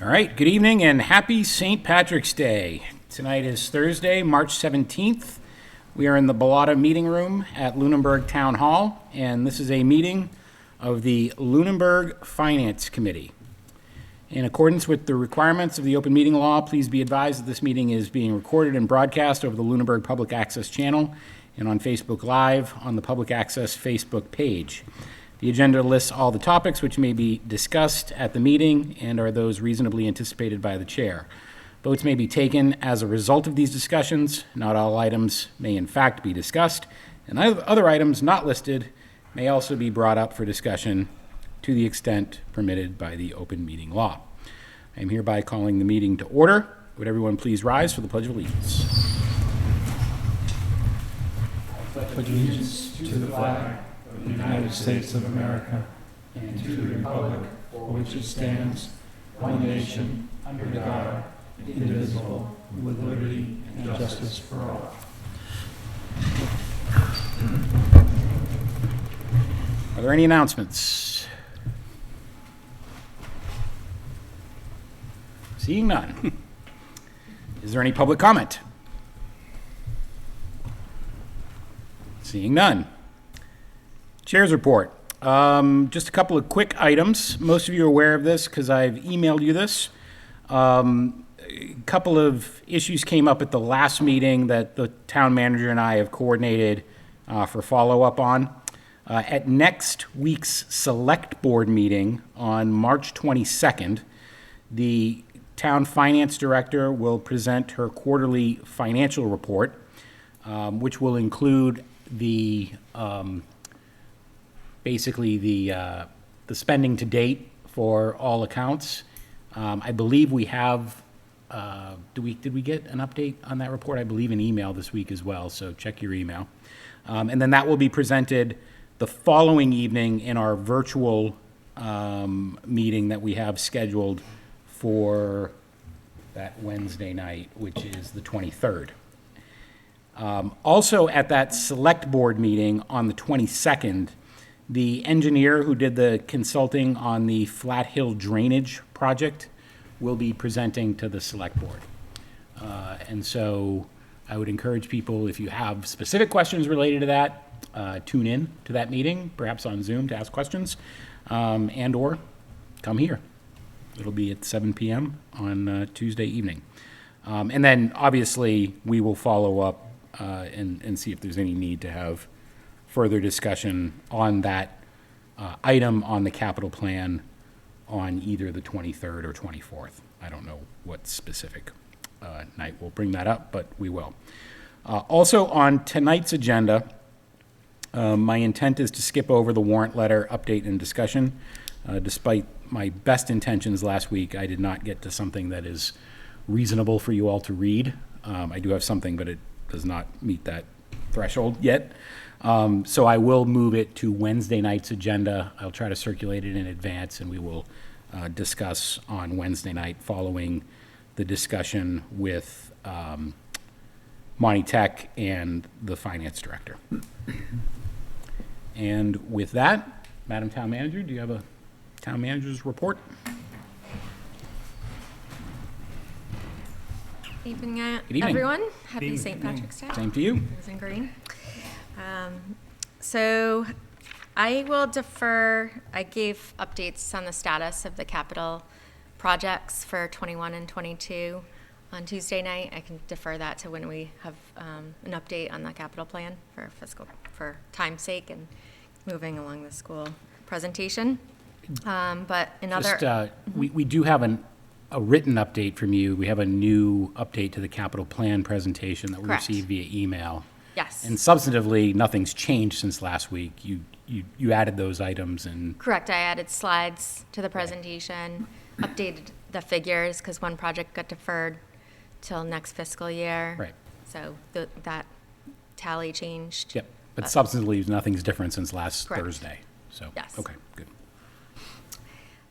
All right, good evening and happy St. Patrick's Day. Tonight is Thursday, March 17th. We are in the Bellata Meeting Room at Lunenburg Town Hall, and this is a meeting of the Lunenburg Finance Committee. In accordance with the requirements of the open meeting law, please be advised that this meeting is being recorded and broadcast over the Lunenburg Public Access channel and on Facebook Live on the Public Access Facebook page. The agenda lists all the topics which may be discussed at the meeting and are those reasonably anticipated by the chair. Votes may be taken as a result of these discussions. Not all items may in fact be discussed, and other items not listed may also be brought up for discussion to the extent permitted by the open meeting law. I am hereby calling the meeting to order. Would everyone please rise for the Pledge of Allegiance? I pledge allegiance to the flag of the United States of America and to the republic for which it stands, one nation, under God, indivisible, with liberty and justice for all. Are there any announcements? Seeing none. Is there any public comment? Seeing none. Chair's report. Just a couple of quick items. Most of you are aware of this because I've emailed you this. A couple of issues came up at the last meeting that the town manager and I have coordinated for follow-up on. At next week's select board meeting on March 22nd, the town finance director will present her quarterly financial report, which will include the basically the spending to date for all accounts. I believe we have. Did we get an update on that report? I believe an email this week as well. So check your email, and then that will be presented the following evening in our virtual meeting that we have scheduled for that Wednesday night, which is the 23rd. Also at that select board meeting on the 22nd, the engineer who did the consulting on the Flat Hill drainage project will be presenting to the select board. And so I would encourage people, if you have specific questions related to that, tune in to that meeting, perhaps on Zoom to ask questions, and or come here. It'll be at 7 p.m. on Tuesday evening. And then obviously we will follow up and see if there's any need to have further discussion on that item on the capital plan on either the 23rd or 24th. I don't know what specific night we'll bring that up, but we will. Also on tonight's agenda, my intent is to skip over the warrant letter update and discussion. Despite my best intentions last week, I did not get to something that is reasonable for you all to read. I do have something, but it does not meet that threshold yet. So I will move it to Wednesday night's agenda. I'll try to circulate it in advance, and we will discuss on Wednesday night following the discussion with Monty Tech and the finance director. And with that, Madam Town Manager, do you have a town manager's report? Evening, Good evening, everyone. Happy St. Patrick's Day. Same to you. It was in green. So I will defer. I gave updates on the status of the capital projects for 21 and 22 on Tuesday night. I can defer that to when we have an update on the capital plan for fiscal, for time's sake and moving along the school presentation. But another... Just, we do have a written update from you. We have a new update to the capital plan presentation that we Correct. received via email. Yes. And substantively, nothing's changed since last week. You added those items and... Correct. I added slides to the presentation, updated the figures because one project got deferred till next fiscal year. Right. So that tally changed. Yep. But substantively, nothing's different since last Correct. Thursday. So, Yes. okay, good.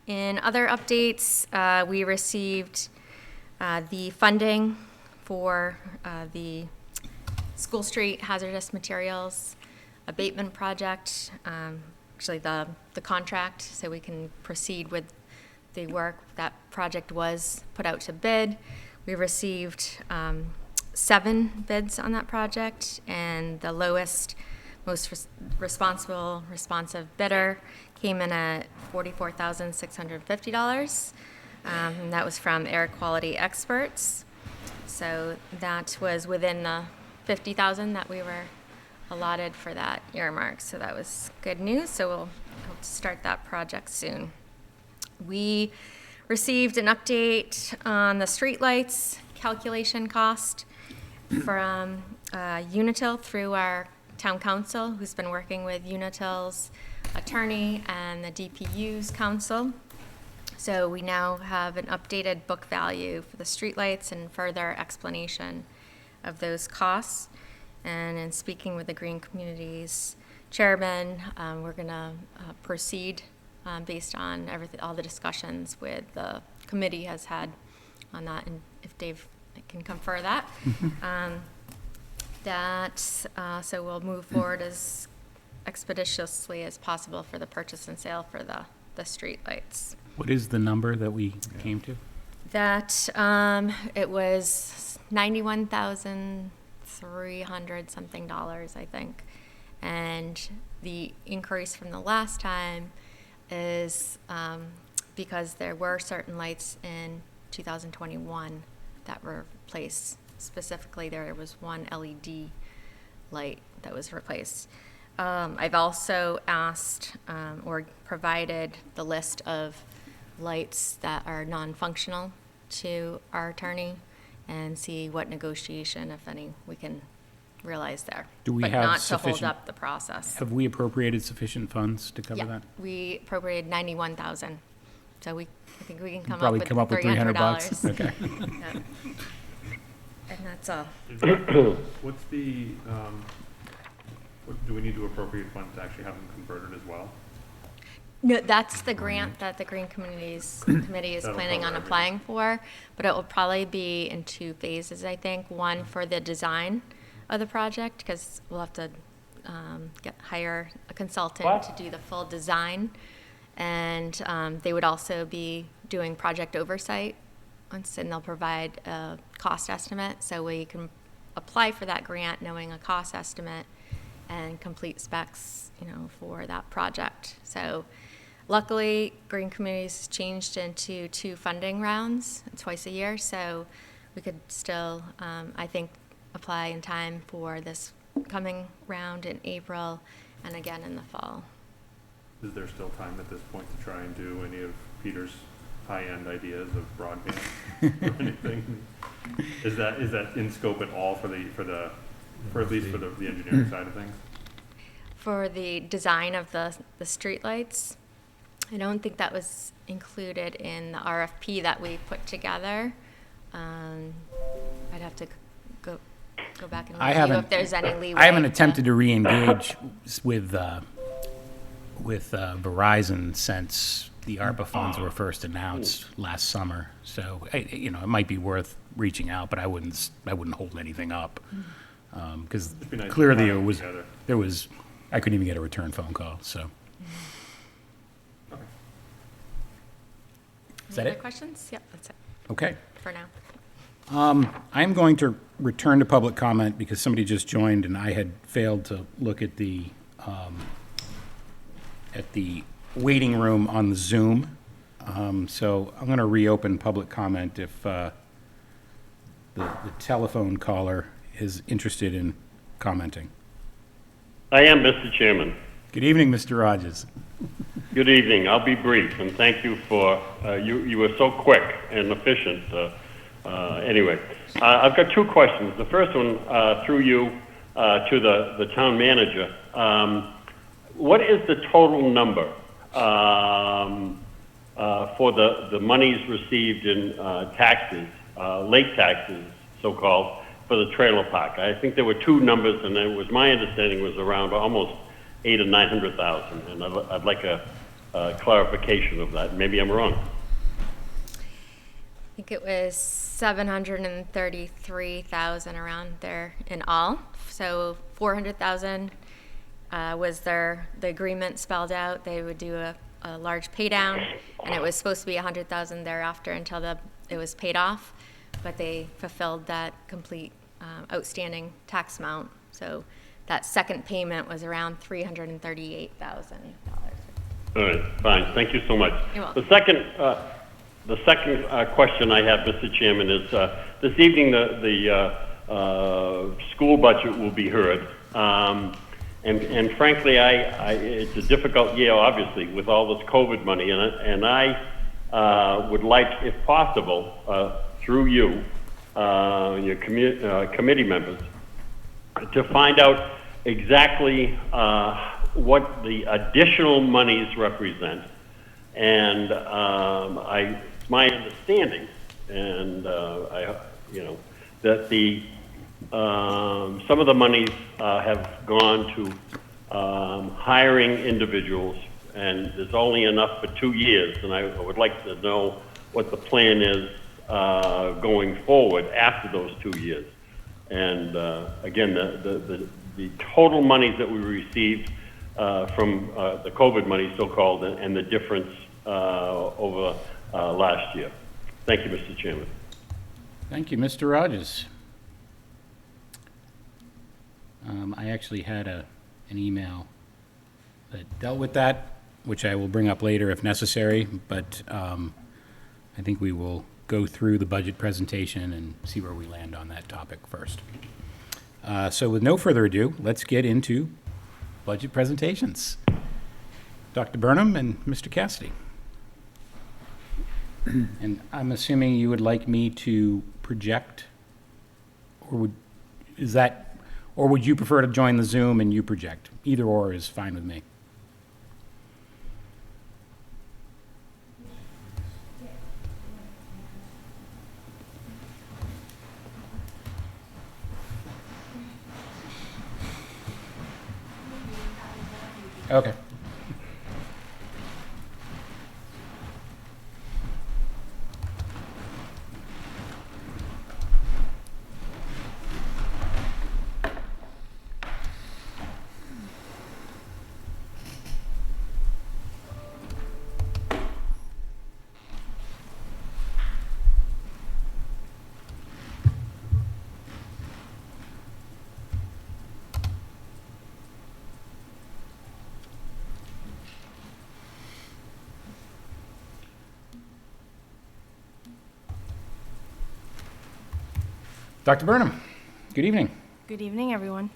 In other updates, we received the funding for the School Street Hazardous Materials Abatement Project, actually the contract, so we can proceed with the work. That project was put out to bid. We received 7 bids on that project, and the lowest, most responsive bidder came in at $44,650. And that was from Air Quality Experts. So that was within the $50,000 that we were allotted for that earmark. So that was good news. So we'll hope to start that project soon. We received an update on the streetlights calculation cost from Unitil through our town council, who's been working with Unitil's attorney and the DPU's council. So we now have an updated book value for the streetlights and further explanation of those costs. And in speaking with the Green Communities chairman, we're going to proceed based on all the discussions with the committee has had on that, and if Dave can confer that. So we'll move forward as expeditiously as possible for the purchase and sale for the streetlights. What is the number that we came to? That it was $91,300 something, I think, and the increase from the last time is because there were certain lights in 2021 that were replaced. Specifically, there was one LED light that was replaced. I've also asked or provided the list of lights that are non-functional to our attorney and see what negotiation, if any, we can realize there. Do we but have not to hold sufficient- up the process. Have we appropriated sufficient funds to cover Yeah, that? we appropriated $91,000, so I think we can Probably come come up with $300. $300. Okay. Yeah. And that's all. What's the, do we need to appropriate funds to actually have them converted as well? No, that's the grant that the Green Communities Committee is That'll planning on cover everything. applying for, but it will probably be in 2 phases, I think. One for the design of the project, because we'll have to hire a consultant to do the full design. And they would also be doing project oversight, and they'll provide a cost estimate, so we can apply for that grant knowing a cost estimate and complete specs, for that project. So luckily, Green Communities changed into 2 funding rounds twice a year, so we could still, I think, apply in time for this coming round in April and again in the fall. Is there still time at this point to try and do any of Peter's high-end ideas of broadband or anything? Is that in scope at all for at least for the engineering side of things? For the design of the streetlights, I don't think that was included in the RFP that we put together. I'd have to go back and review if there's any leeway. I haven't attempted to re-engage with Verizon since the ARPA funds were first announced last summer. So, it might be worth reaching out, but I wouldn't hold anything up. Because It'd be nice to clearly have them together. I couldn't even get a return phone call, so. Okay. Is that Any other it? questions? Yep, that's it Okay. for now. I'm going to return to public comment because somebody just joined and I had failed to look at the waiting room on the Zoom. So I'm going to reopen public comment if the telephone caller is interested in commenting. I am, Mr. Chairman. Good evening, Mr. Rogers. Good evening. I'll be brief, and thank you for, you were so quick and efficient. Anyway, I've got 2 questions. The first one, through you, to the town manager. What is the total number for the monies received in taxes, late taxes, so-called, for the trailer park? I think there were 2 numbers, and it was my understanding was around almost 800,000 or 900,000, and I'd like a clarification of that. Maybe I'm wrong. I think it was 733,000 around there in all. So 400,000 was the agreement spelled out. They would do a a large pay down, and it was supposed to be $100,000 thereafter until it was paid off, but they fulfilled that complete outstanding tax amount. So that second payment was around $338,000. All right, fine. Thank you so much. You're welcome. The second question I have, Mr. Chairman, is this evening the school budget will be heard. And frankly, it's a difficult year, obviously, with all this COVID money in it. And I would like, if possible, through you and your committee members, to find out exactly what the additional monies represent. And it's my understanding, and that some of the monies have gone to hiring individuals, and there's only enough for 2 years. And I would like to know what the plan is going forward after those 2 years. And again, the total monies that we received from the COVID money, so-called, and the difference over last year. Thank you, Mr. Chairman. Thank you, Mr. Rogers. I actually had an email that dealt with that, which I will bring up later if necessary, but I think we will go through the budget presentation and see where we land on that topic first. So with no further ado, let's get into budget presentations. Dr. Burnham and Mr. Cassidy. And I'm assuming you would like me to project, or would you prefer to join the Zoom and you project? Either or is fine with me. Okay. Dr. Burnham, good evening. Good evening, everyone.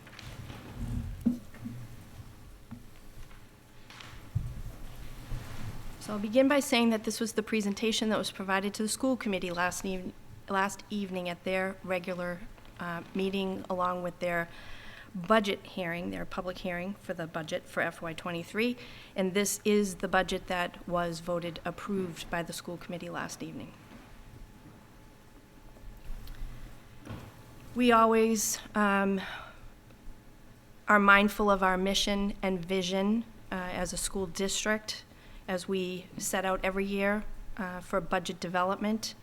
So I'll begin by saying that this was the presentation that was provided to the school committee last evening at their regular meeting, along with their budget hearing, their public hearing for the budget for FY23. And this is the budget that was voted approved by the school committee last evening. We always are mindful of our mission and vision as a school district as we set out every year for budget development.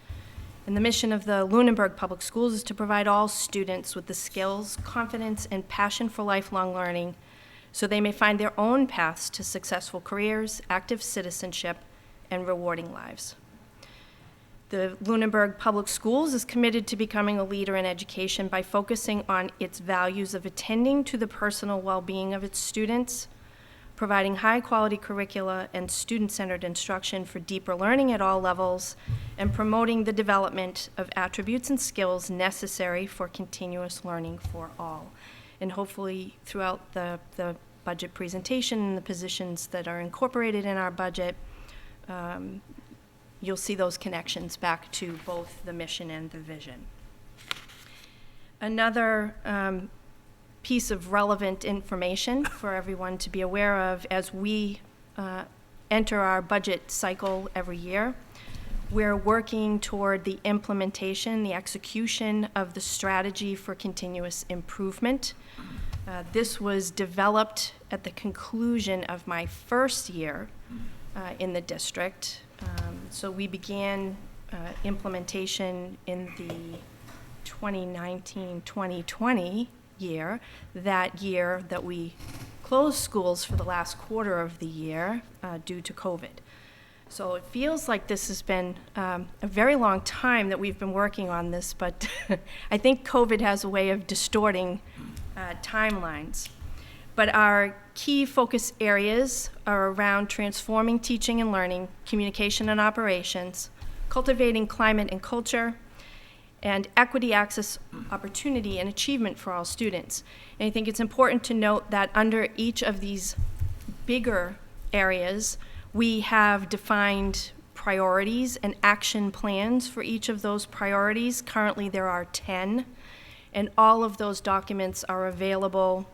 And the mission of the Lunenburg Public Schools is to provide all students with the skills, confidence, and passion for lifelong learning so they may find their own paths to successful careers, active citizenship, and rewarding lives. The Lunenburg Public Schools is committed to becoming a leader in education by focusing on its values of attending to the personal well-being of its students, providing high-quality curricula and student-centered instruction for deeper learning at all levels, and promoting the development of attributes and skills necessary for continuous learning for all. And hopefully, throughout the budget presentation and the positions that are incorporated in our budget, you'll see those connections back to both the mission and the vision. Another piece of relevant information for everyone to be aware of as we enter our budget cycle every year, we're working toward the implementation, the execution of the strategy for continuous improvement. This was developed at the conclusion of my first year in the district. So we began implementation in the 2019-2020 year, that year that we closed schools for the last quarter of the year due to COVID. So it feels like this has been a very long time that we've been working on this, but I think COVID has a way of distorting timelines. But our key focus areas are around transforming teaching and learning, communication and operations, cultivating climate and culture, and equity, access, opportunity, and achievement for all students. And I think it's important to note that under each of these bigger areas, we have defined priorities and action plans for each of those priorities. Currently, there are 10, and all of those documents are available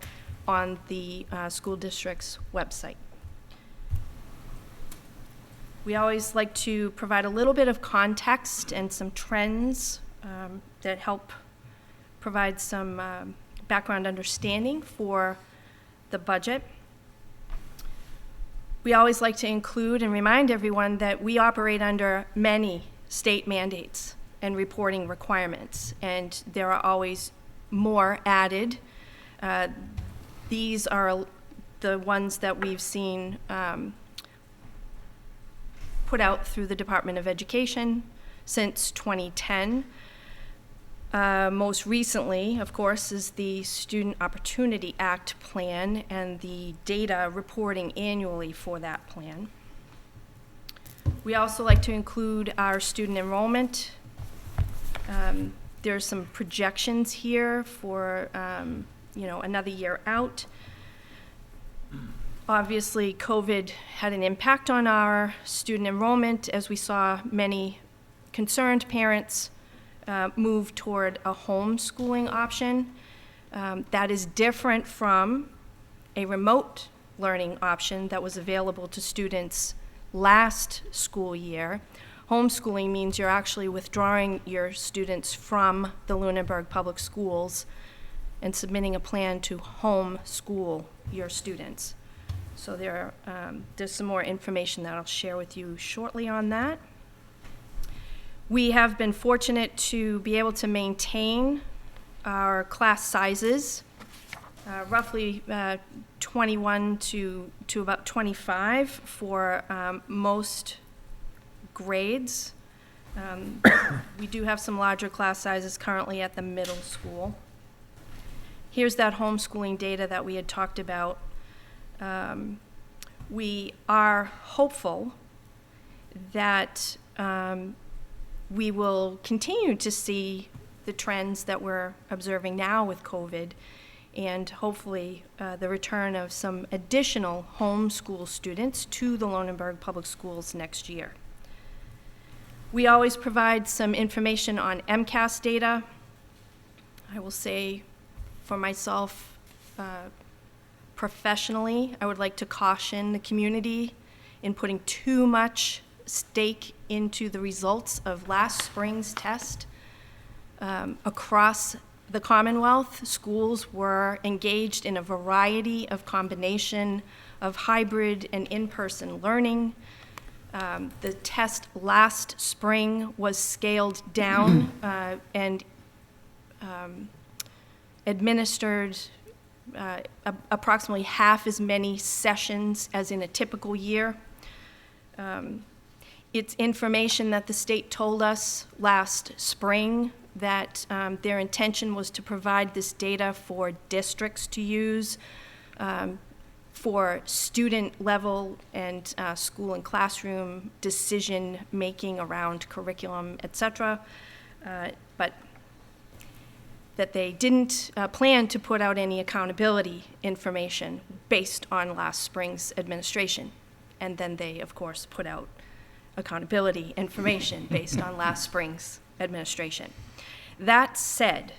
on the school district's website. We always like to provide a little bit of context and some trends that help provide some background understanding for the budget. We always like to include and remind everyone that we operate under many state mandates and reporting requirements, and there are always more added. These are the ones that we've seen put out through the Department of Education since 2010. Most recently, of course, is the Student Opportunity Act plan and the data reporting annually for that plan. We also like to include our student enrollment. There's some projections here for another year out. Obviously, COVID had an impact on our student enrollment as we saw many concerned parents move toward a homeschooling option. That is different from a remote learning option that was available to students last school year. Homeschooling means you're actually withdrawing your students from the Lunenburg Public Schools and submitting a plan to homeschool your students. So there's some more information that I'll share with you shortly on that. We have been fortunate to be able to maintain our class sizes, roughly 21 to about 25 for most grades. We do have some larger class sizes currently at the middle school. Here's that homeschooling data that we had talked about. We are hopeful that we will continue to see the trends that we're observing now with COVID, and hopefully the return of some additional homeschool students to the Lunenburg Public Schools next year. We always provide some information on Mcas data. I will say for myself, professionally, I would like to caution the community in putting too much stake into the results of last spring's test. Across the Commonwealth, schools were engaged in a variety of combination of hybrid and in-person learning. The test last spring was scaled down and administered approximately half as many sessions as in a typical year. It's information that the state told us last spring that their intention was to provide this data for districts to use for student level and school and classroom decision making around curriculum, etc. But that they didn't plan to put out any accountability information based on last spring's administration. And then they, of course, put out accountability information based on last spring's administration. That said,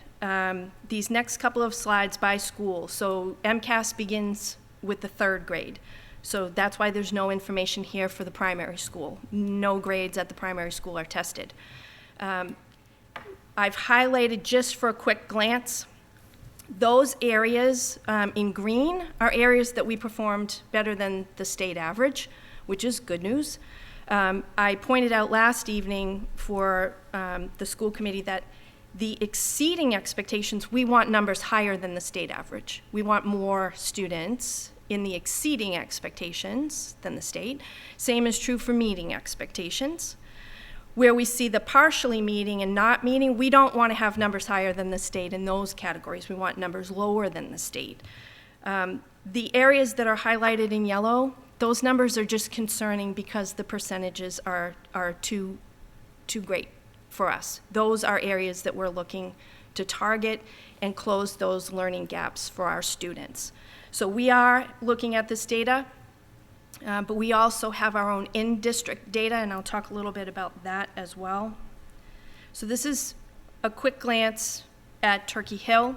these next couple of slides by school, so MCAS begins with the third grade. So that's why there's no information here for the primary school. No grades at the primary school are tested. I've highlighted just for a quick glance, those areas in green are areas that we performed better than the state average, which is good news. I pointed out last evening for the school committee that the exceeding expectations, we want numbers higher than the state average. We want more students in the exceeding expectations than the state. Same is true for meeting expectations. Where we see the partially meeting and not meeting, we don't want to have numbers higher than the state in those categories. We want numbers lower than the state. The areas that are highlighted in yellow, those numbers are just concerning because the percentages are too great for us. Those are areas that we're looking to target and close those learning gaps for our students. So we are looking at this data. But we also have our own in-district data, and I'll talk a little bit about that as well. So this is a quick glance at Turkey Hill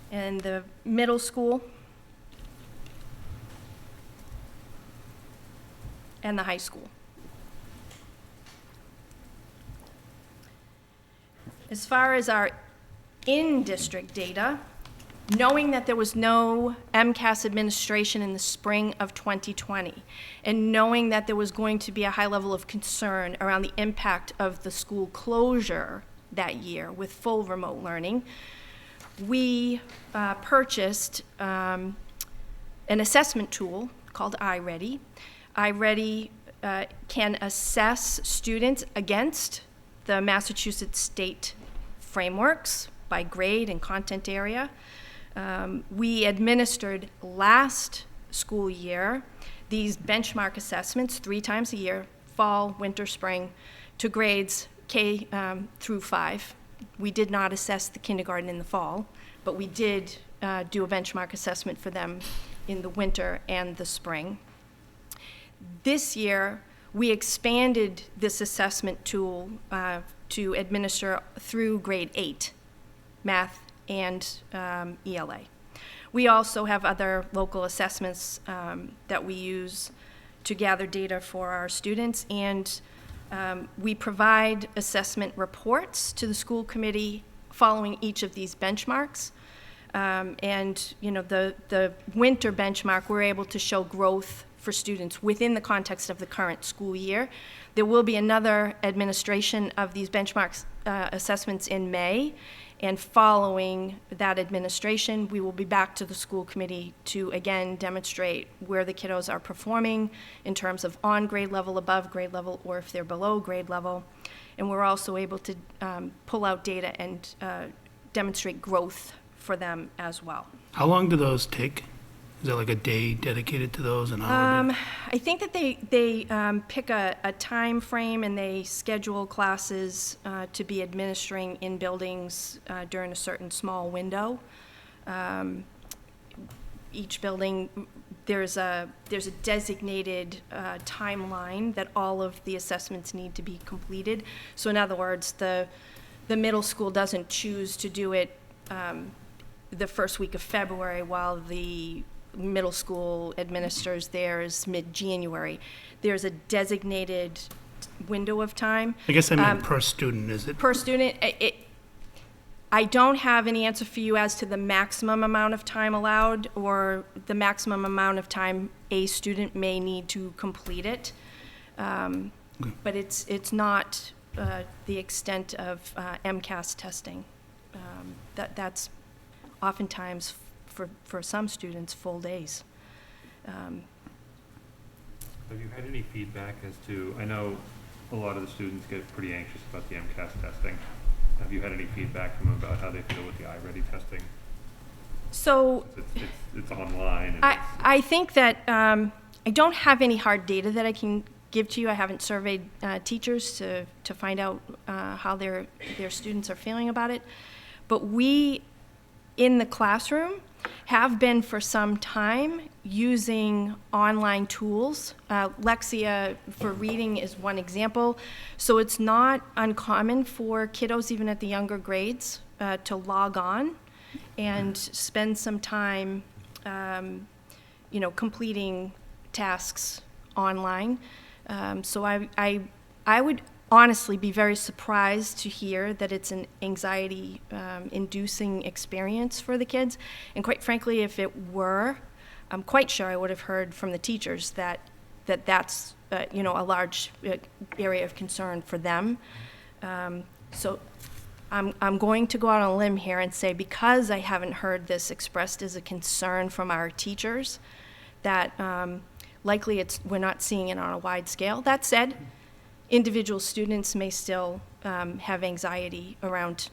and the middle school and the high school. As far as our in-district data, knowing that there was no MCAS administration in the spring of 2020, and knowing that there was going to be a high level of concern around the impact of the school closure that year with full remote learning, we purchased an assessment tool called iReady. iReady can assess students against the Massachusetts state frameworks by grade and content area. We administered last school year these benchmark assessments 3 times a year, fall, winter, spring, to grades K through 5. We did not assess the kindergarten in the fall, but we did do a benchmark assessment for them in the winter and the spring. This year, we expanded this assessment tool to administer through grade 8, math and ELA. We also have other local assessments that we use to gather data for our students, and we provide assessment reports to the school committee following each of these benchmarks. And you know, the winter benchmark, we're able to show growth for students within the context of the current school year. There will be another administration of these benchmarks assessments in May, and following that administration, we will be back to the school committee to again demonstrate where the kiddos are performing in terms of on grade level, above grade level, or if they're below grade level. And we're also able to pull out data and demonstrate growth for them as well. How long do those take? Is there like a day dedicated to those, an hour? I think that they pick a time frame, and they schedule classes to be administering in buildings during a certain small window. Each building, there's a designated timeline that all of the assessments need to be completed. So in other words, the middle school doesn't choose to do it the first week of February, while the middle school administers theirs mid-January. There's a designated window of time. I guess I meant per student, is it? Per student, I don't have any answer for you as to the maximum amount of time allowed or the maximum amount of time a student may need to complete it. But it's not the extent of MCAS testing. That's oftentimes for some students, full days. Have you had any feedback as to, I know a lot of the students get pretty anxious about the MCAS testing. Have you had any feedback from them about how they feel with the iReady testing? So it's online. And I think that I don't have any hard data that I can give to you. I haven't surveyed teachers to find out how their students are feeling about it. But we, in the classroom, have been for some time using online tools. Lexia for reading is one example. So it's not uncommon for kiddos, even at the younger grades, to log on and spend some time, completing tasks online. So I would honestly be very surprised to hear that it's an anxiety inducing experience for the kids. And quite frankly, if it were, I'm quite sure I would have heard from the teachers that's a large area of concern for them. So I'm going to go out on a limb here and say, because I haven't heard this expressed as a concern from our teachers, that likely we're not seeing it on a wide scale. That said, individual students may still have anxiety around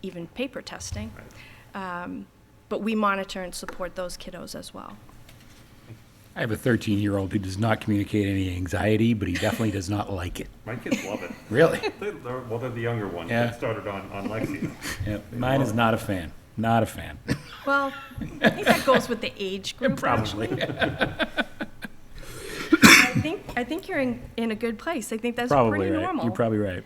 even paper testing. But we monitor and support those kiddos as well. I have a 13-year-old who does not communicate any anxiety, but he definitely does not like it. My kids love it. Really? They're the younger ones. Yeah. That started on Lexi. Yeah, mine is not a fan. Not a fan. Well, I think that goes with the age group. Probably. I think you're in a good place. I think that's Probably pretty right. normal. You're probably right.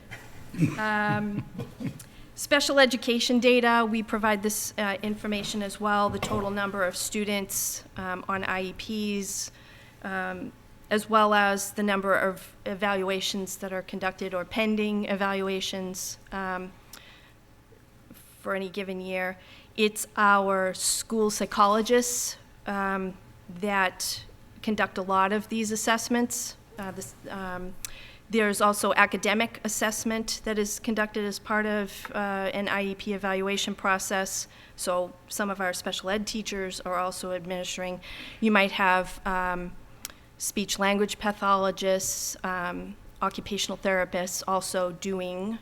Special education data, we provide this information as well, the total number of students on IEPs, as well as the number of evaluations that are conducted or pending evaluations for any given year. It's our school psychologists that conduct a lot of these assessments. There's also academic assessment that is conducted as part of an IEP evaluation process. So some of our special ed teachers are also administering. You might have speech language pathologists, occupational therapists also doing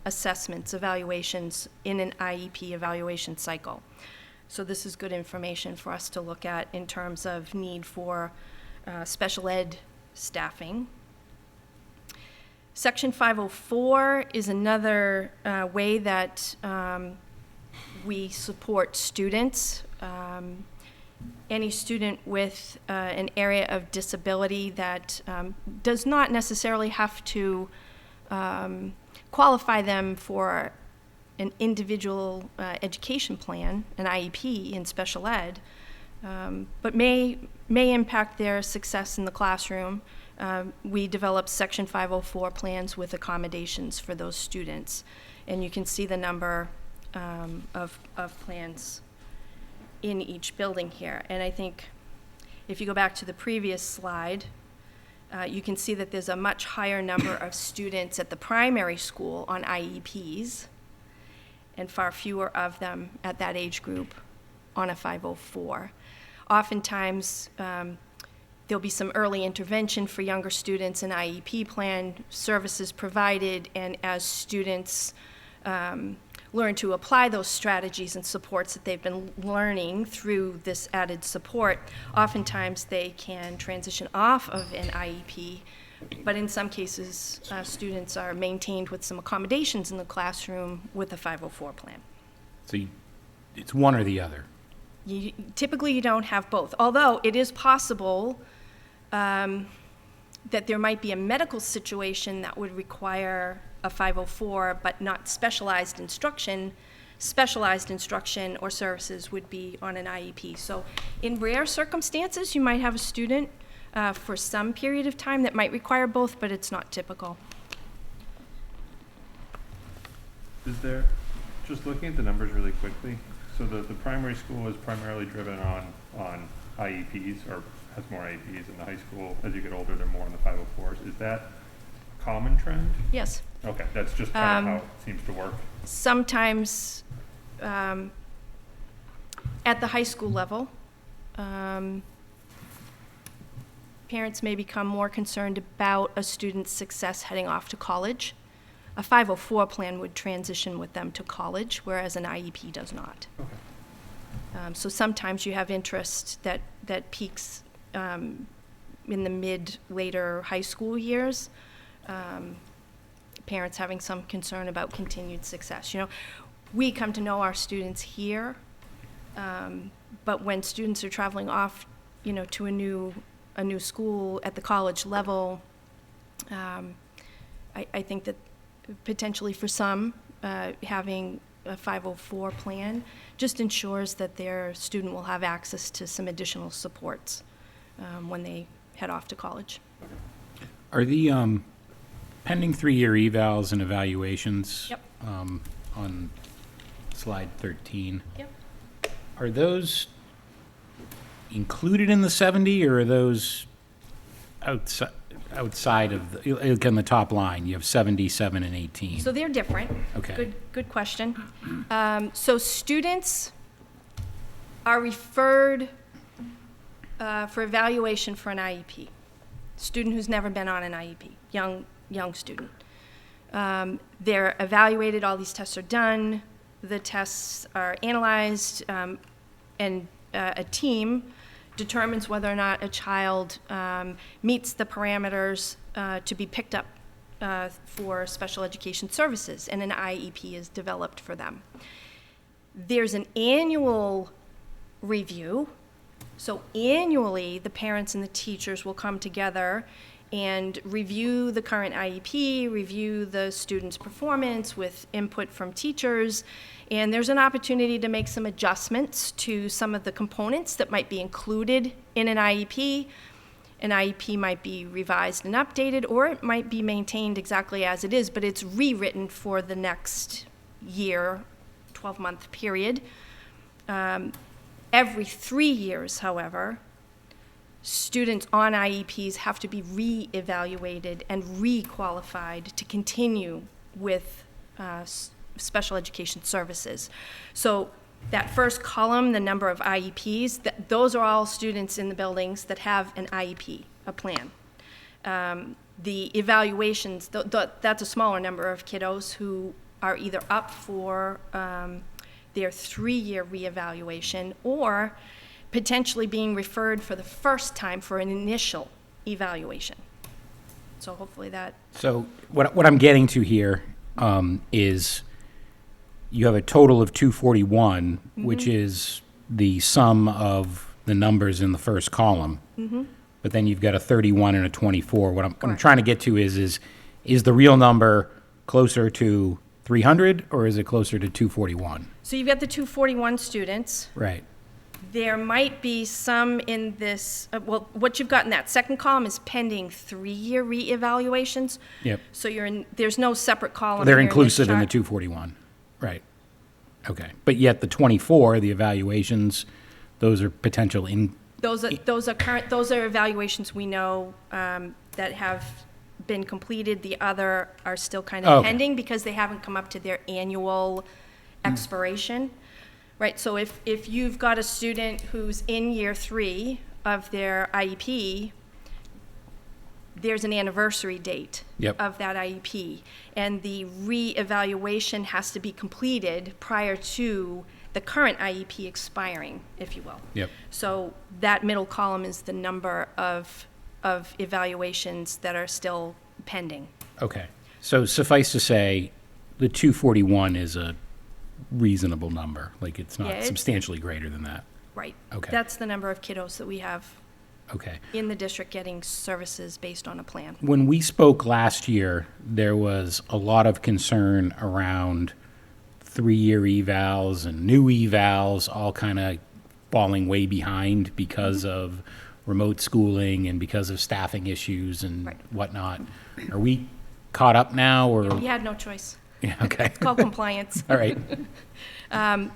assessments, evaluations in an IEP evaluation cycle. So this is good information for us to look at in terms of need for special ed staffing. Section 504 is another way that we support students. Any student with an area of disability that does not necessarily have to qualify them for an individual education plan, an IEP in special ed, but may impact their success in the classroom. We develop Section 504 plans with accommodations for those students. And you can see the number of plans in each building here. And I think if you go back to the previous slide, you can see that there's a much higher number of students at the primary school on IEPs and far fewer of them at that age group on a 504. Oftentimes, there'll be some early intervention for younger students, an IEP plan, services provided, and as students learn to apply those strategies and supports that they've been learning through this added support, oftentimes they can transition off of an IEP, but in some cases, students are maintained with some accommodations in the classroom with a 504 plan. So it's one or the other. Typically, you don't have both, although it is possible that there might be a medical situation that would require a 504, but not specialized instruction. Specialized instruction or services would be on an IEP. So in rare circumstances, you might have a student for some period of time that might require both, but it's not typical. Is there, just looking at the numbers really quickly, so the primary school is primarily driven on IEPs, or has more IEPs, in the high school, as you get older, they're more on the 504s. Is that a common trend? Yes. Okay, that's just kind of how it seems to work. Sometimes at the high school level, parents may become more concerned about a student's success heading off to college. A 504 plan would transition with them to college, whereas an IEP does not. Okay. So sometimes you have interest that peaks in the later high school years. Parents having some concern about continued success. You know, we come to know our students here, but when students are traveling off, you know, to a new school at the college level, I think that potentially for some, having a 504 plan just ensures that their student will have access to some additional supports when they head off to college. Are the pending 3-year evals and evaluations Yep. On slide 13, Yep. are those included in the 70, or are those outside? outside of, look on the top line, you have 77 and 18. So they're different. Okay. Good question. So students are referred for evaluation for an IEP. Student who's never been on an IEP, young student. They're evaluated, all these tests are done, the tests are analyzed, and a team determines whether or not a child meets the parameters to be picked up for special education services, and an IEP is developed for them. There's an annual review. So annually, the parents and the teachers will come together and review the current IEP, review the student's performance with input from teachers, and there's an opportunity to make some adjustments to some of the components that might be included in an IEP. An IEP might be revised and updated, or it might be maintained exactly as it is, but it's rewritten for the next year, 12-month period. Every 3 years, however, students on IEPs have to be re-evaluated and re-qualified to continue with special education services. So that first column, the number of IEPs, those are all students in the buildings that have an IEP, a plan. The evaluations, that's a smaller number of kiddos who are either up for their 3-year reevaluation or potentially being referred for the first time for an initial evaluation. So hopefully that. So what I'm getting to here is you have a total of 241, which is the sum of the numbers in the first column. But then you've got a 31 and a 24. What I'm trying to get to is the real number closer to 300 or is it closer to 241? So you've got the 241 students. Right. There might be some in this, well, what you've got in that second column is pending 3-year reevaluations. Yep. So there's no separate column. They're here in this inclusive in the chart. 241. Right. Okay. But yet the 24, the evaluations, those are potential in. Those are current. Those are evaluations we know that have been completed. The other are still kind of Okay. pending because they haven't come up to their annual expiration. Right. So if you've got a student who's in year 3 of their IEP, there's an anniversary date of that IEP, and the reevaluation has to be completed prior to the current IEP expiring, if you will. Yep. So that middle column is the number of evaluations that are still pending. Okay. So suffice to say, the 241 is a reasonable number. Like it's not Yeah, it's- substantially greater than that. Right. Okay. That's the number of kiddos that we have Okay. in the district getting services based on a plan. When we spoke last year, there was a lot of concern around 3-year evals and new evals all kind of falling way behind because of remote schooling and because of staffing issues and Right. whatnot. Are we caught up now or? We had no choice. Yeah, okay. It's called compliance. All right.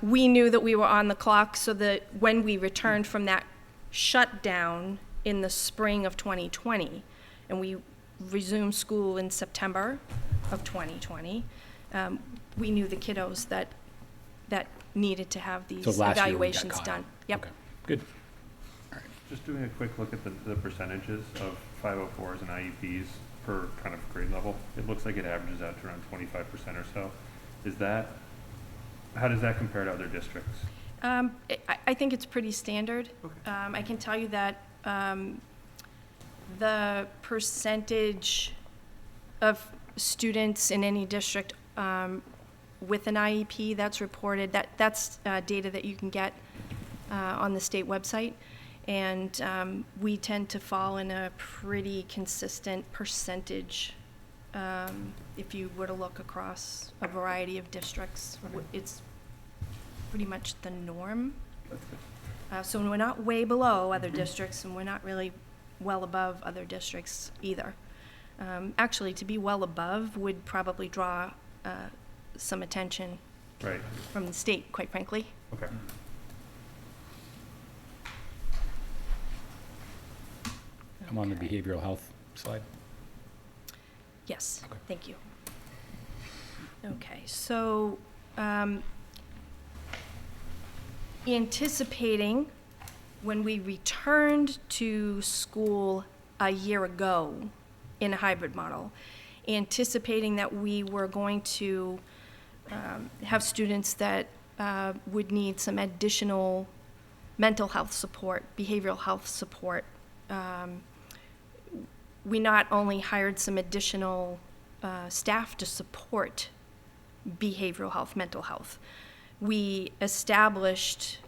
We knew that we were on the clock so that when we returned from that shutdown in the spring of 2020, and we resumed school in September of 2020, we knew the kiddos that needed to have these So last year we got evaluations caught done. up. Yep. Okay. Good. Just doing a quick look at the percentages of 504s and IEPs per kind of grade level. It looks like it averages out to around 25% or so. How does that compare to other districts? I think it's pretty standard. I can tell you that the percentage of students in any district with an IEP that's reported, that's data that you can get on the state website. And we tend to fall in a pretty consistent percentage. If you were to look across a variety of districts, it's pretty much the norm. So we're not way below other districts, and we're not really well above other districts either. Actually, to be well above would probably draw some attention Right. from the state, quite frankly. Okay. I'm on the behavioral health slide. Yes, thank you. Okay, so anticipating when we returned to school a year ago in a hybrid model, anticipating that we were going to have students that would need some additional mental health support, behavioral health support. We not only hired some additional staff to support behavioral health, mental health, we established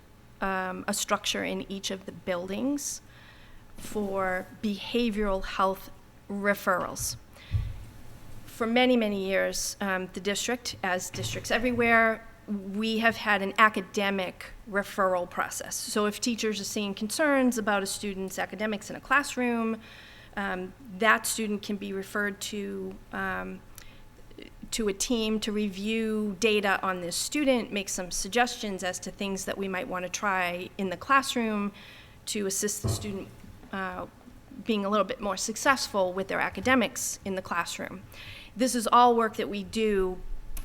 a structure in each of the buildings for behavioral health referrals. For many, many years, the district, as districts everywhere, we have had an academic referral process. So if teachers are seeing concerns about a student's academics in a classroom, that student can be referred to a team to review data on this student, make some suggestions as to things that we might want to try in the classroom to assist the student being a little bit more successful with their academics in the classroom. This is all work that we do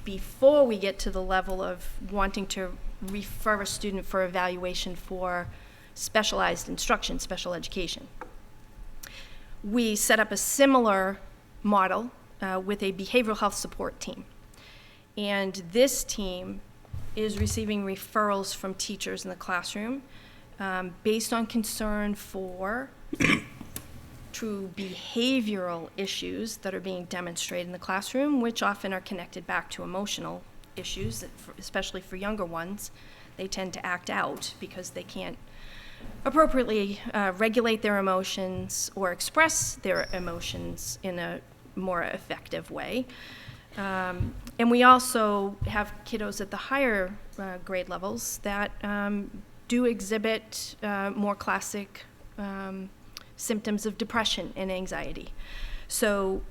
before we get to the level of wanting to refer a student for evaluation for specialized instruction, special education. We set up a similar model with a behavioral health support team. And this team is receiving referrals from teachers in the classroom based on concern for true behavioral issues that are being demonstrated in the classroom, which often are connected back to emotional issues, that especially for younger ones. They tend to act out because they can't appropriately regulate their emotions or express their emotions in a more effective way. And we also have kiddos at the higher grade levels that do exhibit more classic symptoms of depression and anxiety. So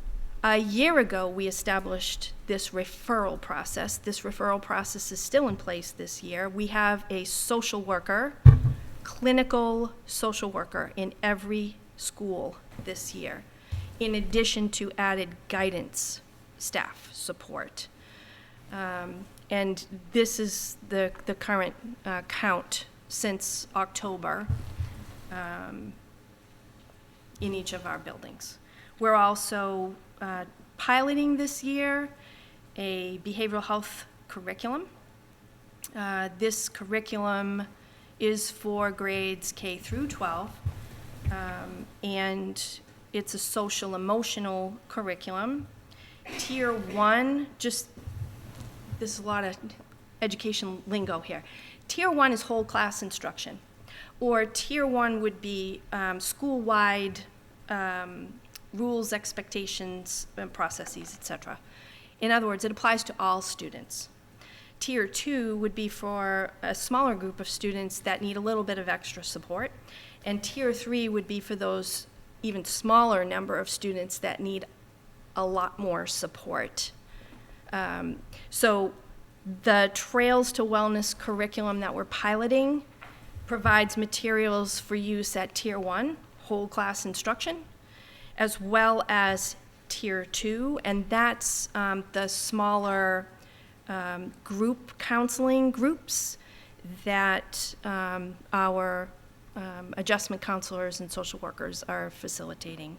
a year ago, we established this referral process. This referral process is still in place this year. We have a social worker, clinical social worker in every school this year, in addition to added guidance staff support. And this is the current count since October in each of our buildings. We're also piloting this year a behavioral health curriculum. This curriculum is for grades K through 12, and it's a social emotional curriculum. Tier 1, just, there's a lot of education lingo here. Tier 1 is whole class instruction, or Tier 1 would be school-wide rules, expectations, and processes, etc. In other words, it applies to all students. Tier 2 would be for a smaller group of students that need a little bit of extra support, and Tier 3 would be for those even smaller number of students that need a lot more support. So the Trails to Wellness curriculum that we're piloting provides materials for use at Tier 1, whole class instruction, as well as Tier 2, and that's the smaller group counseling groups that our adjustment counselors and social workers are facilitating.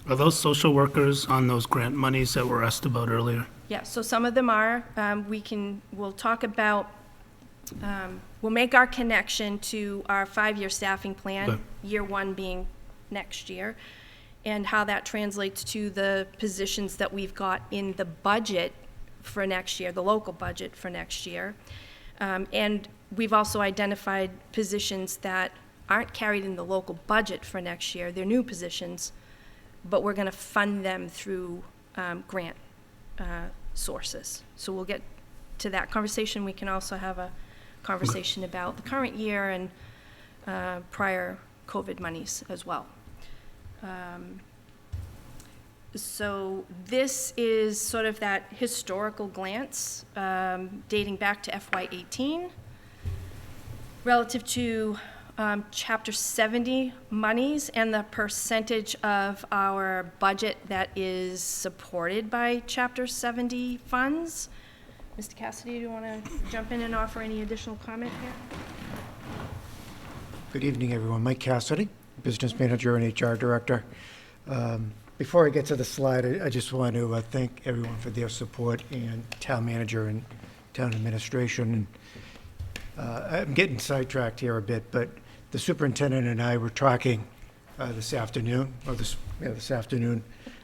Are those social workers on those grant monies that were asked about earlier? Yeah, so some of them are. We'll talk about, we'll make our connection to our 5-year staffing plan, Okay. year 1 being next year, and how that translates to the positions that we've got in the budget for next year, the local budget for next year. And we've also identified positions that aren't carried in the local budget for next year. They're new positions, but we're going to fund them through grant sources. So we'll get to that conversation. We can also have a conversation about the current year and prior COVID monies as well. So this is sort of that historical glance dating back to FY18 relative to Chapter 70 monies and the percentage of our budget that is supported by Chapter 70 funds. Mr. Cassidy, do you want to jump in and offer any additional comment here? Good evening, everyone. Mike Cassidy, Business Manager and HR Director. Before I get to the slide, I just want to thank everyone for their support, and Town Manager and Town Administration. I'm getting sidetracked here a bit, but the Superintendent and I were talking this afternoon,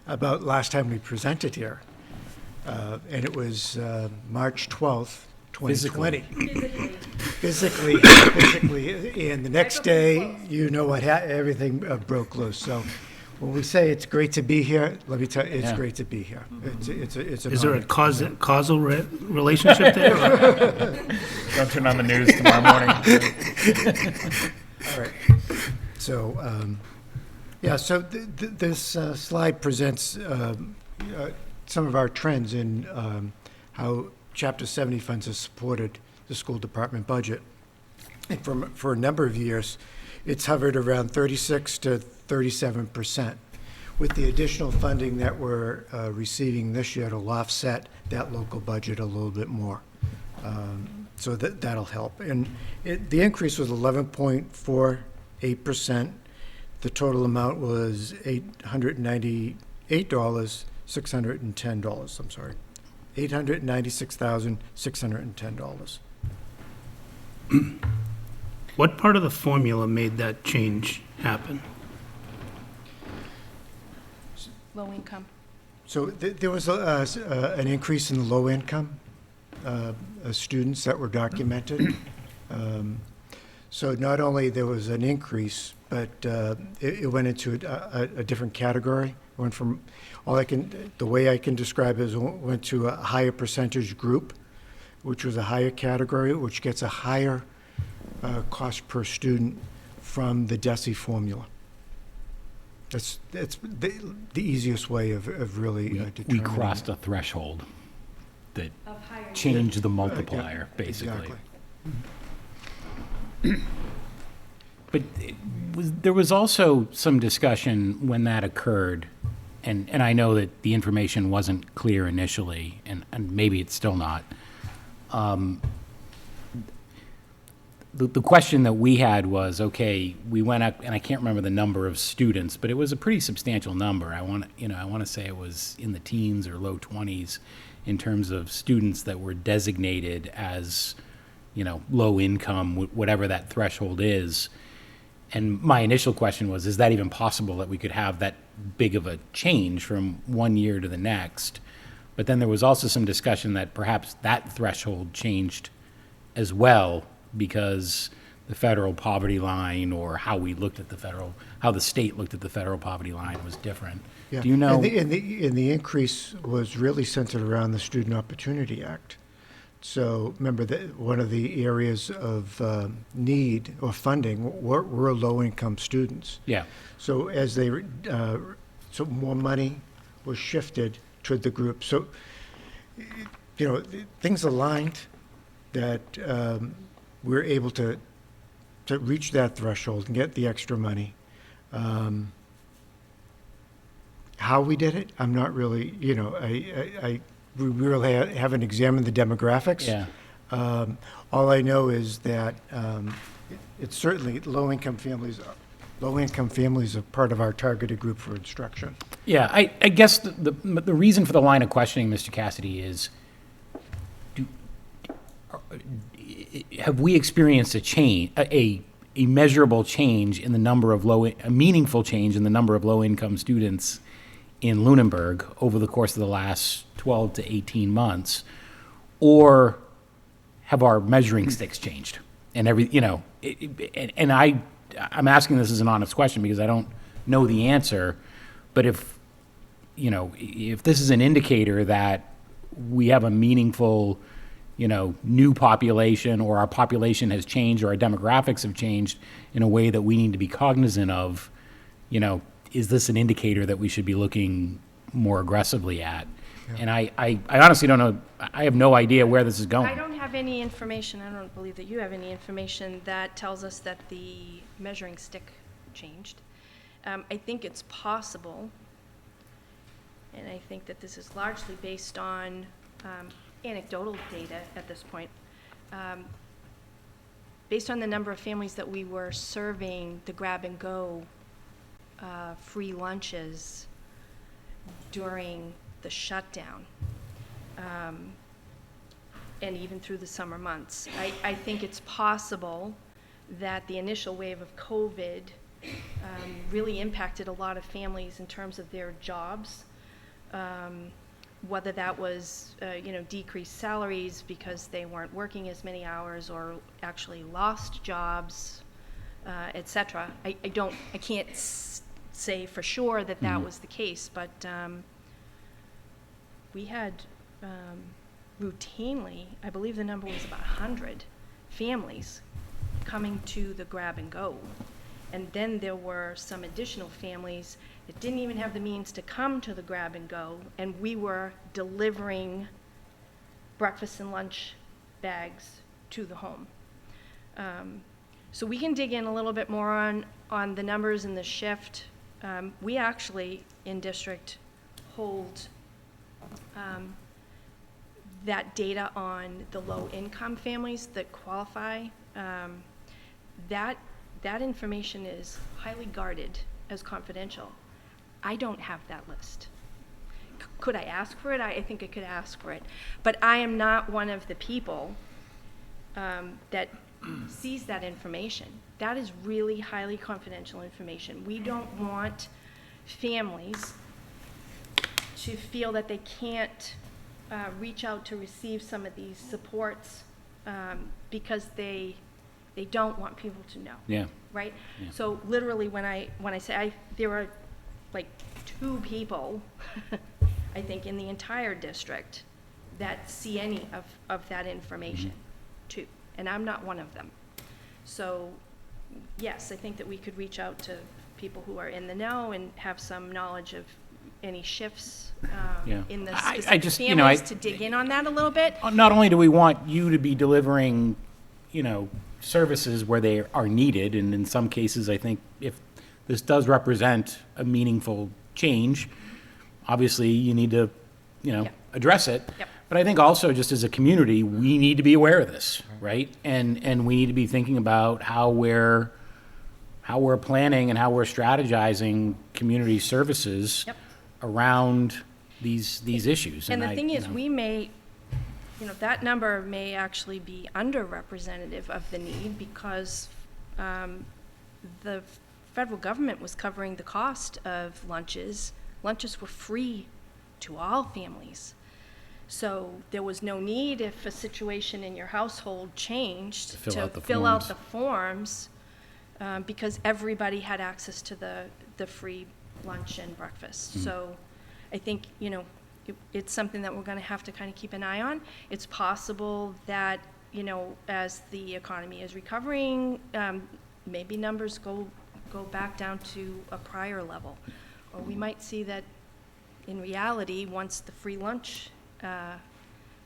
about last time we presented here. And it was March 12th, 2020. Physically, and the next day, you know what, everything broke loose. So when we say it's great to be here, let me tell you, it's great to be here. It's an Is there a honor. causal relationship there? Don't turn on the news tomorrow morning. All right. So, so this slide presents some of our trends in how Chapter 70 funds have supported the school department budget. And for a number of years, it's hovered around 36 to 37%. With the additional funding that we're receiving this year, it'll offset that local budget a little bit more. So that'll help. And the increase was 11.48%. The total amount was $896,610. I'm sorry, $896,610. What part of the formula made that change happen? Low income. So there was an increase in the low income students that were documented. So not only there was an increase, but it went into a different category. It went from, the way I can describe it is, it went to a higher percentage group, which was a higher category, which gets a higher cost per student from the DESI formula. That's the easiest way of really We determining. crossed a threshold that changed the multiplier, basically. Exactly. But there was also some discussion when that occurred, and I know that the information wasn't clear initially, and maybe it's still not. The question that we had was, okay, we went up, and I can't remember the number of students, but it was a pretty substantial number. I want to say it was in the teens or low 20s in terms of students that were designated as, low income, whatever that threshold is. And my initial question was, is that even possible that we could have that big of a change from one year to the next? But then there was also some discussion that perhaps that threshold changed as well, because the federal poverty line, or how the state looked at the federal poverty line, was different. Yeah. Do you know? And the increase was really centered around the Student Opportunity Act. So remember that one of the areas of need or funding were low-income students. Yeah. So as so more money was shifted to the group. So, things aligned that we're able to reach that threshold and get the extra money. How we did it, I'm not really, we really haven't examined the demographics. Yeah. All I know is that it's certainly low-income families are part of our targeted group for instruction. Yeah, I guess the reason for the line of questioning, Mr. Cassidy, is have we experienced a measurable change in the number of a meaningful change in the number of low-income students in Lunenburg over the course of the last 12 to 18 months, or have our measuring sticks changed? And I'm asking this as an honest question because I don't know the answer, but if this is an indicator that we have a meaningful, new population, or our population has changed, or our demographics have changed in a way that we need to be cognizant of, is this an indicator that we should be looking more aggressively at? And I honestly don't know, I have no idea where this is I going. don't have any information, I don't believe that you have any information that tells us that the measuring stick changed. I think it's possible, and I think that this is largely based on anecdotal data at this point. Based on the number of families that we were serving the grab-and-go free lunches during the shutdown, and even through the summer months, I think it's possible that the initial wave of COVID really impacted a lot of families in terms of their jobs, whether that was, decreased salaries because they weren't working as many hours or actually lost jobs, et cetera. I can't say for sure that that was the case, but we had routinely, I believe the number was about 100 families coming to the grab and go. And then there were some additional families that didn't even have the means to come to the grab and go, and we were delivering breakfast and lunch bags to the home. So we can dig in a little bit more on the numbers and the shift. We actually, in district, hold that data on the low-income families that qualify. That information is highly guarded as confidential. I don't have that list. Could I ask for it? I think I could ask for it. But I am not one of the people that sees that information. That is really highly confidential information. We don't want families to feel that they can't reach out to receive some of these supports because they don't want people to know. Yeah. Right? Yeah. So literally when I say there are like 2 people, I think, in the entire district that see any of that information, 2, and I'm not one of them. So yes, I think that we could reach out to people who are in the know and have some knowledge of any shifts Yeah. in the I specific just, families to dig in on that a little bit. Not only do we want you to be delivering, services where they are needed, and in some cases, I think if this does represent a meaningful change, obviously you need to, Yep. address it. Yep. But I think also just as a community, we need to be aware of this, right? And we need to be thinking about how we're planning and how we're strategizing community services Yep. around these issues. And the thing is, we may, that number may actually be underrepresentative of the need because the federal government was covering the cost of lunches. Lunches were free to all families. So there was no need, if a situation in your household changed, To fill out the fill out forms. the forms because everybody had access to the free lunch and breakfast. So I think, it's something that we're going to have to kind of keep an eye on. It's possible that, as the economy is recovering, maybe numbers go back down to a prior level. Or we might see that in reality, once the free lunch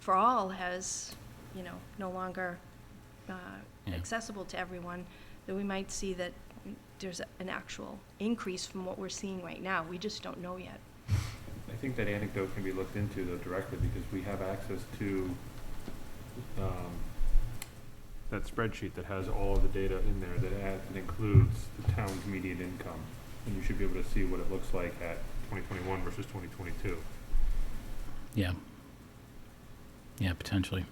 for all has, no longer accessible to everyone, that we might see that there's an actual increase from what we're seeing right now. We just don't know yet. I think that anecdote can be looked into though directly because we have access to that spreadsheet that has all of the data in there that includes the town's median income. And you should be able to see what it looks like at 2021 versus 2022. Yeah. Yeah, potentially.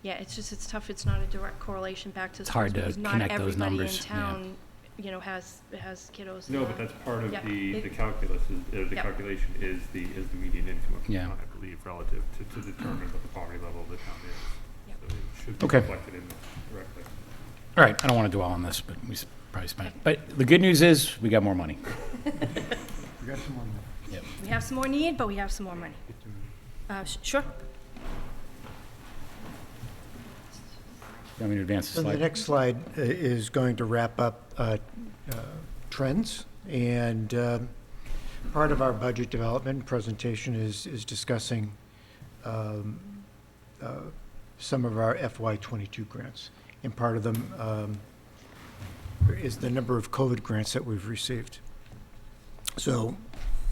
Yeah, it's tough. It's not a direct correlation back to It's hard schools to because connect not those everybody in numbers, yeah. town, has kiddos. No, but that's part of Yeah. the calculus, the Yep. calculation is the median income of the Yeah. town, I believe, relative to determine what the poverty level of the town is. Yep. So it should be Okay. reflected in this directly. All right, I don't want to dwell on this, but we probably spent. But the good news is we got more money. We got some more. Yep. We have some more need, but we have some more money. Sure. You want me to advance the So the slide? next slide is going to wrap up trends. And part of our budget development presentation is discussing some of our FY22 grants. And part of them is the number of COVID grants that we've received. So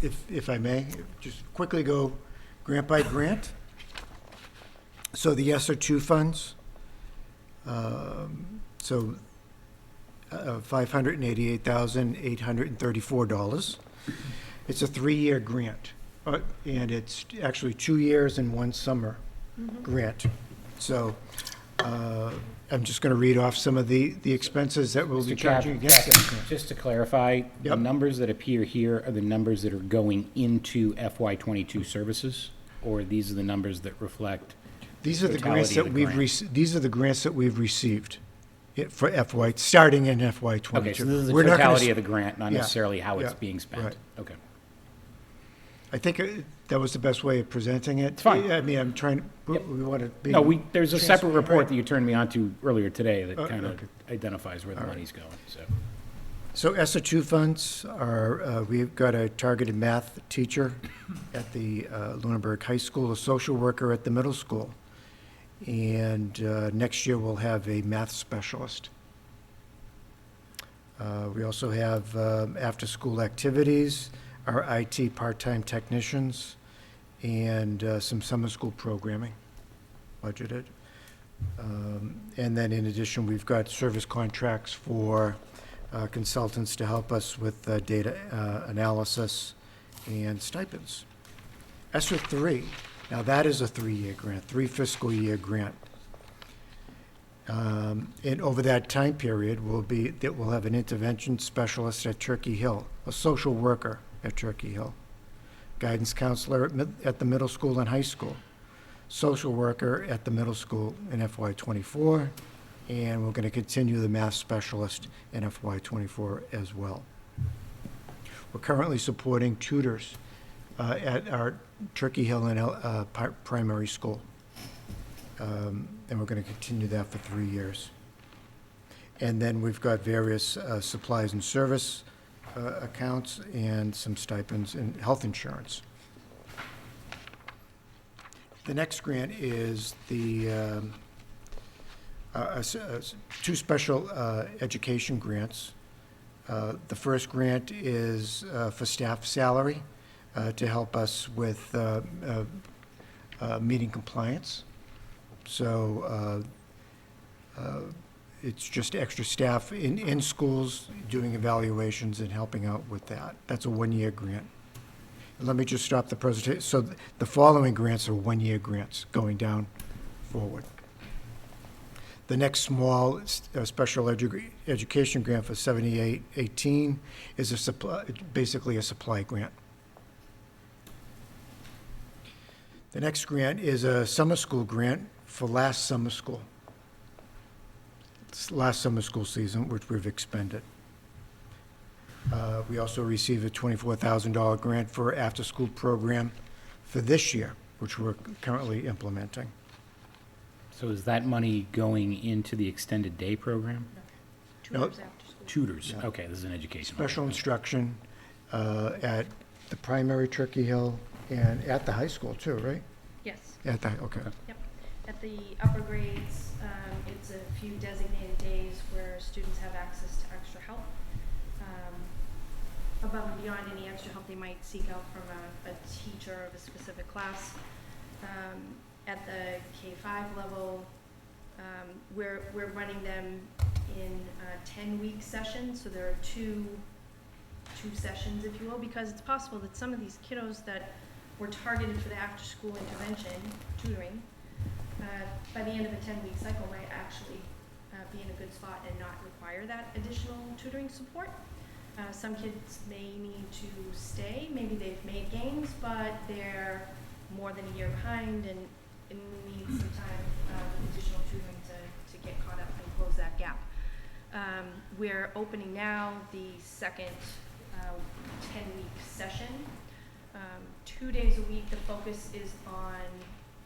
if I may, just quickly go grant by grant. So the ESSER2 funds, $588,834. It's a 3-year grant, and it's actually 2 years and 1 summer grant. So I'm just going to read off some of the expenses that we'll be Mr. charging Cap- against that grant. Just to clarify, the Yep. numbers that appear here are the numbers that are going into FY22 services, or these are the numbers that reflect? These are the grants totality of that the we've grant. these are the grants that we've received for starting in FY22. Okay, so this is the We're not gonna totality s- of the grant, not Yeah, necessarily how it's yeah, being spent? right. Okay. I think that was the best way of presenting it. It's fine. I mean, I'm trying, we Yep. want to be. No, there's a separate transparent, report right. that you turned me on to earlier today that Oh, kind of okay. identifies where the All right. money's going, so. So ESSER2 funds are, we've got a targeted math teacher at the Lunenburg High School, a social worker at the middle school. And next year we'll have a math specialist. We also have after-school activities, our IT part-time technicians, and some summer school programming budgeted. And then in addition, we've got service contracts for consultants to help us with data analysis and stipends. ESSER 3, now that is a 3-year grant, 3 fiscal year grant. And over that time period, we'll have an intervention specialist at Turkey Hill, a social worker at Turkey Hill, guidance counselor at the middle school and high school, social worker at the middle school in FY24, and we're going to continue the math specialist in FY24 as well. We're currently supporting tutors at our Turkey Hill and primary school. And we're going to continue that for 3 years. And then we've got various supplies and service accounts and some stipends and health insurance. The next grant is the 2 special education grants. The first grant is for staff salary to help us with meeting compliance. So it's just extra staff in schools doing evaluations and helping out with that. That's a 1-year grant. Let me just stop the presentation. So the following grants are 1-year grants going down forward. The next small special education grant for 7818 is basically a supply grant. The next grant is a summer school grant for last summer school. It's last summer school season, which we've expended. We also received a $24,000 grant for after-school program for this year, which we're currently implementing. So is that money going into the extended day program? Tutors after school. Tutors, Yeah. okay, this is an educational. Special one. instruction at the primary Turkey Hill and at the high school too, right? Yes. Okay. Yep. At the upper grades, it's a few designated days where students have access to extra help. Above and beyond any extra help they might seek out from a teacher of a specific class. At the K-5 level, we're running them in 10-week sessions, so there are two sessions, if you will, because it's possible that some of these kiddos that were targeted for the after-school intervention, tutoring, by the end of a 10-week cycle might actually be in a good spot and not require that additional tutoring support. Some kids may need to stay, maybe they've made gains, but they're more than a year behind and need some time, additional tutoring to get caught up and close that gap. We're opening now the second 10-week session. 2 days a week, the focus is on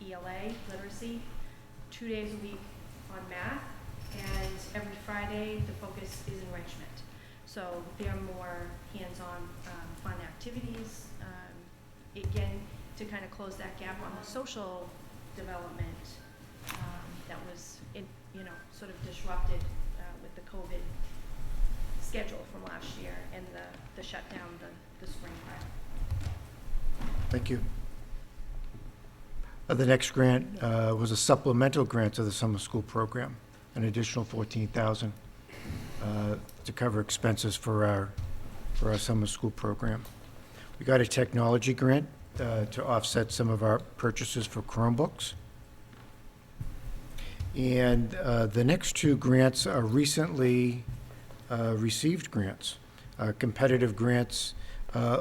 ELA, literacy, 2 days a week on math, and every Friday, the focus is enrichment. So they're more hands-on fun activities. Again, to kind of close that gap on the social development that was, sort of disrupted with the COVID schedule from last year and the shutdown the spring prior. Thank you. The next grant was a supplemental grant to the summer school program, an additional $14,000 to cover expenses for our summer school program. We got a technology grant to offset some of our purchases for Chromebooks. And the next two grants are recently received grants, competitive grants, a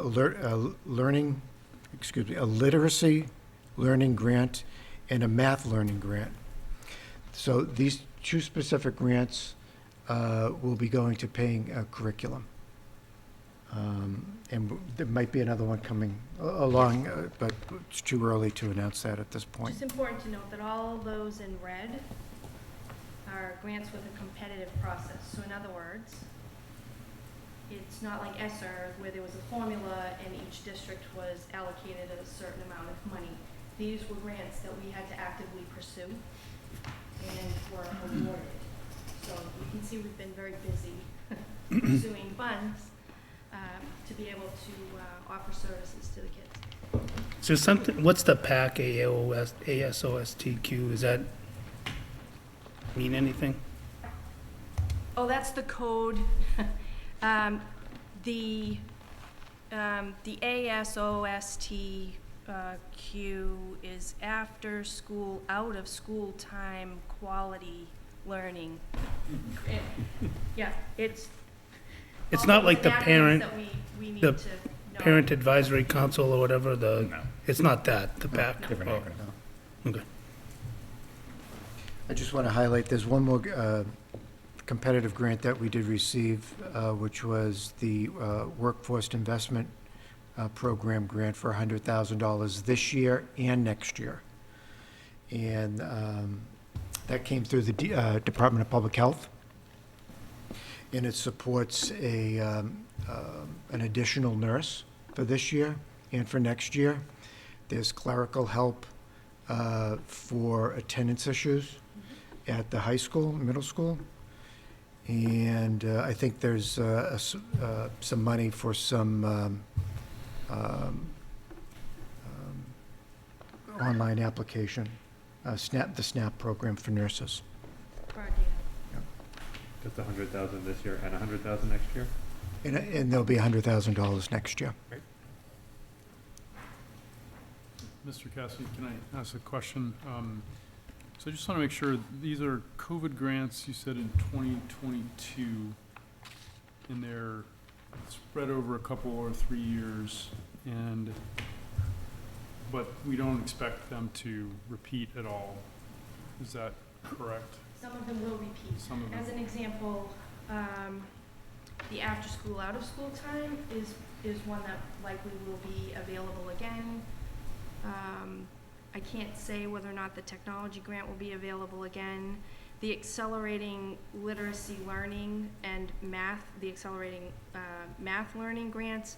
literacy learning grant and a math learning grant. So these two specific grants will be going to paying curriculum. And there might be another one coming along, but it's too early to announce that at this point. It's important to note that all those in red are grants with a competitive process. So in other words, it's not like ESSER where there was a formula and each district was allocated a certain amount of money. These were grants that we had to actively pursue and were awarded. So you can see we've been very busy pursuing funds to be able to offer services to the kids. Is there something, what's the PAC ASOSTQ? Does that mean anything? Oh, that's the code. The ASOSTQ is after school, out of school time quality learning. Yeah, it's not like the parent, that we need the to know. Parent Advisory Council or whatever, it's not that, the PAC? Different Oh, acronym. okay. I just want to highlight, there's one more competitive grant that we did receive, which was the Workforce Investment Program grant for $100,000 this year and next year. And that came through the Department of Public Health. And it supports an additional nurse for this year and for next year. There's clerical help for attendance issues at the high school, middle school. And I think there's some money for some online application, the SNAP program for nurses. For our data. Just 100,000 this year and 100,000 next year? And there'll be $100,000 next year. Mr. Cassidy, can I ask a question? So I just want to make sure, these are COVID grants, you said in 2022, and they're spread over a couple or 3 years, but we don't expect them to repeat at all. Is that correct? Some of them will repeat. Some of them. As an example, the after-school, out-of-school time is one that likely will be available again. I can't say whether or not the technology grant will be available again. The accelerating literacy learning and math, the accelerating math learning grants,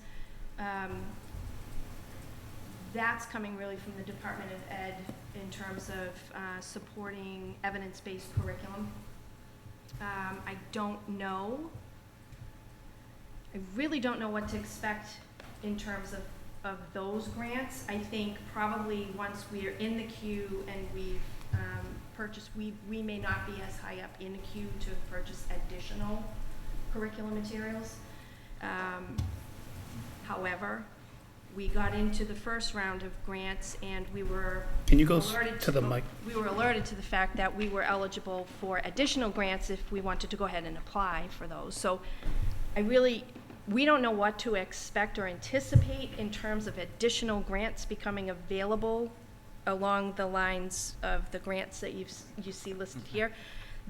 that's coming really from the Department of Ed in terms of supporting evidence-based curriculum. I really don't know what to expect in terms of those grants. I think probably once we're in the queue and we've purchased, we may not be as high up in the queue to purchase additional curriculum materials. However, we got into the first round of grants and we were Can you go alerted to the mic? We were alerted to the fact that we were eligible for additional grants if we wanted to go ahead and apply for those. So we don't know what to expect or anticipate in terms of additional grants becoming available along the lines of the grants that you see listed here.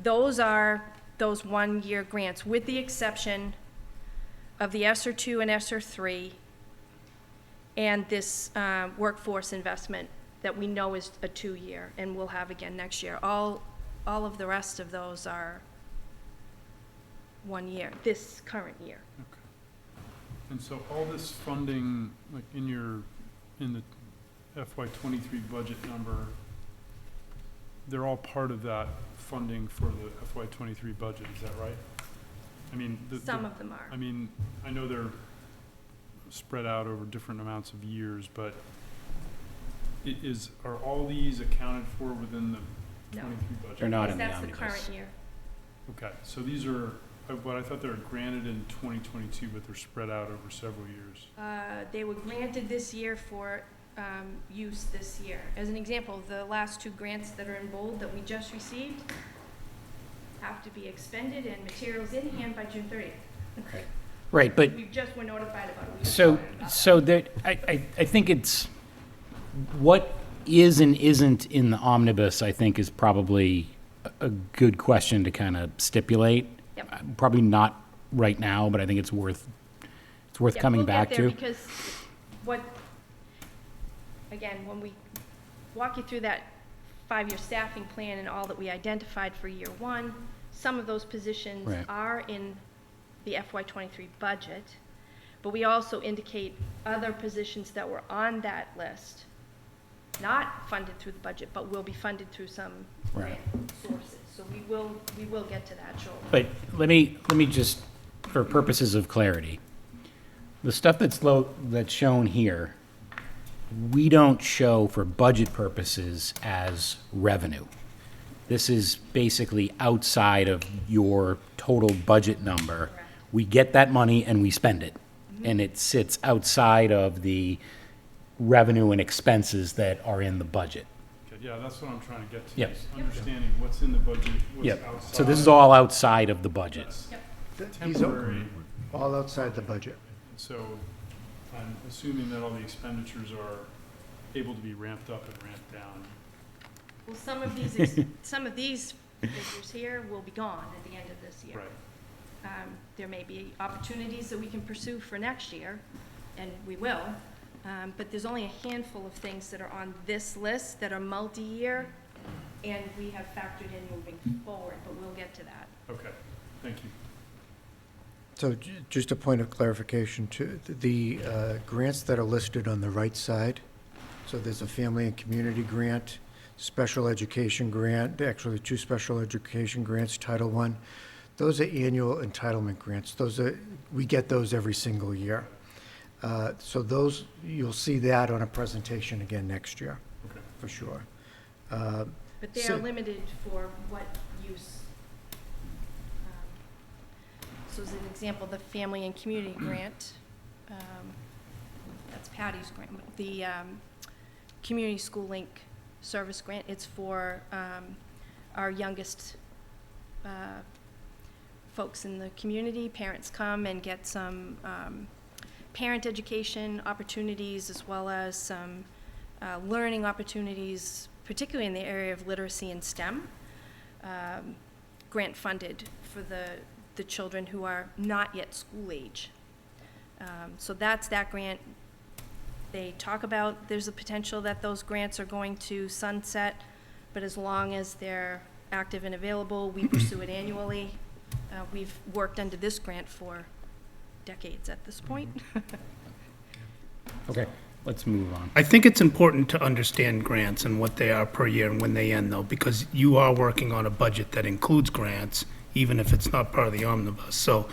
Those are those 1-year grants, with the exception of the ESSER 2 and ESSER 3, and this workforce investment that we know is a 2-year and we'll have again next year. All of the rest of those are 1 year, this current year. Okay. And so all this funding, like in the FY '23 budget number, they're all part of that funding for the FY '23 budget, is that right? I mean, Some of them are. I mean, I know they're spread out over different amounts of years, but are all these accounted for within the No. '23 budget? They're not in the That's the omnibus. current year. Okay, so these are, but I thought they were granted in 2022, but they're spread out over several years. They were granted this year for use this year. As an example, the last 2 grants that are in bold that we just received have to be expended and materials in hand by June 30th. Right, but We just were notified about it. We just so, found out about it. so that, I think it's, what is and isn't in the omnibus, I think, is probably a good question to kind of stipulate. Yep. Probably not right now, but I think it's worth Yeah, coming we'll get back there to. Because again, when we walk you through that 5-year staffing plan and all that we identified for year 1, some of those positions Right. are in the FY '23 budget, but we also indicate other positions that were on that list, not funded through the budget, but will be funded through some Right. grant sources. So we will get to that shortly. But let me just, for purposes of clarity, the stuff that's shown here, we don't show for budget purposes as revenue. This is basically outside of your total budget number. Correct. We get that money and we spend it. And it sits outside of the revenue and expenses that are in the budget. Okay, yeah, that's what I'm trying to get to. Yep. is understanding what's in the budget, what's Yep. outside. So this is all outside of the budget. That's These are temporary. all outside the budget. So I'm assuming that all the expenditures are able to be ramped up and ramped down. Well, some of these figures here will be gone at the end of this year. Right. There may be opportunities that we can pursue for next year, and we will. But there's only a handful of things that are on this list that are multi-year, and we have factored in moving forward, but we'll get to that. Okay, thank you. So just a point of clarification, too, the grants that are listed on the right side, so there's a family and community grant, special education grant, actually 2 special education grants, Title I. Those are annual entitlement grants. We get those every single year. So those, you'll see that on a presentation again next year, Okay. for sure. But they So- are limited for what use. So as an example, the family and community grant, that's Patty's grant, the community school link service grant, it's for our youngest folks in the community. Parents come and get some parent education opportunities as well as some learning opportunities, particularly in the area of literacy and STEM, grant funded for the children who are not yet school age. So that's that grant. They talk about there's a potential that those grants are going to sunset, but as long as they're active and available, we pursue it annually. We've worked under this grant for decades at this point. Okay, let's move on. I think it's important to understand grants and what they are per year and when they end, though, because you are working on a budget that includes grants, even if it's not part of the omnibus. So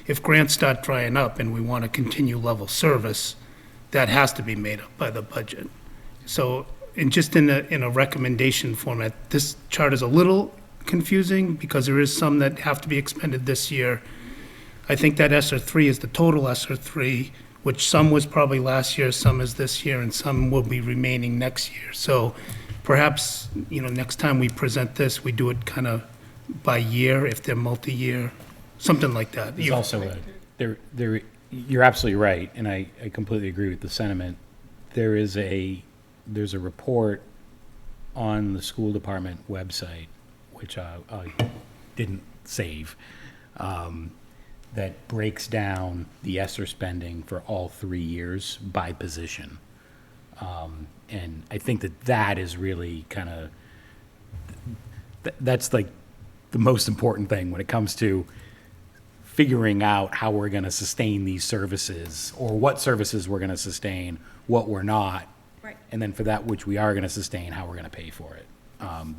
if grants start drying up and we want to continue level service, that has to be made up by the budget. So, and just in a recommendation format, this chart is a little confusing because there is some that have to be expended this year. I think that ESSER 3 is the total ESSER 3, which some was probably last year, some is this year, and some will be remaining next year. So perhaps, next time we present this, we do it kind of by year, if they're multi-year, something like that. There's also you're absolutely right, and I completely agree with the sentiment. There's a report on the school department website, which I didn't save, that breaks down the ESSER spending for all 3 years by position. And I think that is really kind of, that's like the most important thing when it comes to figuring out how we're going to sustain these services, or what services we're going to sustain, what we're not. Right. And then for that which we are going to sustain, how we're going to pay for it.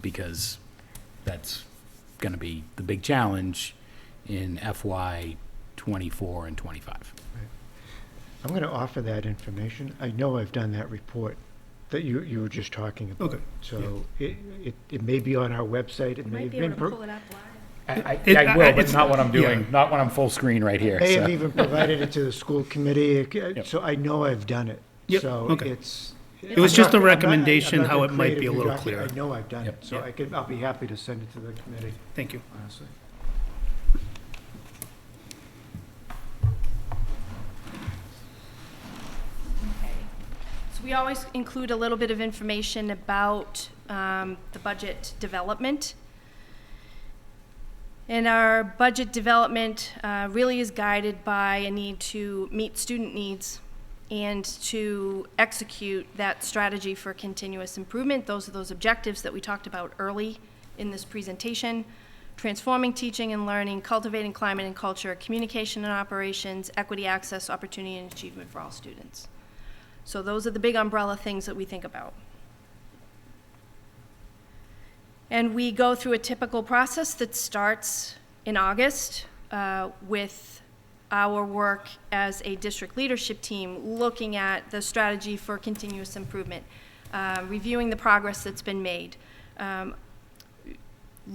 Because that's going to be the big challenge in FY '24 and '25. I'm going to offer that information. I know I've done that report that you were just talking about. Okay. So it may be on our website. It may Might have be able been, to pull it up live. I will, but it's- not when I'm doing, yeah. not when I'm full screen right here. may so. have even provided it to the school committee. So I know I've done it. Yep, So okay. it's. It was I'm just not- a I'm not- recommendation I'm not how gonna it might create be a new little document. clearer. I know I've done Yep. it, so I'll be happy to send it to the committee, Thank you. honestly. So we always include a little bit of information about the budget development. And our budget development really is guided by a need to meet student needs and to execute that strategy for continuous improvement. Those are those objectives that we talked about early in this presentation: transforming teaching and learning, cultivating climate and culture, communication and operations, equity, access, opportunity, and achievement for all students. So those are the big umbrella things that we think about. And we go through a typical process that starts in August with our work as a district leadership team, looking at the strategy for continuous improvement, reviewing the progress that's been made,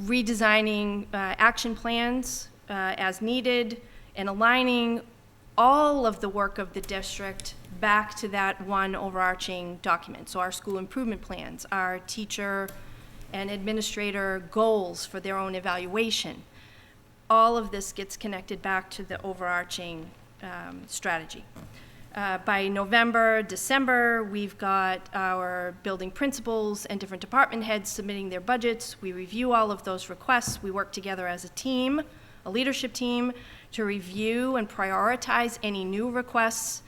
redesigning action plans as needed, and aligning all of the work of the district back to that one overarching document. So our school improvement plans, our teacher and administrator goals for their own evaluation. All of this gets connected back to the overarching strategy. By November, December, we've got our building principals and different department heads submitting their budgets. We review all of those requests. We work together as a team, a leadership team, to review and prioritize any new requests.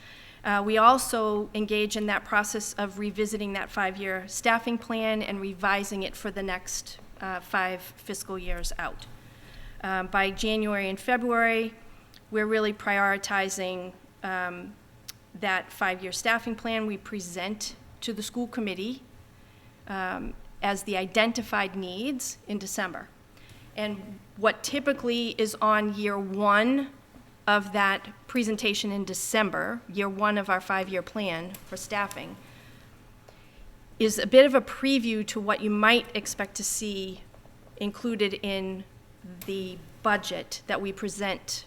We also engage in that process of revisiting that 5-year staffing plan and revising it for the next 5 fiscal years out. By January and February, we're really prioritizing that 5-year staffing plan. We present to the school committee as the identified needs in December. And what typically is on year 1 of that presentation in December, year 1 of our 5-year plan for staffing, is a bit of a preview to what you might expect to see included in the budget that we present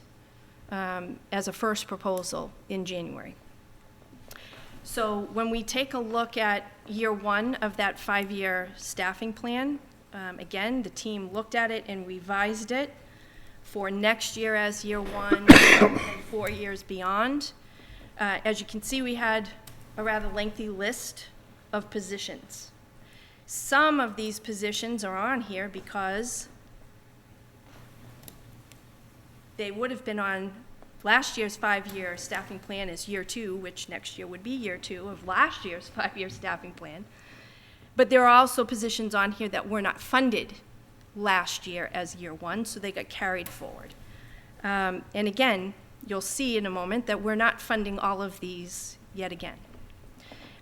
as a first proposal in January. So when we take a look at year 1 of that 5-year staffing plan, again, the team looked at it and revised it for next year as year 1 and 4 years beyond. As you can see, we had a rather lengthy list of positions. Some of these positions are on here because they would have been on last year's 5-year staffing plan as year 2, which next year would be year 2 of last year's 5-year staffing plan. But there are also positions on here that were not funded last year as year 1, so they got carried forward. And again, you'll see in a moment that we're not funding all of these yet again.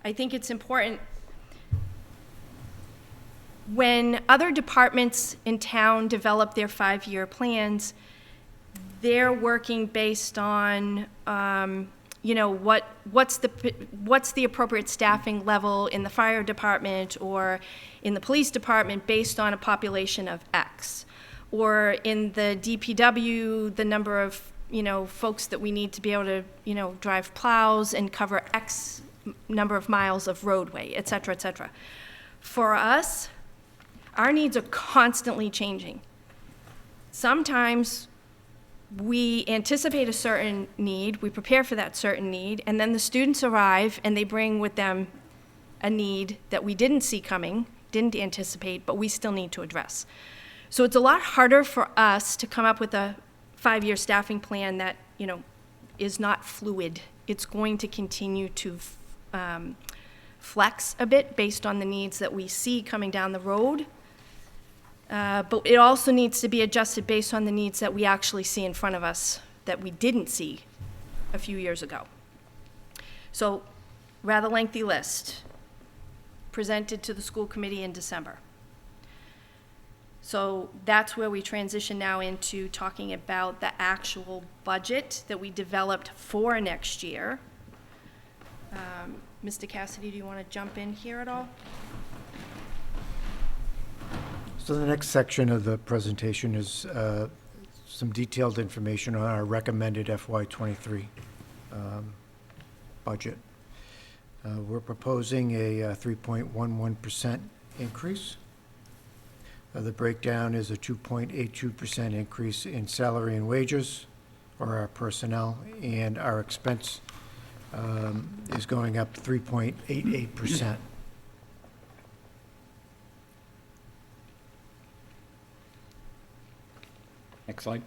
I think it's important when other departments in town develop their 5-year plans, they're working based on, what's the appropriate staffing level in the fire department or in the police department based on a population of X, or in the DPW, the number of folks that we need to be able to drive plows and cover X number of miles of roadway, et cetera, et cetera. For us, our needs are constantly changing. Sometimes we anticipate a certain need, we prepare for that certain need, and then the students arrive and they bring with them a need that we didn't see coming, didn't anticipate, but we still need to address. So it's a lot harder for us to come up with a 5-year staffing plan that, is not fluid. It's going to continue to flex a bit based on the needs that we see coming down the road. But it also needs to be adjusted based on the needs that we actually see in front of us that we didn't see a few years ago. So, rather lengthy list presented to the school committee in December. So that's where we transition now into talking about the actual budget that we developed for next year. Mr. Cassidy, do you want to jump in here at all? So the next section of the presentation is some detailed information on our recommended FY23 budget. We're proposing a 3.11% increase. The breakdown is a 2.82% increase in salary and wages for our personnel, and our expense is going up 3.88%. Next slide.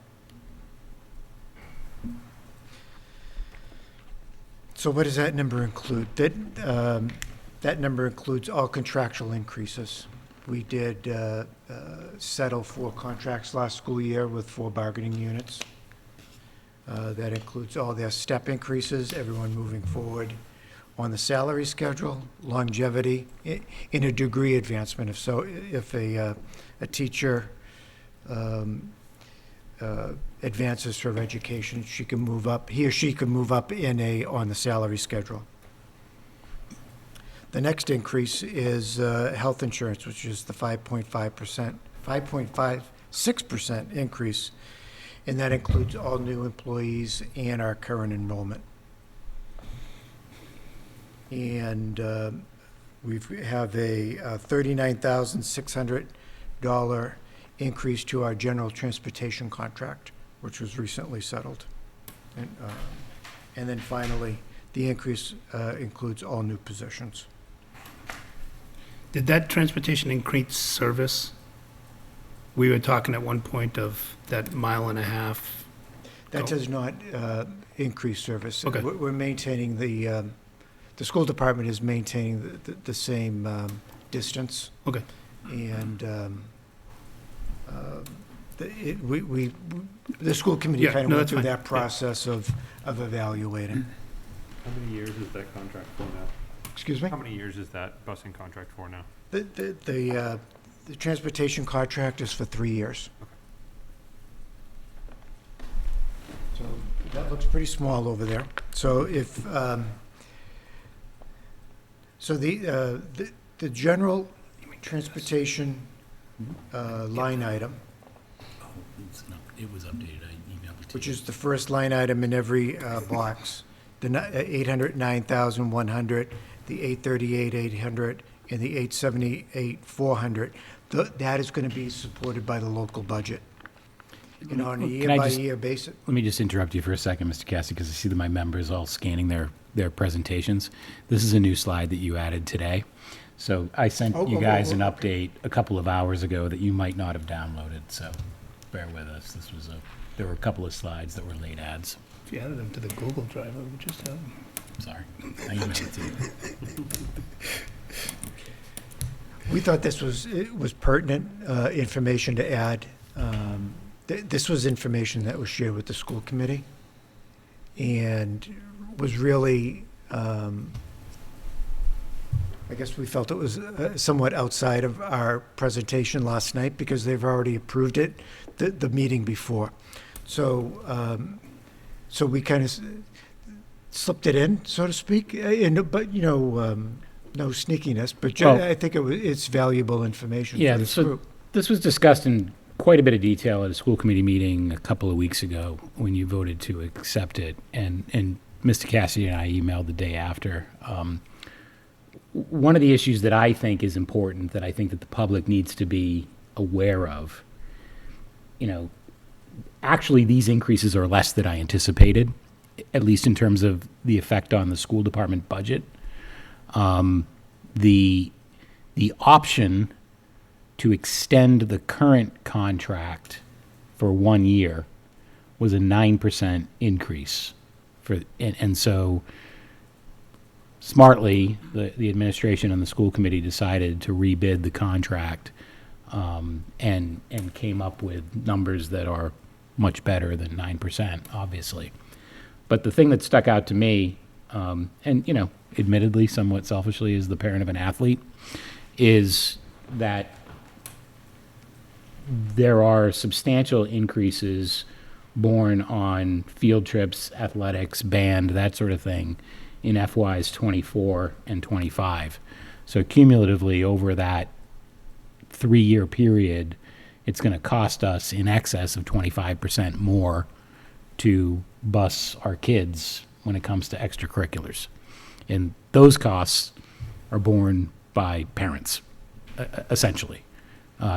So what does that number include? That number includes all contractual increases. We did settle 4 contracts last school year with 4 bargaining units. That includes all their step increases, everyone moving forward on the salary schedule, longevity, in a degree advancement. If a teacher advances her education, she can move up, he or she can move up on the salary schedule. The next increase is health insurance, which is the 5.56% increase, and that includes all new employees and our current enrollment. And we have a $39,600 increase to our general transportation contract, which was recently settled. And then finally, the increase includes all new positions. Did that transportation increase service? We were talking at one point of that 1.5 miles. That does not increase service. Okay. We're maintaining the school department is maintaining the same distance. Okay. And the school committee Yeah, kind of no, went that's through fine. that process of evaluating. How many years is that contract for now? Excuse me? How many years is that busing contract for now? The transportation contract is for 3 years. So that looks pretty small over there. So if, the general transportation line item, It was updated, I emailed it to which is the first line item in every box, the 809,100, the 838,800, and the 878,400, that is going to be supported by the local budget. And on a Can I just- year-by-year basis. Let me just interrupt you for a second, Mr. Cassie, because I see that my members all scanning their presentations. This is a new slide that you added today. So I sent you guys an update a couple of hours ago that you might not have downloaded, so bear with us. There were a couple of slides that were late adds. If you added them to the Google Drive, I would just have them. Sorry. I emailed it to you. We thought it was pertinent information to add. This was information that was shared with the school committee and was really, I guess we felt it was somewhat outside of our presentation last night because they've already approved it the meeting before. So we kind of slipped it in, so to speak, but no sneakiness, but Well- I think it's valuable information Yeah, for this so group. this was discussed in quite a bit of detail at a school committee meeting a couple of weeks ago when you voted to accept it, and Mr. Cassidy and I emailed the day after. One of the issues that I think is important, that I think that the public needs to be aware of, actually these increases are less than I anticipated, at least in terms of the effect on the school department budget. The option to extend the current contract for 1 year was a 9% increase and so smartly, the administration and the school committee decided to rebid the contract, and came up with numbers that are much better than 9%, obviously. But the thing that stuck out to me, and, you know, admittedly, somewhat selfishly, as the parent of an athlete, is that there are substantial increases borne on field trips, athletics, band, that sort of thing in FYs 24 and 25. So cumulatively over that 3-year period, it's going to cost us in excess of 25% more to bus our kids when it comes to extracurriculars. And those costs are borne by parents, essentially,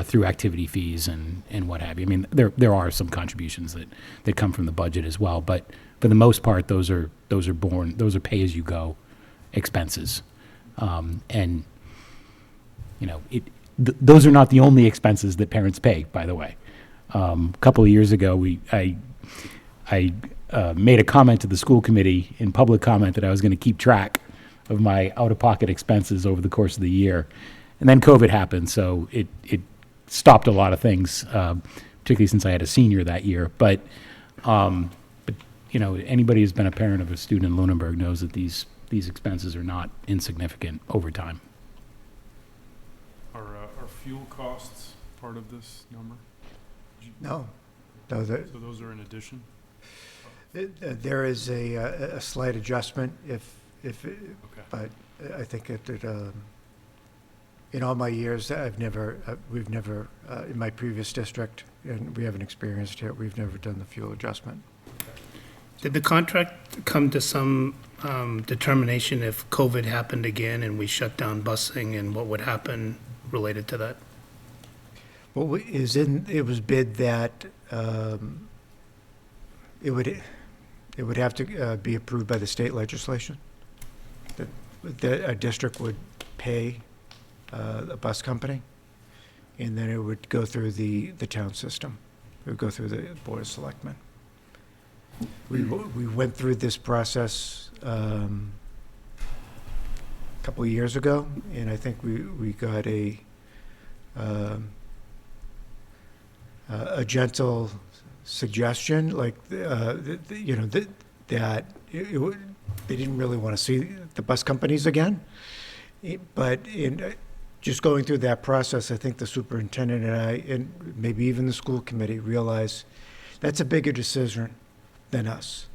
through activity fees and what have you. I mean, there are some contributions that come from the budget as well, but for the most part, those are pay-as-you-go expenses. And, you know, those are not the only expenses that parents pay, by the way. A couple of years ago, I made a comment to the school committee in public comment that I was going to keep track of my out-of-pocket expenses over the course of the year. And then COVID happened, so it stopped a lot of things, particularly since I had a senior that year. But you know, anybody who's been a parent of a student in Lunenburg knows that these expenses are not insignificant over time. Are fuel costs part of this number? No. So those are in addition? There is a slight adjustment Okay. but I think that in all my years, we've never, in my previous district, and we haven't experienced it, we've never done the fuel adjustment. Did the contract come to some determination if COVID happened again and we shut down busing, and what would happen related to that? It was bid that it would have to be approved by the state legislation, that a district would pay a bus company, and then it would go through the town system. It would go through the Board of Selectmen. We went through this process a couple of years ago, and I think we got a gentle suggestion, like you know, that they didn't really want to see the bus companies again. But in just going through that process, I think the superintendent and I, and maybe even the school committee, realized that's a bigger decision than us,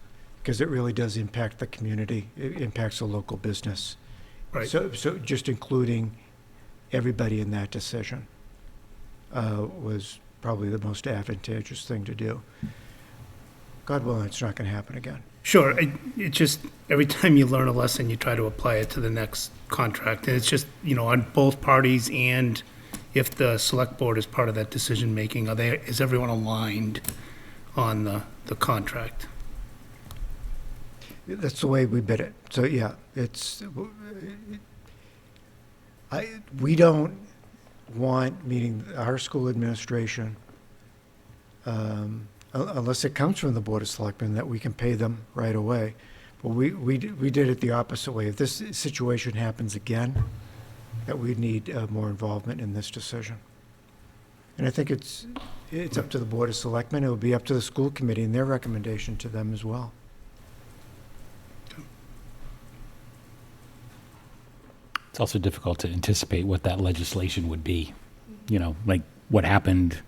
because it really does impact the community. It impacts the local business. Right. So just including everybody in that decision was probably the most advantageous thing to do. God willing, it's not going to happen again. Sure, it just, every time you learn a lesson, you try to apply it to the next contract. And it's just, you know, on both parties, and if the select board is part of that decision-making, is everyone aligned on the contract? That's the way we bid it. So, yeah, we don't want, meaning our school administration, unless it comes from the Board of Selectmen, that we can pay them right away. But we did it the opposite way. If this situation happens again, that we need more involvement in this decision. And I think it's up to the Board of Selectmen. It will be up to the school committee and their recommendation to them as well. It's also difficult to anticipate what that legislation would be. You know, like what happened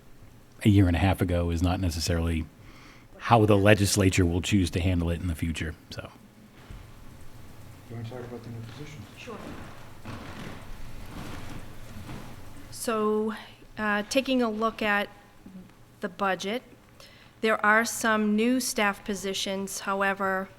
a year and a half ago is not necessarily how the legislature will choose to handle it in the future, so. You want to talk about the new position? Sure. So, taking a look at the budget, there are some new staff positions. However,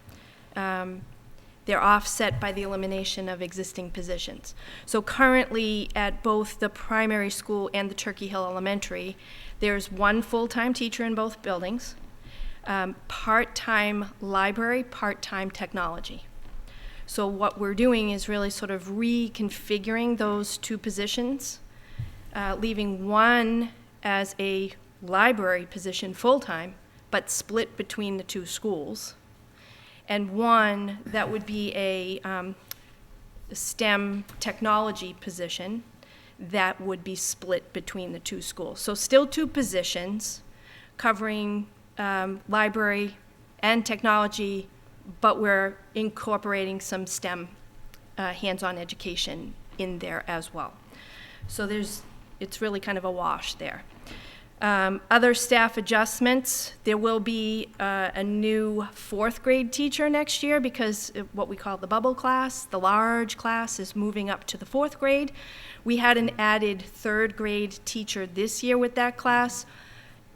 they're offset by the elimination of existing positions. So currently, at both the primary school and the Turkey Hill Elementary, there's one full-time teacher in both buildings, part-time library, part-time technology. So what we're doing is really sort of reconfiguring those two positions, leaving one as a library position full-time, but split between the two schools, and one that would be a STEM technology position that would be split between the two schools. So still two positions covering library, and technology, but we're incorporating some STEM hands-on education in there as well. So it's really kind of a wash there. Other staff adjustments, there will be a new 4th grade teacher next year because what we call the bubble class, the large class, is moving up to the 4th grade. We had an added 3rd grade teacher this year with that class.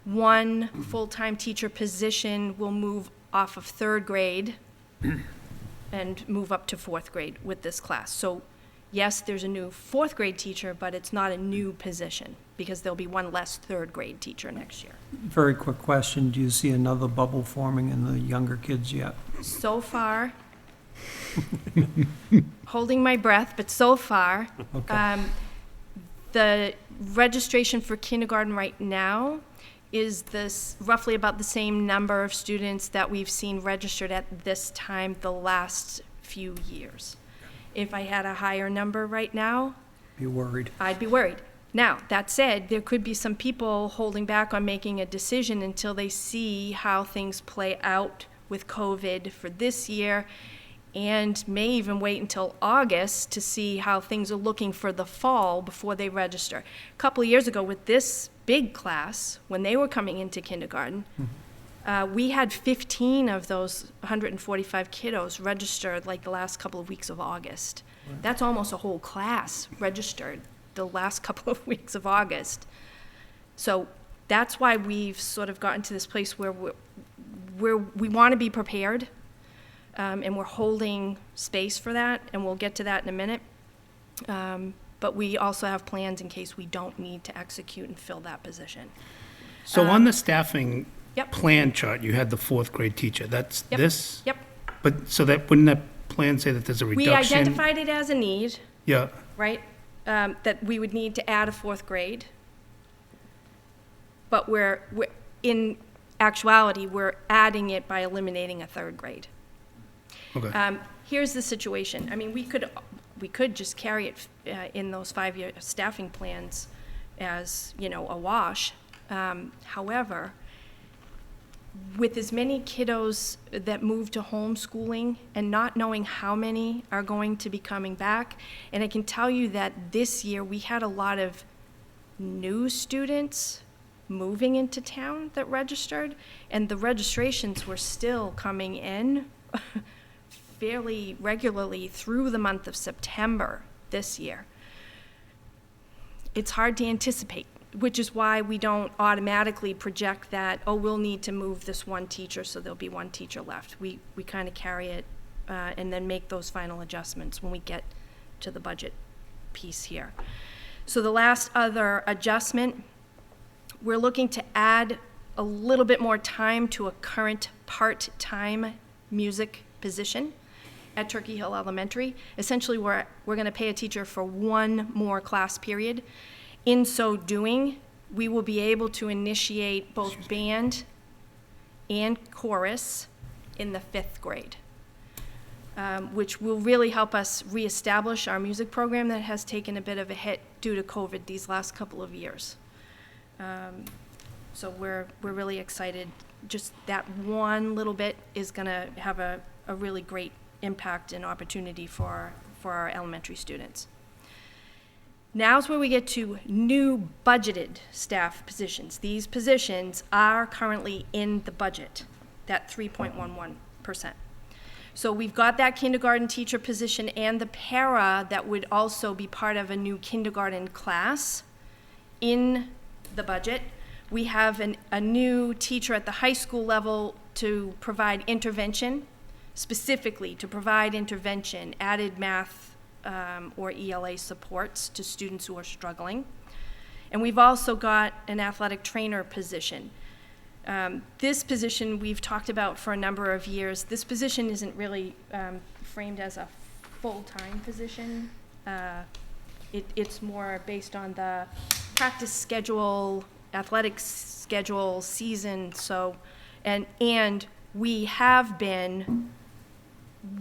One full-time teacher position will move off of 3rd grade and move up to 4th grade with this class. So yes, there's a new 4th grade teacher, but it's not a new position because there'll be one less 3rd grade teacher next year. Very quick question, do you see another bubble forming in the younger kids yet? So far, holding my breath, but so far, Okay. the registration for kindergarten right now is this roughly about the same number of students that we've seen registered at this time the last few years. If I had a higher number right now, Be worried. I'd be worried. Now, that said, there could be some people holding back on making a decision until they see how things play out with COVID for this year, and may even wait until August to see how things are looking for the fall before they register. A couple of years ago with this big class, when they were coming into kindergarten, we had 15 of those 145 kiddos registered like the last couple of weeks of August. That's almost a whole class registered the last couple of weeks of August. So that's why we've sort of gotten to this place where we want to be prepared, and we're holding space for that, and we'll get to that in a minute. But we also have plans in case we don't need to execute and fill that position. So on the staffing Yep. plan chart, you had the 4th grade teacher. That's Yep. this? Yep. But, so that, wouldn't that plan say that there's a We reduction? identified it as a need, Yeah, right? That we would need to add a 4th grade. But we're in actuality, we're adding it by eliminating a 3rd grade. okay. Here's the situation. I mean, we could just carry it in those 5-year staffing plans as, a wash. However, with as many kiddos that move to homeschooling and not knowing how many are going to be coming back, and I can tell you that this year we had a lot of new students moving into town that registered, and the registrations were still coming in fairly regularly through the month of September this year. It's hard to anticipate, which is why we don't automatically project that, we'll need to move this one teacher, so there'll be one teacher left. We kind of carry it and then make those final adjustments when we get to the budget piece here. So the last other adjustment, we're looking to add a little bit more time to a current part-time music position at Turkey Hill Elementary. Essentially, we're going to pay a teacher for one more class period. In so doing, we will be able to initiate both band and chorus in the 5th grade, which will really help us reestablish our music program that has taken a bit of a hit due to COVID these last couple of years. So we're really excited. Just that one little bit is going to have a really great impact and opportunity for our elementary students. Now's where we get to new budgeted staff positions. These positions are currently in the budget, that 3.11%. So we've got that kindergarten teacher position and the para that would also be part of a new kindergarten class in the budget. We have a new teacher at the high school level to provide intervention, specifically to provide intervention, added math or ELA supports to students who are struggling. And we've also got an athletic trainer position. This position we've talked about for a number of years. This position isn't really framed as a full-time position. It's more based on the practice schedule, athletic schedule, season, and we have been,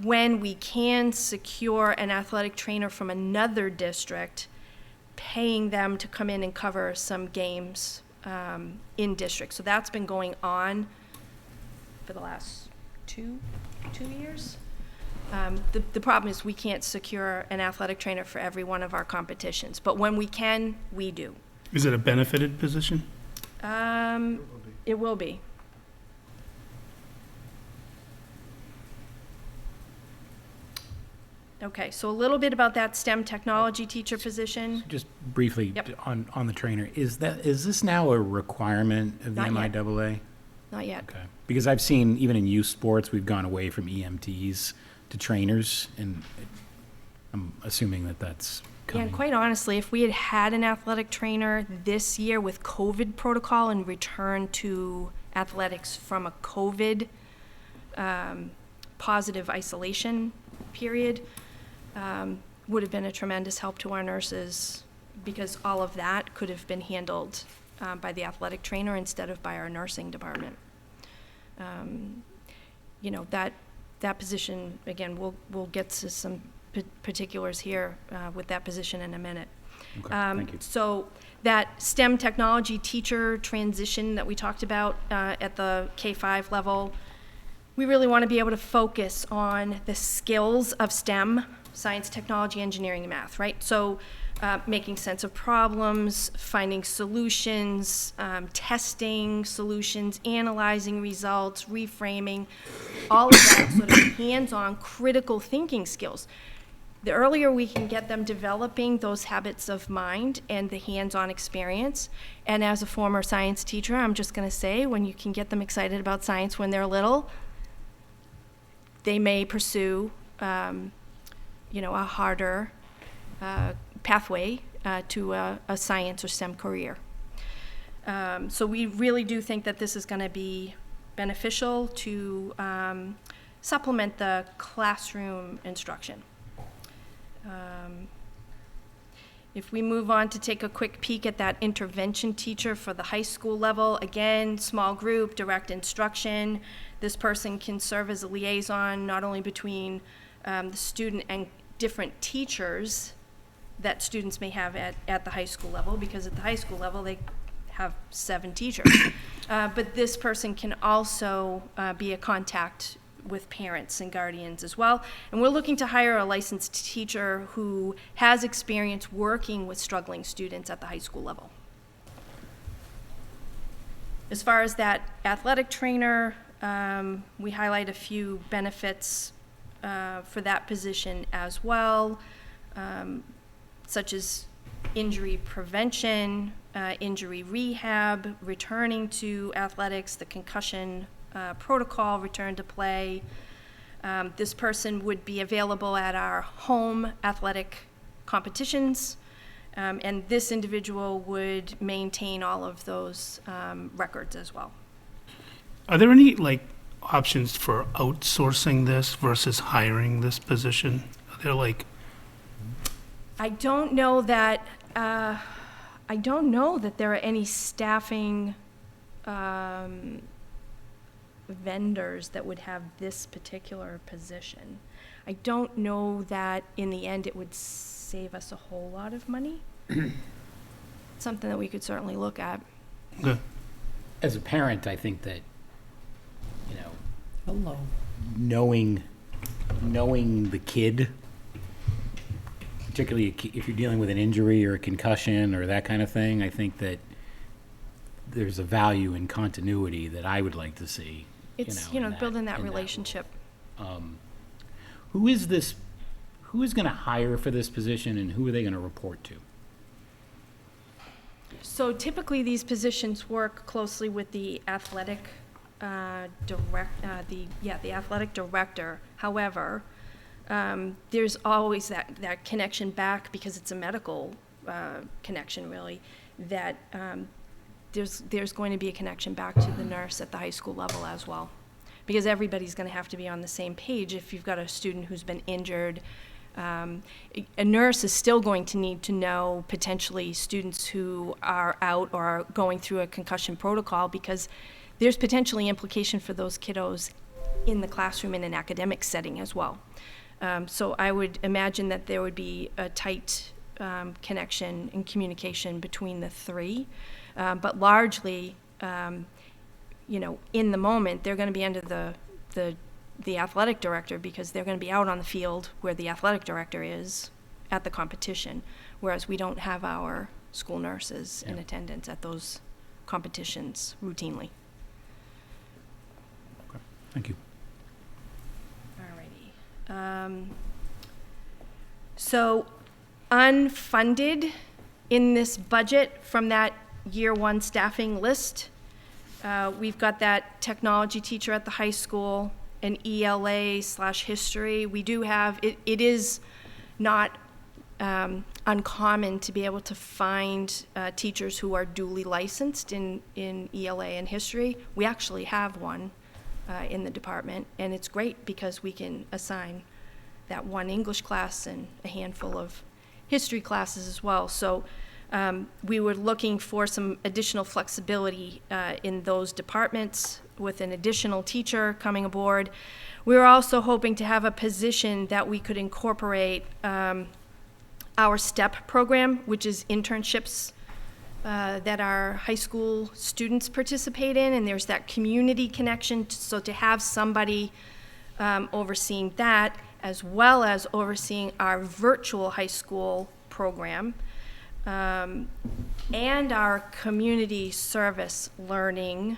when we can secure an athletic trainer from another district, paying them to come in and cover some games in district. So that's been going on for the last two years. The problem is we can't secure an athletic trainer for every one of our competitions, but when we can, we do. Is it a benefited position? It will be. Okay, so a little bit about that STEM technology teacher position. Just briefly, Yep. on the trainer, is this now a requirement of the Not yet. MIAA? Not yet. Okay. Because I've seen, even in youth sports, we've gone away from EMTs to trainers, and I'm assuming that that's Yeah, coming. and quite honestly, if we had had an athletic trainer this year with COVID protocol and returned to athletics from a COVID positive isolation period, would have been a tremendous help to our nurses, because all of that could have been handled by the athletic trainer instead of by our nursing department. You know, that position, again, we'll get to some particulars here with that position in a minute. Okay, thank you. So that STEM technology teacher transition that we talked about at the K-5 level, we really want to be able to focus on the skills of STEM, science, technology, engineering, and math, right? So making sense of problems, finding solutions, testing solutions, analyzing results, reframing, all of that sort of hands-on critical thinking skills. The earlier we can get them developing those habits of mind and the hands-on experience, and as a former science teacher, I'm just going to say, when you can get them excited about science when they're little, they may pursue, you know, a harder pathway to a science or STEM career. So we really do think that this is going to be beneficial to supplement the classroom instruction. If we move on to take a quick peek at that intervention teacher for the high school level, again, small group, direct instruction. This person can serve as a liaison not only between the student and different teachers that students may have at the high school level, because at the high school level they have 7 teachers. But this person can also be a contact with parents and guardians as well. And we're looking to hire a licensed teacher who has experience working with struggling students at the high school level. As far as that athletic trainer, we highlight a few benefits for that position as well, such as injury prevention, injury rehab, returning to athletics, the concussion protocol, return to play. This person would be available at our home athletic competitions, and this individual would maintain all of those records as well. Are there any, like, options for outsourcing this versus hiring this position? Are there, like... I don't know that there are any staffing vendors that would have this particular position. I don't know that in the end it would save us a whole lot of money. Something that we could certainly look at. Okay. As a parent, I think that, you know, Hello. knowing the kid, particularly if you're dealing with an injury or a concussion or that kind of thing, I think that there's a value in continuity that I would like to see. It's, in building that in relationship. Who is going to hire for this position, and who are they going to report to? So typically, these positions work closely with the athletic the athletic director. However, there's always that connection back, because it's a medical connection, really, that there's going to be a connection back to the nurse at the high school level as well, because everybody's going to have to be on the same page. If you've got a student who's been injured, a nurse is still going to need to know potentially students who are out or are going through a concussion protocol, because there's potentially implication for those kiddos in the classroom in an academic setting as well. So I would imagine that there would be a tight connection and communication between the three. But largely, in the moment, they're going to be under the athletic director because they're going to be out on the field where the athletic director is at the competition, whereas we don't have our school nurses in attendance at those competitions routinely. Thank you. Alrighty. So unfunded in this budget from that year one staffing list, we've got that technology teacher at the high school, an ELA/history. We do have, it is not uncommon to be able to find teachers who are duly licensed in ELA and history. We actually have one in the department, and it's great because we can assign that one English class and a handful of history classes as well. So we were looking for some additional flexibility in those departments with an additional teacher coming aboard. We were also hoping to have a position that we could incorporate our STEP program, which is internships that our high school students participate in, and there's that community connection. So to have somebody overseeing that, as well as overseeing our virtual high school program, and our community service learning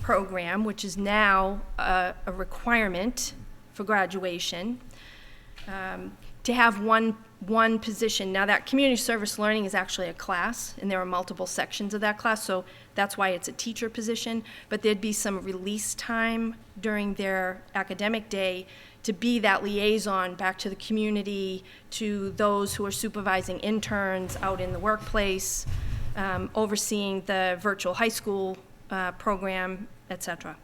program, which is now a requirement for graduation, to have one position. Now that community service learning is actually a class, and there are multiple sections of that class, so that's why it's a teacher position, but there'd be some release time during their academic day to be that liaison back to the community, to those who are supervising interns out in the workplace, overseeing the virtual high school program, etc.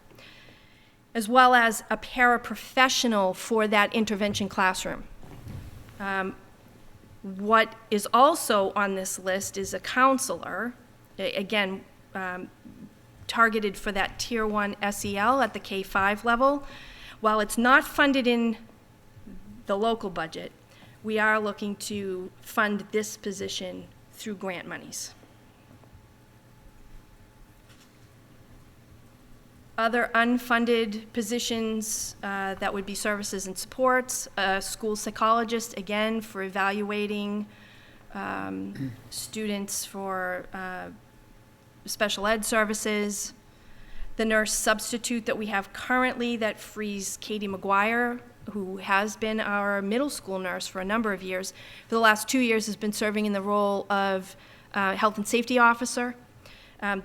As well as a paraprofessional for that intervention classroom. What is also on this list is a counselor, again, targeted for that Tier 1 SEL at the K-5 level. While it's not funded in the local budget, we are looking to fund this position through grant monies. Other unfunded positions that would be services and supports, a school psychologist, again, for evaluating students for special ed services, the nurse substitute that we have currently that frees Katie McGuire, who has been our middle school nurse for a number of years. For the last 2 years has been serving in the role of health and safety officer.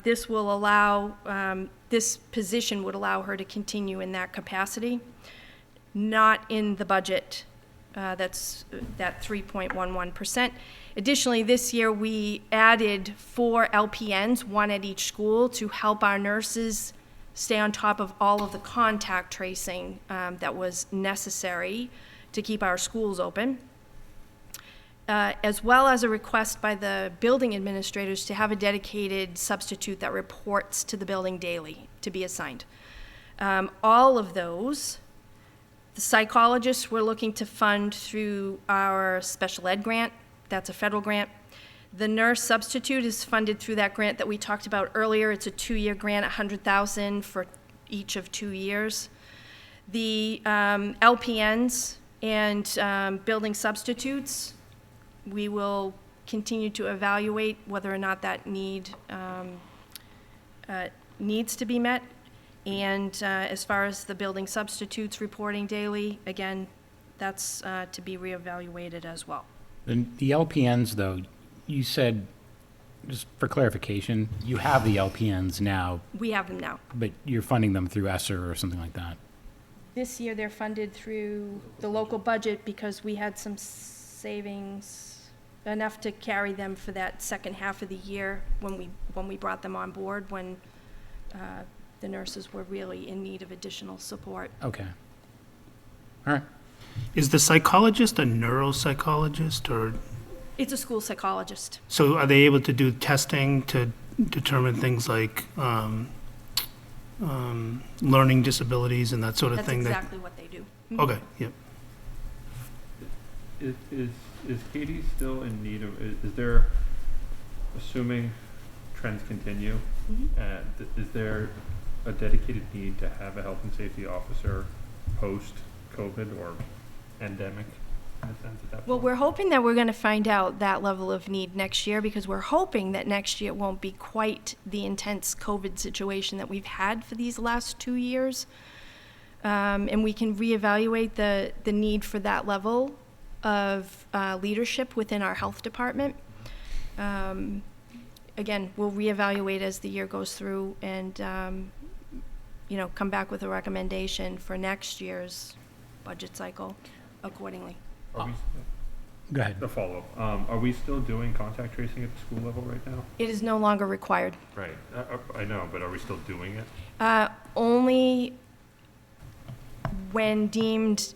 This will allow, this position would allow her to continue in that capacity. Not in the budget, that's that 3.11%. Additionally, this year we added 4 LPNs, 1 at each school, to help our nurses stay on top of all of the contact tracing that was necessary to keep our schools open. As well as a request by the building administrators to have a dedicated substitute that reports to the building daily to be assigned. All of those, the psychologists we're looking to fund through our special ed grant. That's a federal grant. The nurse substitute is funded through that grant that we talked about earlier. It's a 2-year grant, $100,000 for each of 2 years. The LPNs and building substitutes, we will continue to evaluate whether or not that need needs to be met. And as far as the building substitutes reporting daily, again, that's to be reevaluated as well. The LPNs, though, you said, just for clarification, you have the LPNs now, We have them now. but you're funding them through ESSER or something like that. This year, they're funded through the local budget because we had some savings, enough to carry them for that second half of the year when we brought them on board, when the nurses were really in need of additional support. Okay. All right. Is the psychologist a neuropsychologist, or, It's a school psychologist. so are they able to do testing to determine things like learning disabilities and that sort of That's thing? exactly what they do. Okay, yep. Is Katie still in need of, is there, assuming trends continue, Mhm. is there a dedicated need to have a health and safety officer post-COVID or endemic in a sense at that point? Well, we're hoping that we're going to find out that level of need next year, because we're hoping that next year won't be quite the intense COVID situation that we've had for these last 2 years. And we can reevaluate the need for that level of leadership within our health department. Again, we'll reevaluate as the year goes through and, come back with a recommendation for next year's budget cycle accordingly. Are we, Go ahead. a follow-up, are we still doing contact tracing at the school level right now? It is no longer required. Right, I know, but are we still doing it? Only when deemed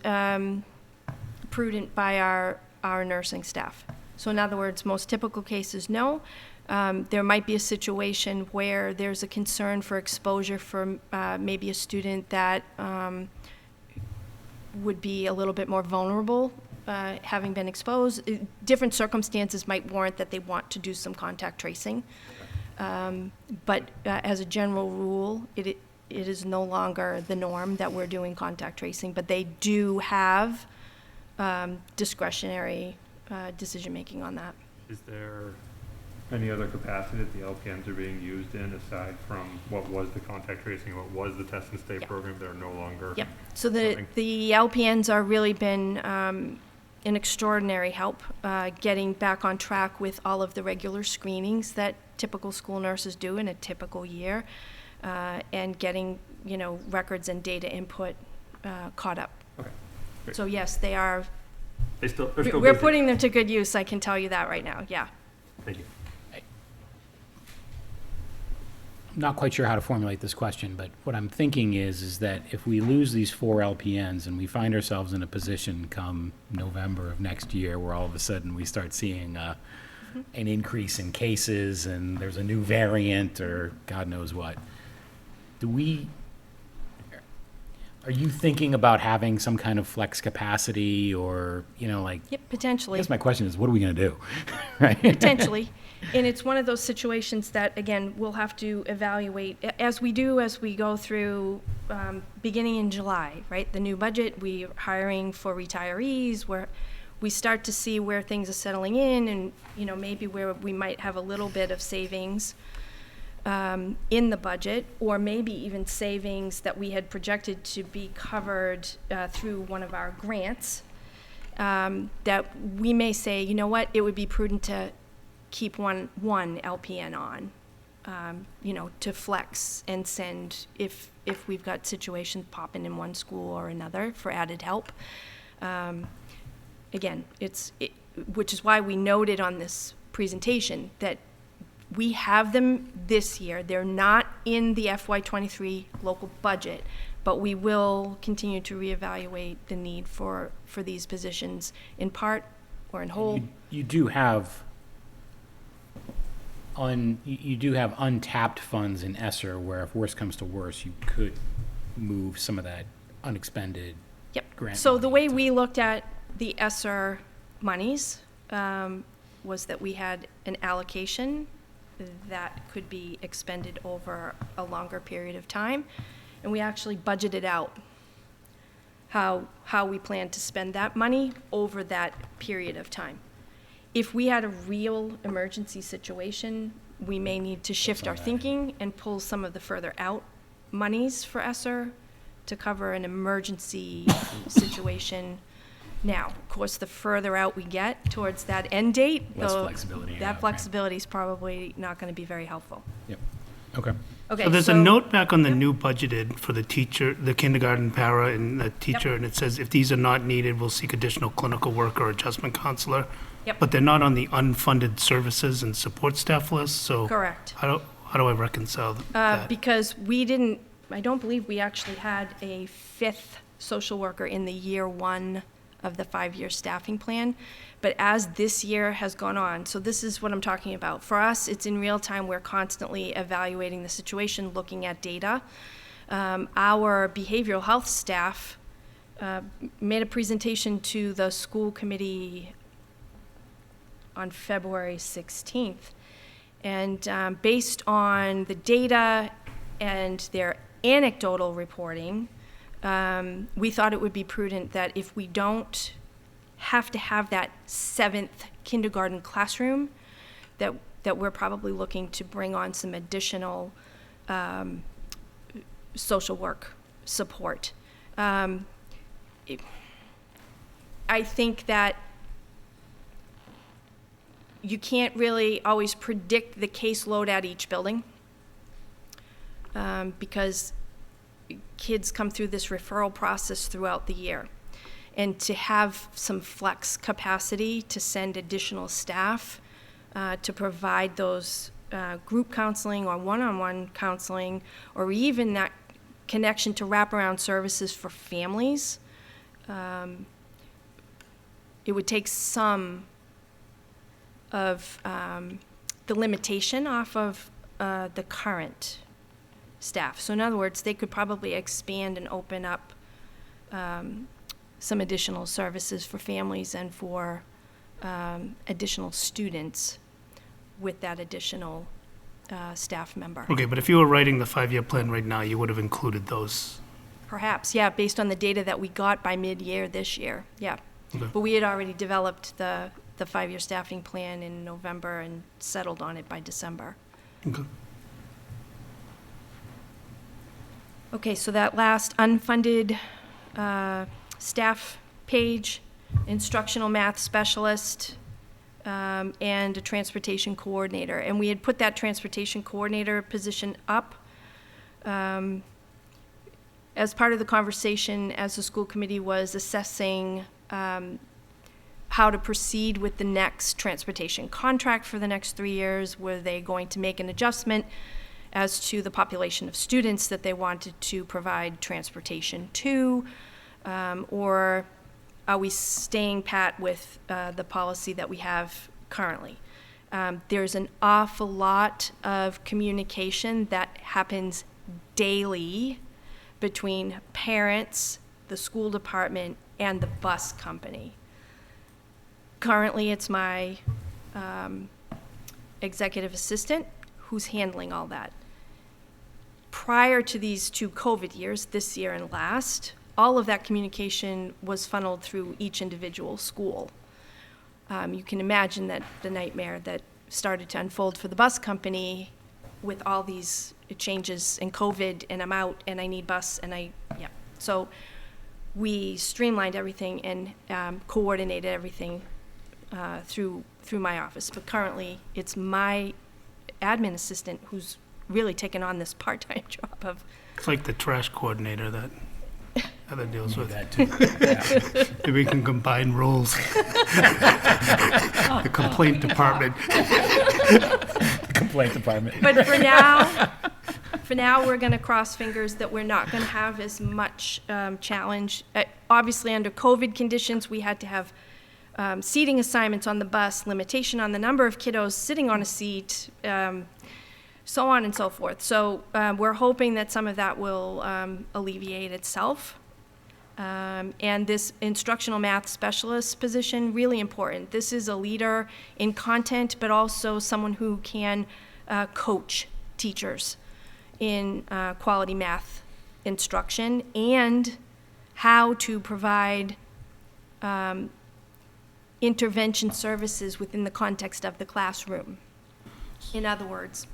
prudent by our nursing staff. So in other words, most typical cases, no. There might be a situation where there's a concern for exposure for maybe a student that would be a little bit more vulnerable, having been exposed. Different circumstances might warrant that they want to do some contact tracing. But as a general rule, it is no longer the norm that we're doing contact tracing, but they do have discretionary decision-making on that. Is there any other capacity that the LPNs are being used in aside from what was the contact tracing, what was the test and stay program that are no longer? Yep. So the something? LPNs are really been an extraordinary help getting back on track with all of the regular screenings that typical school nurses do in a typical year, and getting records and data input caught up. Okay, great. So yes, they are. They're still We're busy. putting them to good use. I can tell you that right now. Yeah. Thank you. I'm not quite sure how to formulate this question, but what I'm thinking is that if we lose these 4 LPNs and we find ourselves in a position come November of next year where all of a sudden we start seeing an increase in cases and there's a new variant or God knows what, are you thinking about having some kind of flex capacity or, Yep. I Potentially. guess my question is, what are we going to do? Right? Potentially. And it's one of those situations that, again, we'll have to evaluate as we go through, beginning in July, right? The new budget, we're hiring for retirees, where we start to see where things are settling in and, maybe where we might have a little bit of savings in the budget, or maybe even savings that we had projected to be covered through one of our grants, that we may say, you know what, it would be prudent to keep one LPN on, to flex and send if we've got situations popping in one school or another for added help. Again, which is why we noted on this presentation that we have them this year. They're not in the FY23 local budget, but we will continue to reevaluate the need for these positions in part or in whole. You do have untapped funds in ESSER where if worse comes to worse, you could move some of that unexpended grant So the way money we looked at the ESSER monies was that we had an allocation that could be expended over a longer period of time, and we actually budgeted out how we plan to spend that money over that period of time. If we had a real emergency situation, we may need to shift our thinking and pull some of the further out monies for ESSER to cover an emergency situation. Now, of course, the further out we get towards that end date, Less flexibility, yeah, that right. flexibility is probably not going to be very helpful. Yep. Okay. Okay, So there's a note back on the new budgeted for the teacher, the kindergarten para and the teacher, and it says if these are not needed, we'll seek additional clinical worker or adjustment counselor. Yep. But they're not on the unfunded services and support staff list, so. Correct. How do I reconcile that? Because I don't believe we actually had a 5th social worker in the year 1 of the 5-year staffing plan. But as this year has gone on, so this is what I'm talking about. For us, it's in real time. We're constantly evaluating the situation, looking at data. Our behavioral health staff made a presentation to the school committee on February 16th. And based on the data and their anecdotal reporting, we thought it would be prudent that if we don't have to have that 7th kindergarten classroom, that we're probably looking to bring on some additional social work support. I think that you can't really always predict the caseload at each building, because kids come through this referral process throughout the year. And to have some flex capacity to send additional staff to provide those group counseling or one-on-one counseling, or even that connection to wraparound services for families, it would take some of the limitation off of the current staff. So in other words, they could probably expand and open up some additional services for families and for additional students with that additional staff member. Okay, but if you were writing the 5-year plan right now, you would have included those. Perhaps, yeah, based on the data that we got by mid-year this year, yeah. Okay. But we had already developed the 5-year staffing plan in November and settled on it by December. Okay. Okay, so that last unfunded staff page, instructional math specialist, and a transportation coordinator. And we had put that transportation coordinator position up as part of the conversation as the school committee was assessing how to proceed with the next transportation contract for the next 3 years. Were they going to make an adjustment as to the population of students that they wanted to provide transportation to, or are we staying pat with the policy that we have currently? There's an awful lot of communication that happens daily between parents, the school department, and the bus company. Currently, it's my executive assistant who's handling all that. Prior to these 2 COVID years, this year and last, all of that communication was funneled through each individual school. You can imagine that the nightmare that started to unfold for the bus company with all these changes in COVID, and I'm out, and I need bus, and yeah. So we streamlined everything and coordinated everything through my office. But currently, it's my admin assistant who's really taken on this part-time job of. It's like the trash coordinator that Heather deals with. That too. Yeah. Maybe we can combine roles. The complaint department. Complaint department. But for now, we're going to cross fingers that we're not going to have as much challenge. Obviously, under COVID conditions, we had to have seating assignments on the bus, limitation on the number of kiddos sitting on a seat, so on and so forth. So we're hoping that some of that will alleviate itself. And this instructional math specialist position, really important. This is a leader in content, but also someone who can coach teachers in quality math instruction and how to provide intervention services within the context of the classroom. In other words,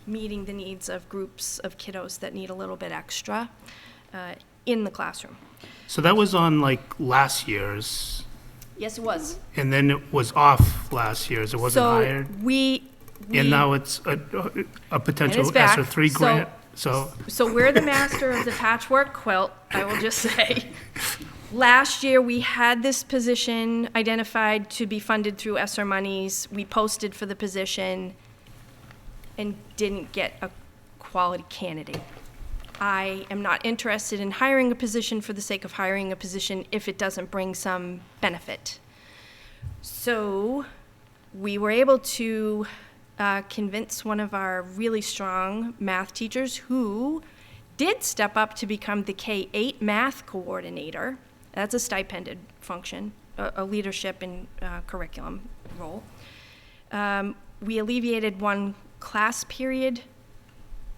meeting the needs of groups of kiddos that need a little bit extra in the classroom. So that was on like last year's, Yes, it was. and then it was off last year's. It wasn't hired. So we And now it's a potential it's back. ESSER 3 So- grant. So we're the master of the patchwork quilt, I will just say. Last year, we had this position identified to be funded through ESSER monies. We posted for the position and didn't get a quality candidate. I am not interested in hiring a position for the sake of hiring a position if it doesn't bring some benefit. So we were able to convince one of our really strong math teachers who did step up to become the K-8 math coordinator. That's a stipended function, a leadership and curriculum role. We alleviated one class period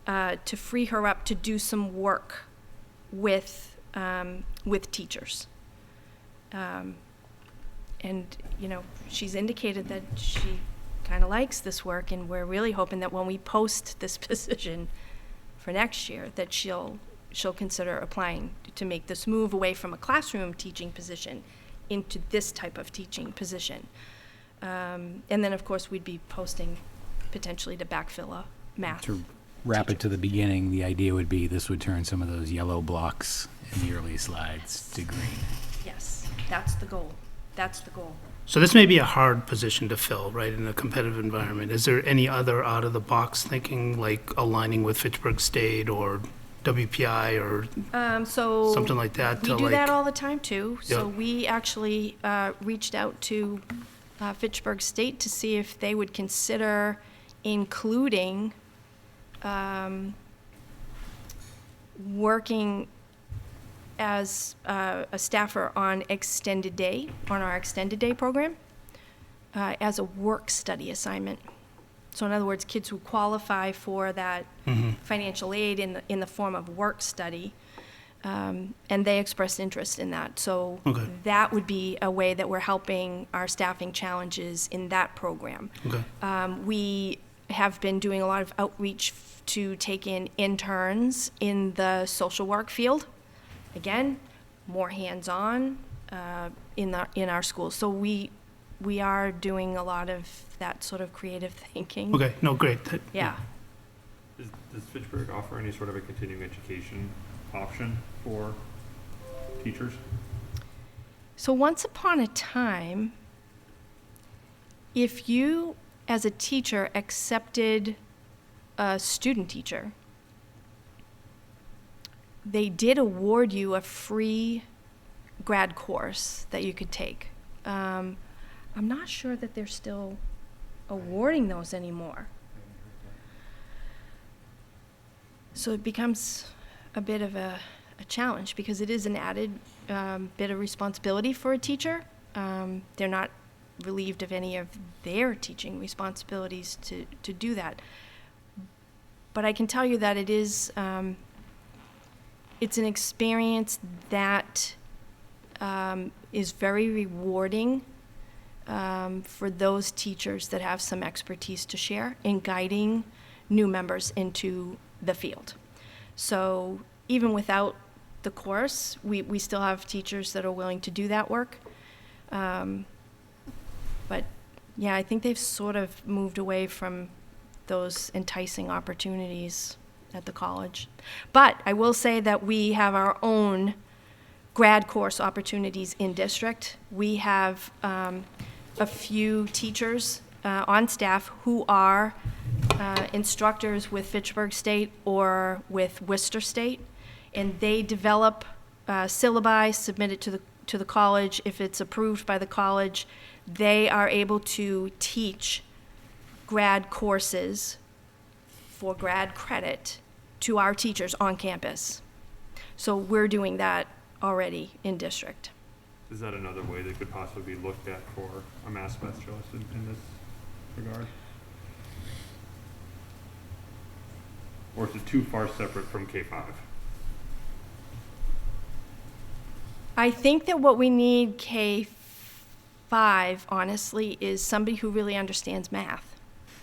to free her up to do some work with teachers. And, she's indicated that she kind of likes this work, and we're really hoping that when we post this position for next year, that she'll consider applying to make this move away from a classroom teaching position into this type of teaching position. And then, of course, we'd be posting potentially to backfill a math. To wrap it to the beginning, the idea would be this would turn some of those yellow blocks in the early slides to green. Yes, that's the goal. That's the goal. So this may be a hard position to fill, right, in a competitive environment. Is there any other out-of-the-box thinking, like aligning with Fitchburg State or WPI or So something like that? we do that all the time too. So Yeah. we actually reached out to Fitchburg State to see if they would consider including working as a staffer on extended day, on our extended day program, as a work study assignment. So in other words, kids who qualify for that financial aid in the form of work study, and they expressed interest in that. So Okay. that would be a way that we're helping our staffing challenges in that program. Okay. We have been doing a lot of outreach to take in interns in the social work field. Again, more hands-on in our schools. So we are doing a lot of that sort of creative thinking. Okay, no, great. Yeah. Does Fitchburg offer any sort of a continuing education option for teachers? So once upon a time, if you, as a teacher, accepted a student teacher, they did award you a free grad course that you could take. I'm not sure that they're still awarding those anymore. So it becomes a bit of a challenge because it is an added bit of responsibility for a teacher. They're not relieved of any of their teaching responsibilities to do that. But I can tell you that it is, it's an experience that is very rewarding for those teachers that have some expertise to share in guiding new members into the field. So even without the course, we still have teachers that are willing to do that work. But yeah, I think they've sort of moved away from those enticing opportunities at the college. But I will say that we have our own grad course opportunities in district. We have a few teachers on staff who are instructors with Fitchburg State or with Worcester State, and they develop syllabi, submit it to the college. If it's approved by the college, they are able to teach grad courses for grad credit to our teachers on campus. So we're doing that already in district. Is that another way that could possibly be looked at for a math specialist in this regard? Or is it too far separate from K-5? I think that what we need K-5, honestly, is somebody who really understands math.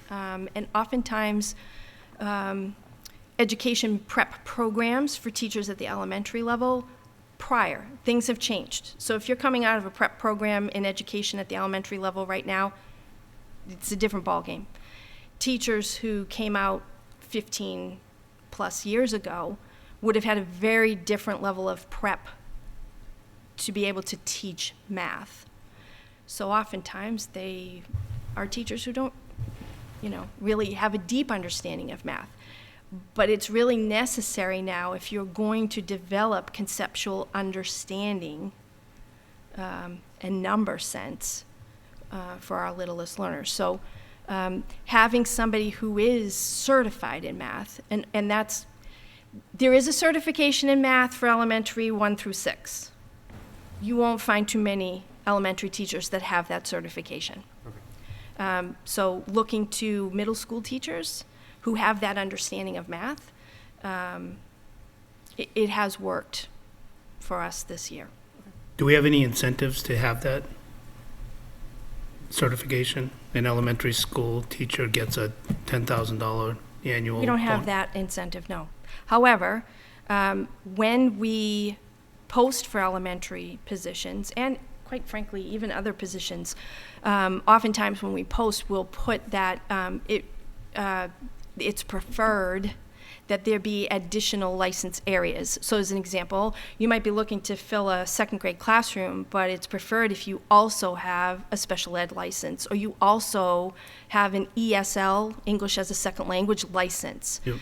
And oftentimes, education prep programs for teachers at the elementary level, things have changed. So if you're coming out of a prep program in education at the elementary level right now, it's a different ballgame. Teachers who came out 15 plus years ago would have had a very different level of prep to be able to teach math. So oftentimes they are teachers who don't, really have a deep understanding of math. But it's really necessary now if you're going to develop conceptual understanding and number sense for our littlest learners. So having somebody who is certified in math, and there is a certification in math for elementary 1 through 6. You won't find too many elementary teachers that have that certification. Okay. So looking to middle school teachers who have that understanding of math, it has worked for us this year. Do we have any incentives to have that certification? An elementary school teacher gets a $10,000 annual. We don't have that incentive, no. However, when we post for elementary positions, and quite frankly, even other positions, oftentimes when we post, we'll put that it's preferred that there be additional license areas. So as an example, you might be looking to fill a second grade classroom, but it's preferred if you also have a special ed license, or you also have an ESL, English as a Second Language license. Yep.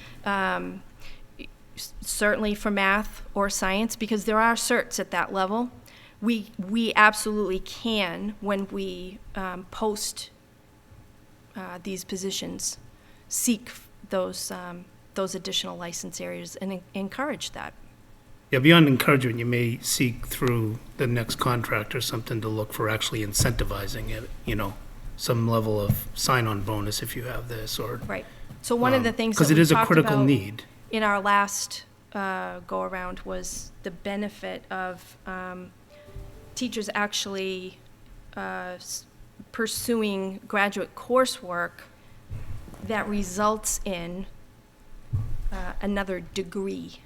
Certainly for math or science, because there are certs at that level. We absolutely can, when we post these positions, seek those additional license areas and encourage that. Yeah, beyond encouragement, you may seek through the next contract or something to look for actually incentivizing it, some level of sign-on bonus if you have this, or. Right. So one of the things that because it we is a talked critical about need. in our last go-around was the benefit of teachers actually pursuing graduate coursework that results in another degree.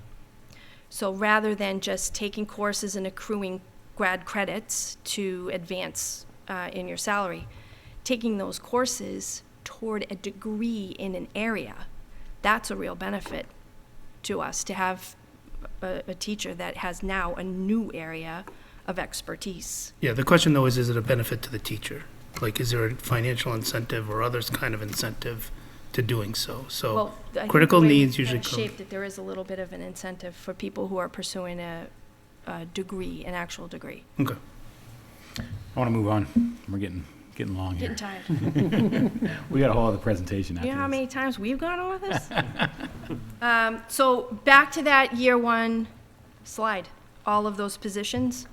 So rather than just taking courses and accruing grad credits to advance in your salary, taking those courses toward a degree in an area, that's a real benefit to us, to have a teacher that has now a new area of expertise. Yeah, the question though is it a benefit to the teacher? Like, is there a financial incentive or others kind of incentive to doing so? So Well, I think critical the way needs we've usually kinda come. shaped it, there is a little bit of an incentive for people who are pursuing a degree, an actual degree. Okay. I want to move on. We're getting long here. Getting tired. We got a whole other presentation after You know how this. many times we've gone over this? So back to that year one slide, all of those positions.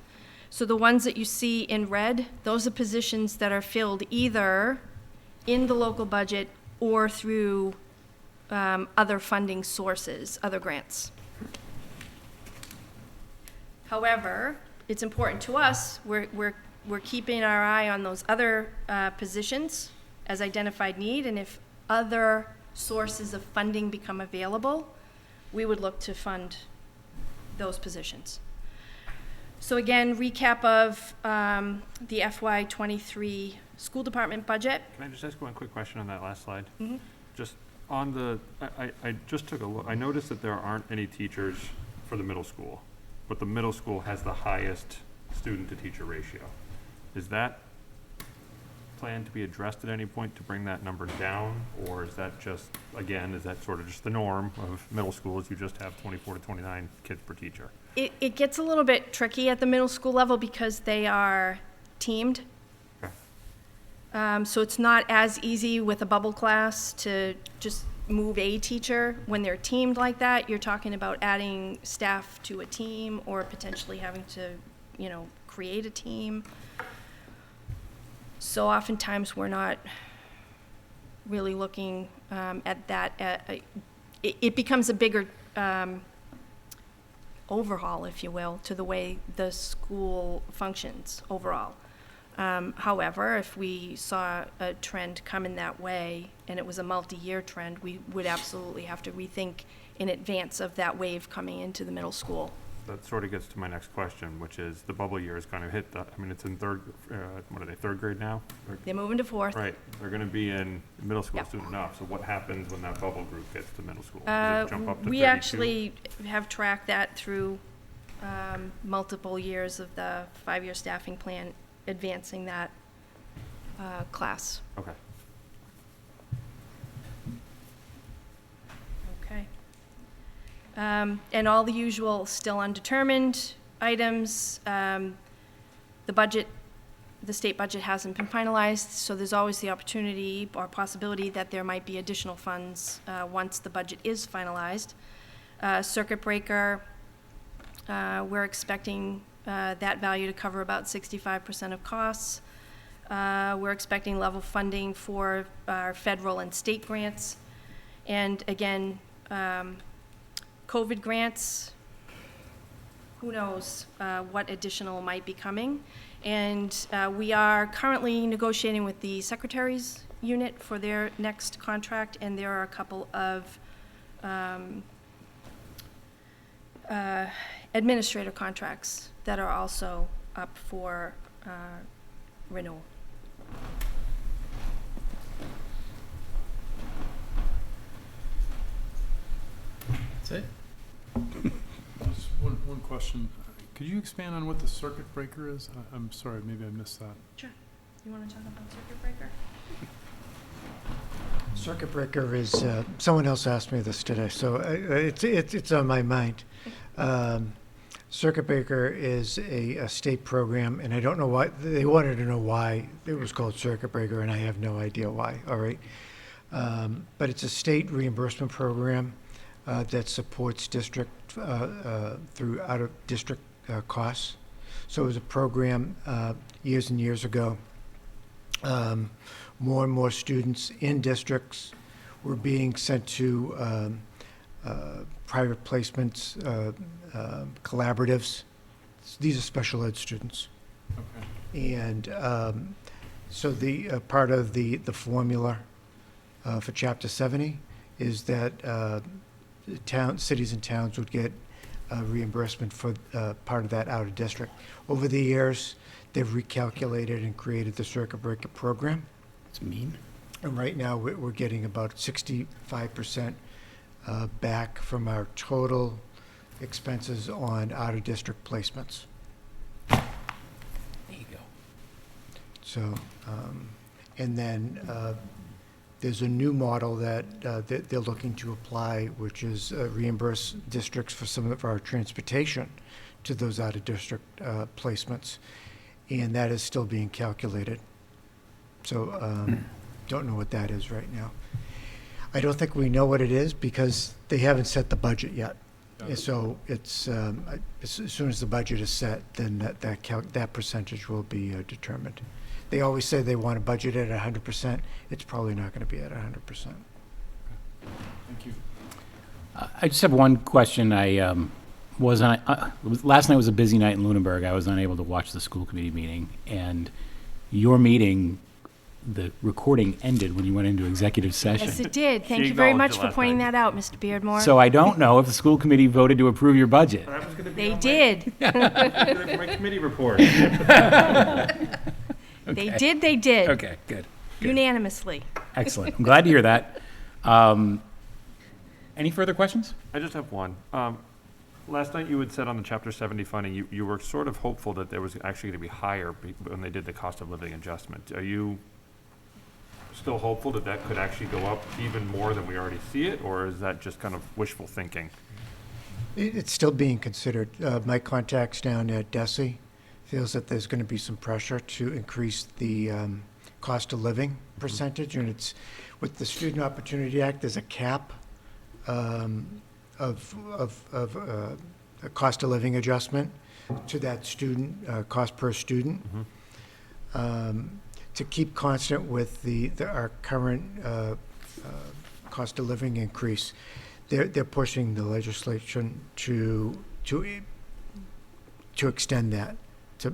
So the ones that you see in red, those are positions that are filled either in the local budget or through other funding sources, other grants. However, it's important to us, we're keeping our eye on those other positions as identified need, and if other sources of funding become available, we would look to fund those positions. So again, recap of the FY23 school department budget. Can I just ask one quick question on that last slide? Mhm. Just on the, I just took a look, I noticed that there aren't any teachers for the middle school, but the middle school has the highest student-to-teacher ratio. Is that planned to be addressed at any point to bring that number down? Or is that just, again, is that sort of just the norm of middle schools? You just have 24 to 29 kids per teacher? It gets a little bit tricky at the middle school level because they are teamed. Okay. So it's not as easy with a bubble class to just move a teacher. When they're teamed like that, you're talking about adding staff to a team or potentially having to, create a team. So oftentimes we're not really looking at that. It becomes a bigger overhaul, if you will, to the way the school functions overall. However, if we saw a trend come in that way, and it was a multi-year trend, we would absolutely have to rethink in advance of that wave coming into the middle school. That sort of gets to my next question, which is the bubble year is going to hit it's in third grade now? They're moving to fourth. Right, they're going to be in middle school Yep. soon enough. So what happens when that bubble group gets to middle school? Does it jump up to 32? We actually have tracked that through multiple years of the 5-year staffing plan, advancing that class. Okay. Okay. And all the usual still undetermined items. The state budget hasn't been finalized, so there's always the opportunity or possibility that there might be additional funds once the budget is finalized. Circuit breaker, we're expecting that value to cover about 65% of costs. We're expecting level funding for our federal and state grants. And again, COVID grants, who knows what additional might be coming. And we are currently negotiating with the Secretary's unit for their next contract, and there are a couple of administrator contracts that are also up for renewal. That's it. Just one question. Could you expand on what the circuit breaker is? I'm sorry, maybe I missed that. Sure. You want to talk about circuit breaker? Circuit breaker is, someone else asked me this today, so it's on my mind. Circuit breaker is a state program, and I don't know why, they wanted to know why it was called circuit breaker, and I have no idea why, all right? But it's a state reimbursement program that supports district through out-of-district costs. So it was a program years and years ago. More and more students in districts were being sent to private placements, collaboratives. These are special ed students. Okay. And so the part of the formula for Chapter 70 is that cities and towns would get reimbursement for part of that out of district. Over the years, they've recalculated and created the circuit breaker program. It's mean. And right now, we're getting about 65% back from our total expenses on out-of-district placements. There you go. So, and then there's a new model that they're looking to apply, which is reimburse districts for some of our transportation to those out-of-district placements. And that is still being calculated. So don't know what that is right now. I don't think we know what it is because they haven't set the budget yet. So it's as soon as the budget is set, then that percentage will be determined. They always say they want to budget it at 100%. It's probably not going to be at 100%. Thank you. I just have one question. Last night was a busy night in Lunenburg. I was unable to watch the school committee meeting, and your meeting, the recording ended when you went into executive session. Yes, it did. Thank She you very acknowledged much it for last pointing night. that out, Mr. Beardmore. So I don't know if the school committee voted to approve your budget. That was gonna be They on did. my committee report. They did. Okay, good. Unanimously. Excellent. I'm glad to hear that. Any further questions? I just have one. Last night you had said on the Chapter 70 funding, you were sort of hopeful that there was actually going to be higher when they did the cost of living adjustment. Are you still hopeful that that could actually go up even more than we already see it, or is that just kind of wishful thinking? It's still being considered. My contacts down at DESE feels that there's going to be some pressure to increase the cost of living percentage, and it's with the Student Opportunity Act, there's a cap of a cost of living adjustment to that student cost per student. To keep constant with our current cost of living increase, they're pushing the legislation to extend that to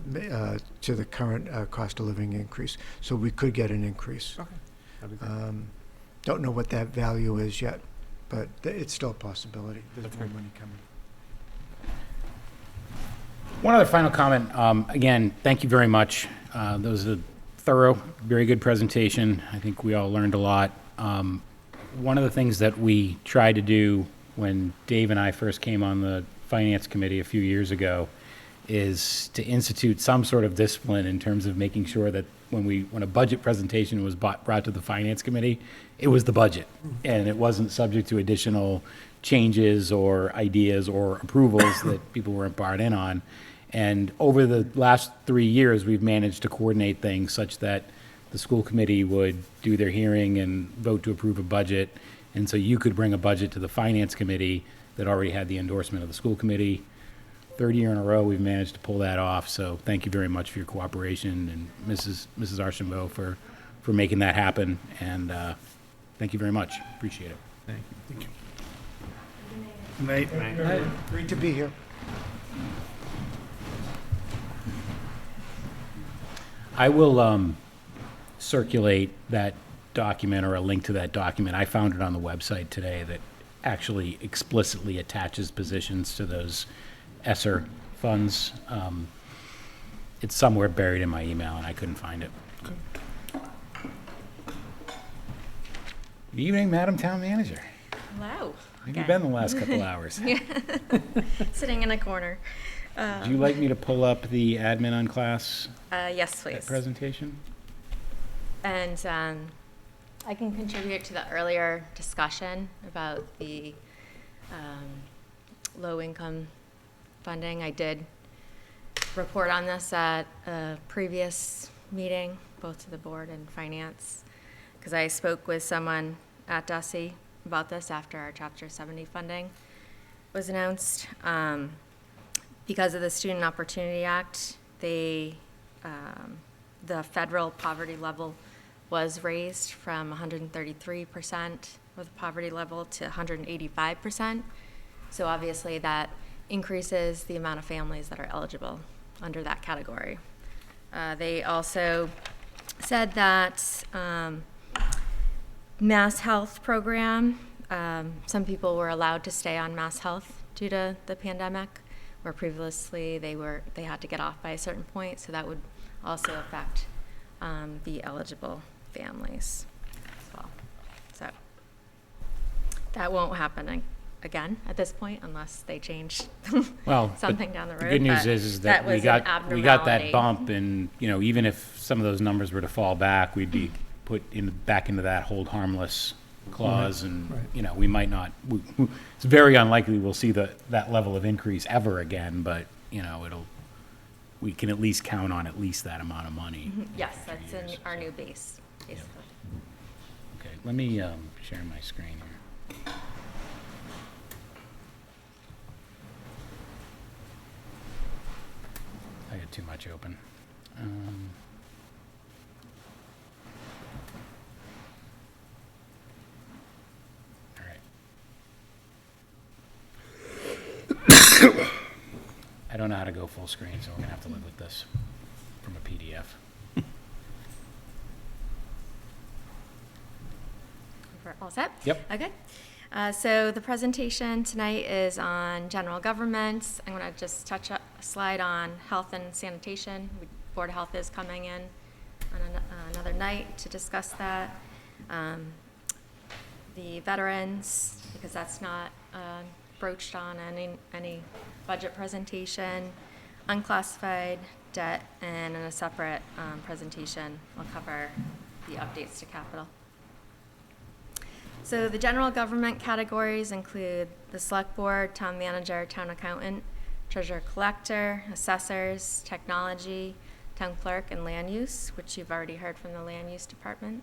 the current cost of living increase. So we could get an increase. Okay. That'd be great. Don't know what that value is yet, but it's still a possibility. There's That's more great. money coming. One other final comment. Again, thank you very much. That was a thorough, very good presentation. I think we all learned a lot. One of the things that we tried to do when Dave and I first came on the Finance Committee a few years ago is to institute some sort of discipline in terms of making sure that when a budget presentation was brought to the Finance Committee, it was the budget, and it wasn't subject to additional changes or ideas or approvals that people weren't barred in on. And over the last 3 years, we've managed to coordinate things such that the school committee would do their hearing and vote to approve a budget, and so you could bring a budget to the Finance Committee that already had the endorsement of the school committee. Third year in a row, we've managed to pull that off, so thank you very much for your cooperation, and Mrs. Archambault for making that happen, and thank you very much. Appreciate it. Thank you. Night. Great to be here. I will circulate that document or a link to that document. I found it on the website today that actually explicitly attaches positions to those ESSER funds. It's somewhere buried in my email and I couldn't find it. Good evening, Madam Town Manager. Hello. How have you been the last couple hours? Sitting in a corner. Would you like me to pull up the admin on class Yes, please. presentation? And I can contribute to the earlier discussion about the low-income funding. I did report on this at a previous meeting, both to the board and finance, because I spoke with someone at DUSI about this after our Chapter 70 funding was announced. Because of the Student Opportunity Act, the federal poverty level was raised from 133% of the poverty level to 185%. So obviously that increases the amount of families that are eligible under that category. They also said that Mass Health program, some people were allowed to stay on Mass Health due to the pandemic, where previously they had to get off by a certain point, so that would also affect the eligible families as well. So that won't happen again at this point unless they change Well, something but down the road. The good news but is that we was an got that abnormality. bump, and even if some of those numbers were to fall back, we'd be put back into that hold harmless clause, and we might not. It's very unlikely we'll see that level of increase ever again, but we can at least count on at least that amount of money. Yes, that's in our new base, basically. Okay, let me share my screen here. I got too much open. All right. I don't know how to go full screen, so we're gonna have to live with this from a PDF. We're all set? Yep. Okay. So the presentation tonight is on general government. I'm going to just touch a slide on health and sanitation. Board of Health is coming in on another night to discuss that. The veterans, because that's not broached on any budget presentation. Unclassified debt, and in a separate presentation, I'll cover the updates to capital. So the general government categories include the select board, town manager, town accountant, treasurer collector, assessors, technology, town clerk, and land use, which you've already heard from the land use department.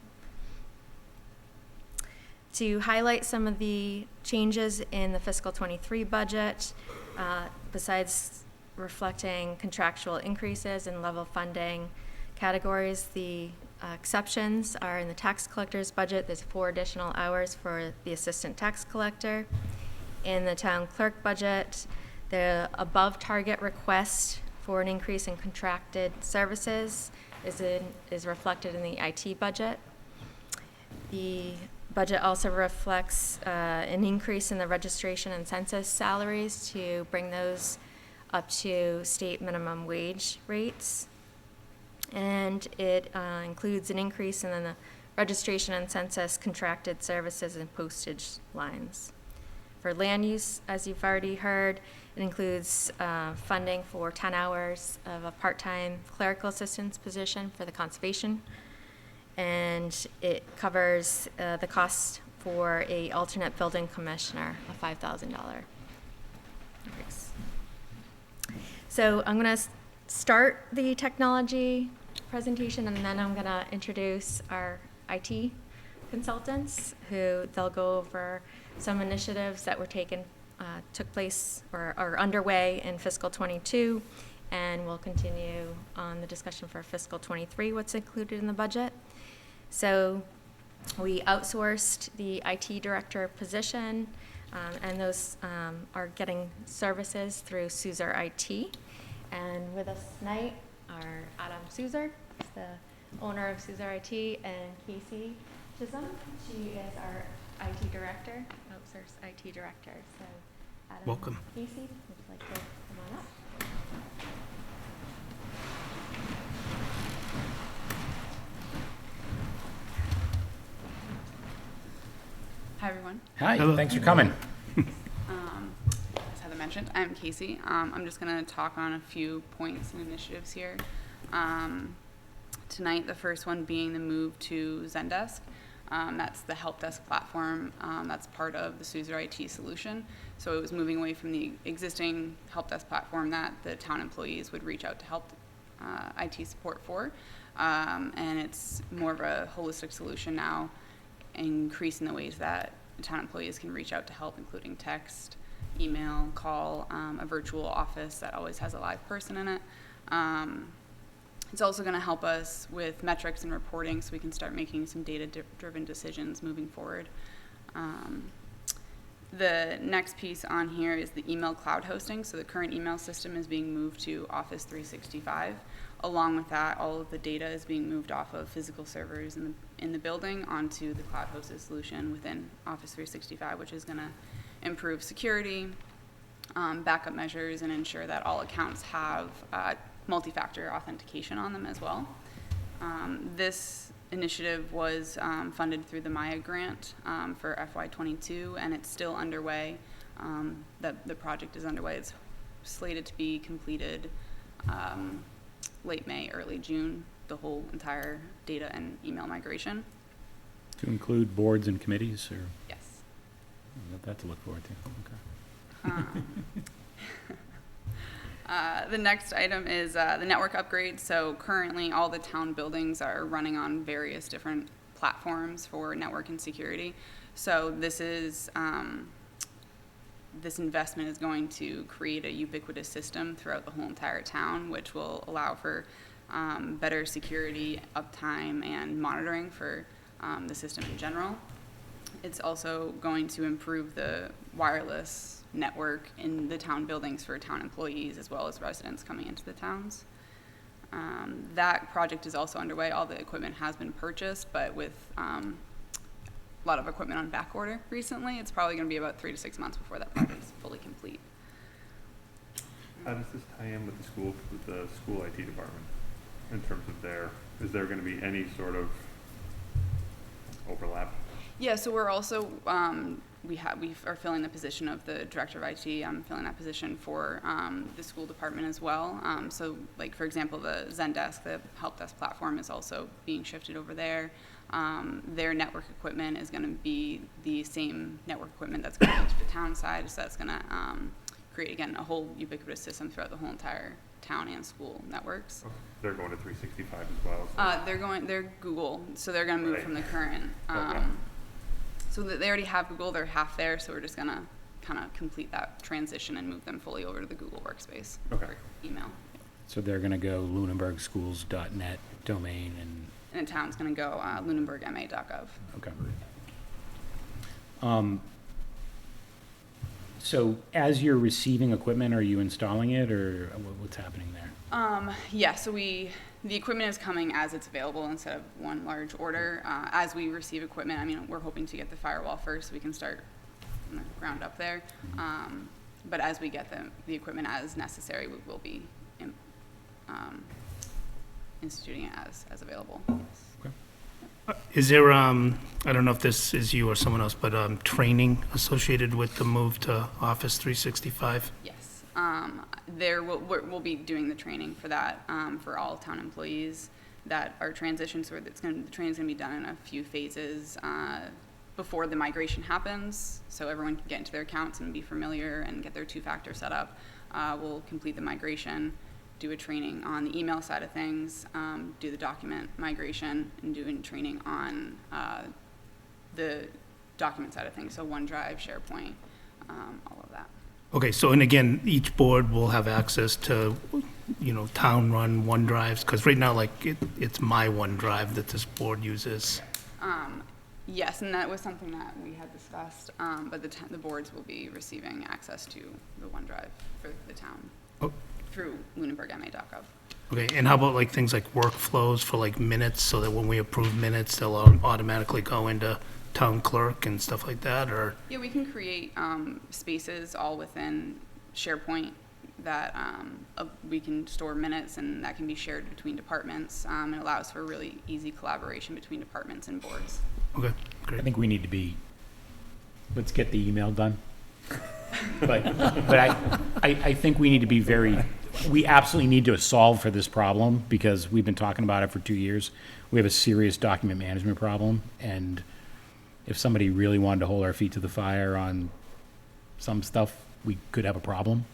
To highlight some of the changes in the fiscal 23 budget, besides reflecting contractual increases in level funding categories, the exceptions are in the tax collector's budget. There's 4 additional hours for the assistant tax collector. In the town clerk budget, the above target request for an increase in contracted services is reflected in the IT budget. The budget also reflects an increase in the registration and census salaries to bring those up to state minimum wage rates. And it includes an increase in the registration and census contracted services and postage lines. For land use, as you've already heard, it includes funding for 10 hours of a part-time clerical assistance position for the conservation. And it covers the cost for a alternate building commissioner, a $5,000 increase. So I'm going to start the technology presentation, and then I'm going to introduce our IT consultants, who they'll go over some initiatives that were took place or are underway in fiscal 22, and we'll continue on the discussion for fiscal 23, what's included in the budget. So we outsourced the IT director position And those are getting services through Suzer IT. And with us tonight are Adam Suzer, the owner of Suzer IT, and Casey Chisholm. She is our IT director, outsource IT director. So Adam, Welcome. Casey, would you like to come on up? Hi, everyone. Hi, Hello. thanks for coming. As Heather mentioned, I'm Casey. I'm just going to talk on a few points and initiatives here. Tonight, the first one being the move to Zendesk. That's the help desk platform that's part of the Suzer IT solution. So it was moving away from the existing help desk platform that the town employees would reach out to help IT support for. And it's more of a holistic solution now, increasing the ways that town employees can reach out to help, including text, email, call, a virtual office that always has a live person in it. It's also going to help us with metrics and reporting so we can start making some data-driven decisions moving forward. The next piece on here is the email cloud hosting. So the current email system is being moved to Office 365. Along with that, all of the data is being moved off of physical servers in the building onto the cloud hosted solution within Office 365, which is going to improve security, backup measures, and ensure that all accounts have multi-factor authentication on them as well. This initiative was funded through the Maya grant for FY22, and it's still underway. The project is underway. It's slated to be completed late May, early June, the whole entire data and email migration. To include boards and committees, or Yes. I've got that to look forward to. Okay. The next item is the network upgrade. So currently all the town buildings are running on various different platforms for network and security. So this is this investment is going to create a ubiquitous system throughout the whole entire town, which will allow for better security, uptime, and monitoring for the system in general. It's also going to improve the wireless network in the town buildings for town employees as well as residents coming into the towns. That project is also underway. All the equipment has been purchased, but with a lot of equipment on back order recently, it's probably going to be about 3 to 6 months before that project is fully complete. How does this tie in with the school IT department in terms of is there going to be any sort of overlap? Yeah, so we're also, we are filling the position of the director of IT. I'm filling that position for the school department as well. So like, for example, the Zendesk, the help desk platform is also being shifted over there. Their network equipment is going to be the same network equipment that's going to the town side. So that's going to create, again, a whole ubiquitous system throughout the whole entire town and school networks. Okay. They're going to 365 as well? They're Google, so they're going to move Right. from the current. Okay. So they already have Google, they're half there, so we're just going to kind of complete that transition and move them fully over to the Google workspace Okay. for email. So they're going to go lunenburgschools.net domain And the town's going to go lunenburgma.gov. okay. So as you're receiving equipment, are you installing it, or what's happening there? Yeah, so the equipment is coming as it's available instead of one large order. As we receive equipment, I mean, we're hoping to get the firewall first so we can start from the ground up there. But as we get the equipment as necessary, we will be instituting it as available. Yes. Is there, I don't know if this is you or someone else, but training associated with the move to Office 365? Yes. We'll be doing the training for that for all town employees that are transitioned. So the training's going to be done in a few phases before the migration happens, so everyone can get into their accounts and be familiar and get their two-factor set up. We'll complete the migration, do a training on the email side of things, do the document migration, and doing training on the document side of things, so OneDrive, SharePoint, all of that. Okay, so, and again, each board will have access to, town-run OneDrives, because right now, like, it's my OneDrive that this board uses. Yes, and that was something that we had discussed, but the boards will be receiving access to the OneDrive for the town Oh. through lunenburgma.gov. Okay, and how about like things like workflows for like minutes, so that when we approve minutes, they'll automatically go into town clerk and stuff like that, or? Yeah, we can create spaces all within SharePoint that we can store minutes, and that can be shared between departments. It allows for really easy collaboration between departments and boards. Okay, I great. think we need to be, let's get the email done. But I think we need to be we absolutely need to solve for this problem, because we've been talking about it for 2 years. We have a serious document management problem, and if somebody really wanted to hold our feet to the fire on some stuff, we could have a problem.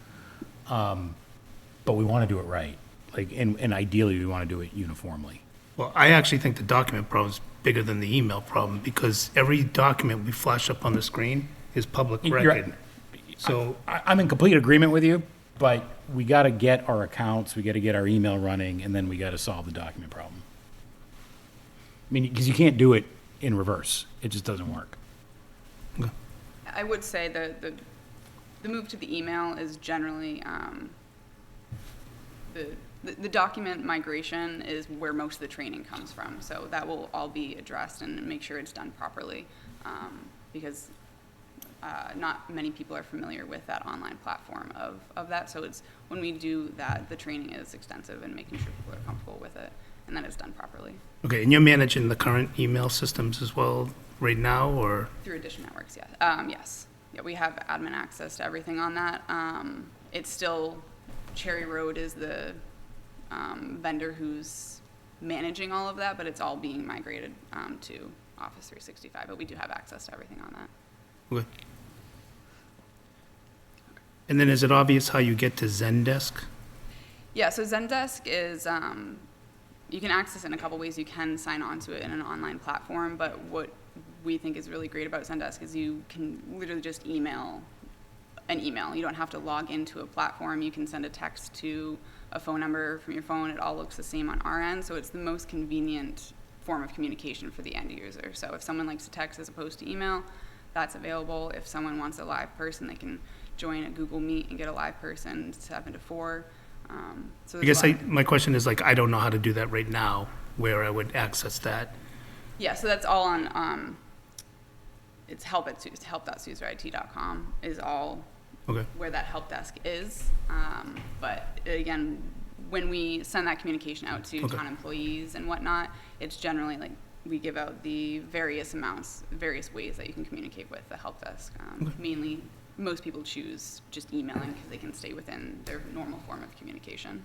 But we want to do it right. Like, and ideally, we want to do it uniformly. Well, I actually think the document problem is bigger than the email problem, because every document we flash up on the screen is public You're record. right. So, I'm in complete agreement with you, but we got to get our accounts, we got to get our email running, and then we got to solve the document problem. I mean, because you can't do it in reverse. It just doesn't work. I would say the move to the email is generally the document migration is where most of the training comes from. So that will all be addressed and make sure it's done properly, because not many people are familiar with that online platform of that. So it's when we do that, the training is extensive and making sure people are comfortable with it and that it's done properly. okay, and you're managing the current email systems as well right now, or? Through Edition Networks, yes. Yes. Yeah, we have admin access to everything on that. It's still, Cherry Road is the vendor who's managing all of that, but it's all being migrated to Office 365, but we do have access to everything on that. Okay. And then is it obvious how you get to Zendesk? Yeah, so Zendesk is, you can access it in a couple ways. You can sign on to it in an online platform, but what we think is really great about Zendesk is you can literally just email an email. You don't have to log into a platform. You can send a text to a phone number from your phone. It all looks the same on our end, so it's the most convenient form of communication for the end user. So if someone likes to text as opposed to email, that's available. If someone wants a live person, they can join a Google Meet and get a live person 7 to 4. So I guess my question is, like, I don't know how to do that right now, where I would access that. Yeah, so that's all on, it's help.suserit.com is all Okay. where that help desk is. But again, when we send that communication out to Okay. town employees and whatnot, it's generally like we give out the various ways that you can communicate with the help desk. Mainly, most people choose just emailing because they can stay within their normal form of communication.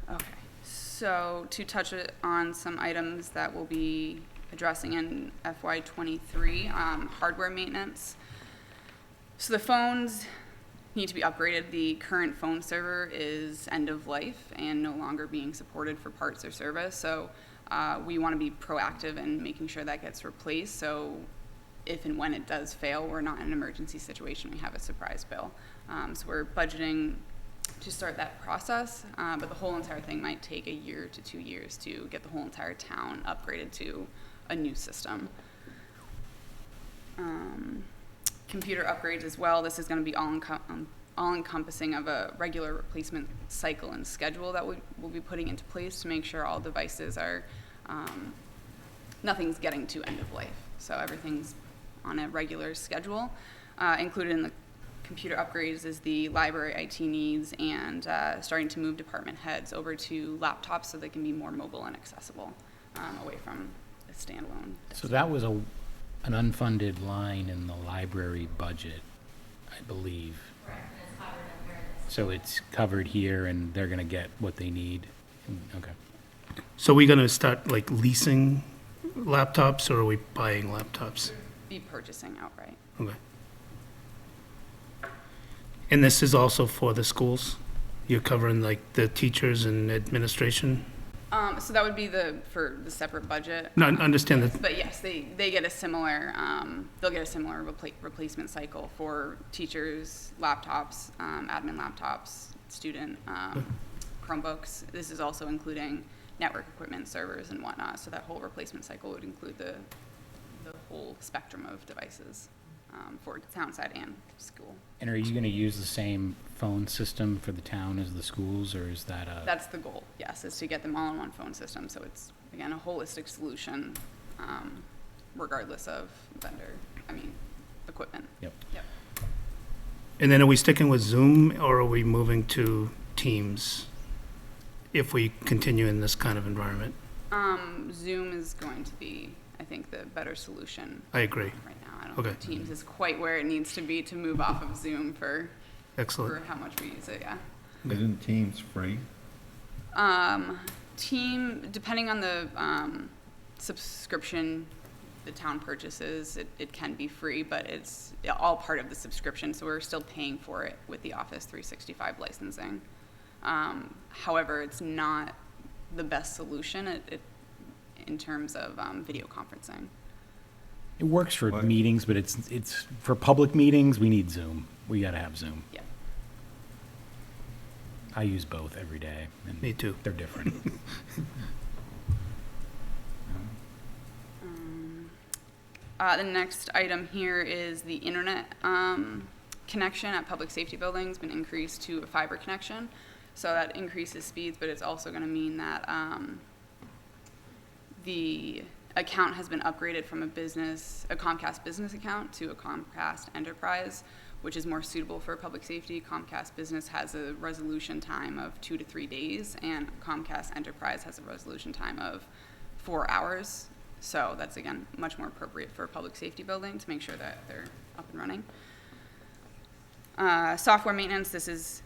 Okay, so to touch on some items that we'll be addressing in FY23, hardware maintenance. So the phones need to be upgraded. The current phone server is end of life and no longer being supported for parts or service. So we want to be proactive in making sure that gets replaced. So if and when it does fail, we're not in an emergency situation. We have a surprise bill. So we're budgeting to start that process, but the whole entire thing might take a year to 2 years to get the whole entire town upgraded to a new system. Computer upgrades as well. This is going to be all-encompassing of a regular replacement cycle and schedule that we'll be putting into place to make sure all devices are, nothing's getting to end of life. So everything's on a regular schedule. Included in the computer upgrades is the library IT needs and starting to move department heads over to laptops so they can be more mobile and accessible away from a standalone. So that was an unfunded line in the library budget, I believe. So it's covered here, and they're going to get what they need. Okay. So are we going to start, like, leasing laptops, or are we buying laptops? Be purchasing outright. Okay. And this is also for the schools? You're covering, like, the teachers and administration? So that would be for the separate budget. No, I understand that. But yes, they get a similar, they'll get a similar replacement cycle for teachers, laptops, admin laptops, student Chromebooks. This is also including network equipment, servers, and whatnot. So that whole replacement cycle would include the whole spectrum of devices for town side and school. And are you going to use the same phone system for the town as the schools, or is that a? That's the goal, yes, is to get them all in one phone system. So it's, again, a holistic solution, regardless of equipment. Yep. Yep. And then are we sticking with Zoom, or are we moving to Teams if we continue in this kind of environment? Zoom is going to be, I think, the better solution. I agree. Right now, I don't Okay. think Teams is quite where it needs to be to move off of Zoom for Excellent. how much we use it, yeah. Isn't Teams free? Team, depending on the subscription the town purchases, it can be free, but it's all part of the subscription, so we're still paying for it with the Office 365 licensing. However, it's not the best solution in terms of video conferencing. It works for What? meetings, but it's for public meetings, we need Zoom. We got to have Zoom. Yeah. I use both every day. And Me too. They're different. The next item here is the internet connection at public safety buildings been increased to a fiber connection. So that increases speeds, but it's also going to mean that the account has been upgraded from a Comcast business account to a Comcast Enterprise, which is more suitable for public safety. Comcast Business has a resolution time of 2 to 3 days, and Comcast Enterprise has a resolution time of 4 hours. So that's, again, much more appropriate for a public safety building to make sure that they're up and running. Software maintenance, this is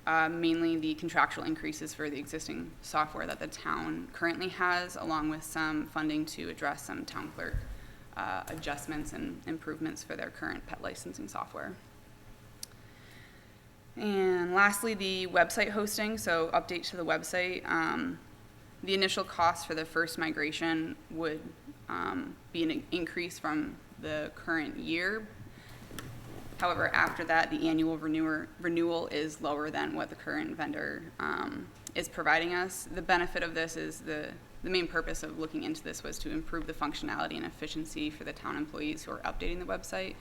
mainly the contractual increases for the existing software that the town currently has, along with some funding to address some town clerk adjustments and improvements for their current pet licensing software. And lastly, the website hosting, so update to the website. The initial cost for the first migration would be an increase from the current year. However, after that, the annual renewal is lower than what the current vendor is providing us. The benefit of this is the main purpose of looking into this was to improve the functionality and efficiency for the town employees who are updating the website,